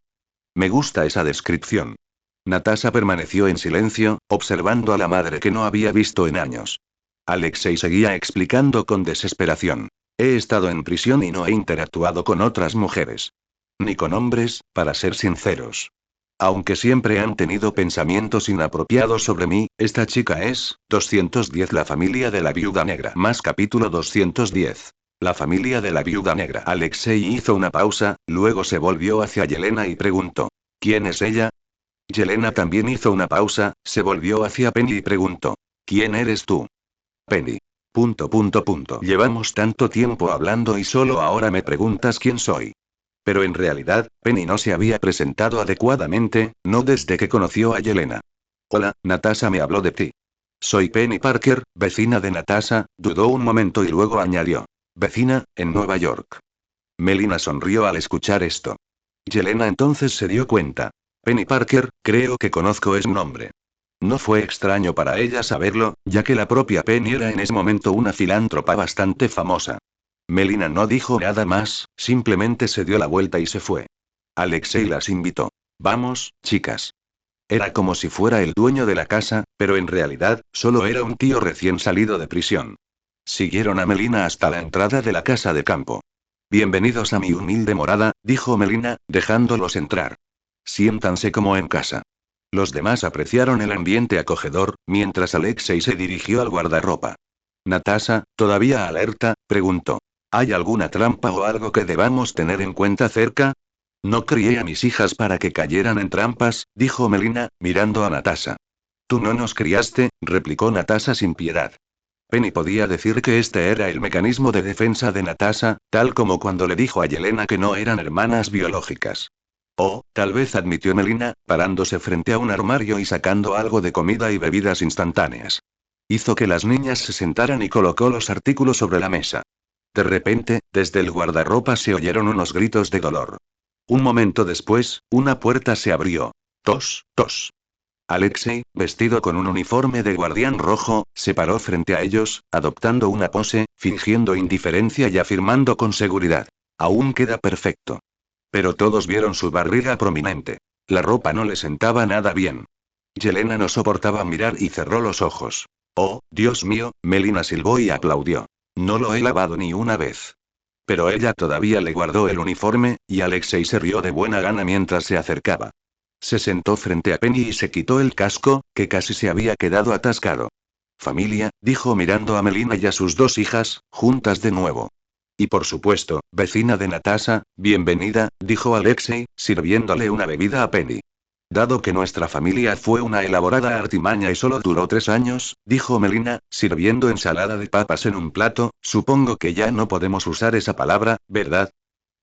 Me gusta esa descripción. Natasha permaneció en silencio, observando a la madre que no había visto en años. Alexei seguía explicando con desesperación. He estado en prisión y no he interactuado con otras mujeres. Ni con hombres, para ser sinceros. Aunque siempre han tenido pensamientos inapropiados sobre mí, esta chica es, 210 La familia de la viuda negra. Más capítulo 210. La familia de la viuda negra. Alexei hizo una pausa, luego se volvió hacia Yelena y preguntó. ¿Quién es ella? Yelena también hizo una pausa, se volvió hacia Penny y preguntó. ¿Quién eres tú? Penny. Llevamos tanto tiempo hablando y solo ahora me preguntas quién soy. Pero en realidad, Penny no se había presentado adecuadamente, no desde que conoció a Yelena. Hola, Natasha me habló de ti. Soy Penny Parker, vecina de Natasha, dudó un momento y luego añadió. Vecina, en Nueva York. Melina sonrió al escuchar esto. Yelena entonces se dio cuenta. Penny Parker, creo que conozco ese nombre. No fue extraño para ella saberlo, ya que la propia Penny era en ese momento una filántropa bastante famosa. Melina no dijo nada más, simplemente se dio la vuelta y se fue. Alexei las invitó. Vamos, chicas. Era como si fuera el dueño de la casa, pero en realidad, solo era un tío recién salido de prisión. Siguieron a Melina hasta la entrada de la casa de campo. Bienvenidos a mi humilde morada, dijo Melina, dejándolos entrar. Siéntanse como en casa. Los demás apreciaron el ambiente acogedor, mientras Alexei se dirigió al guardarropa. Natasha, todavía alerta, preguntó. ¿Hay alguna trampa o algo que debamos tener en cuenta cerca? No crié a mis hijas para que cayeran en trampas, dijo Melina, mirando a Natasha. Tú no nos criaste, replicó Natasha sin piedad. Penny podía decir que este era el mecanismo de defensa de Natasha, tal como cuando le dijo a Yelena que no eran hermanas biológicas. Oh, tal vez admitió Melina, parándose frente a un armario y sacando algo de comida y bebidas instantáneas. Hizo que las niñas se sentaran y colocó los artículos sobre la mesa. De repente, desde el guardarropa se oyeron unos gritos de dolor. Un momento después, una puerta se abrió. Tos, tos. Alexei, vestido con un uniforme de guardián rojo, se paró frente a ellos, adoptando una pose, fingiendo indiferencia y afirmando con seguridad. Aún queda perfecto. Pero todos vieron su barriga prominente. La ropa no le sentaba nada bien. Yelena no soportaba mirar y cerró los ojos. Oh, Dios mío, Melina silbó y aplaudió. No lo he lavado ni una vez. Pero ella todavía le guardó el uniforme, y Alexei se rió de buena gana mientras se acercaba. Se sentó frente a Penny y se quitó el casco, que casi se había quedado atascado. Familia, dijo mirando a Melina y a sus dos hijas, juntas de nuevo. Y por supuesto, vecina de Natasha, bienvenida, dijo Alexei, sirviéndole una bebida a Penny. Dado que nuestra familia fue una elaborada artimaña y solo duró 3 años, dijo Melina, sirviendo ensalada de papas en un plato, supongo que ya no podemos usar esa palabra, ¿verdad?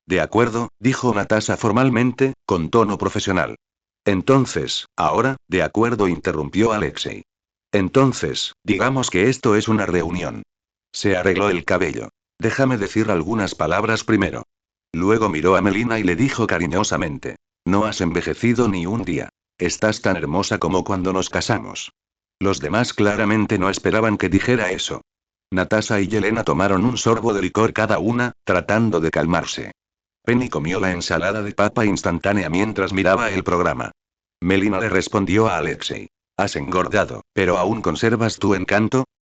De acuerdo, dijo Natasha formalmente, con tono profesional. Entonces, ahora, de acuerdo, interrumpió Alexei. Entonces, digamos que esto es una reunión. Se arregló el cabello. Déjame decir algunas palabras primero. Luego miró a Melina y le dijo cariñosamente. No has envejecido ni un día. Estás tan hermosa como cuando nos casamos. Los demás claramente no esperaban que dijera eso. Natasha y Yelena tomaron un sorbo de licor cada una, tratando de calmarse. Penny comió la ensalada de papa instantánea mientras miraba el programa. Melina le respondió a Alexei. Has engordado, pero aún conservas tu encanto,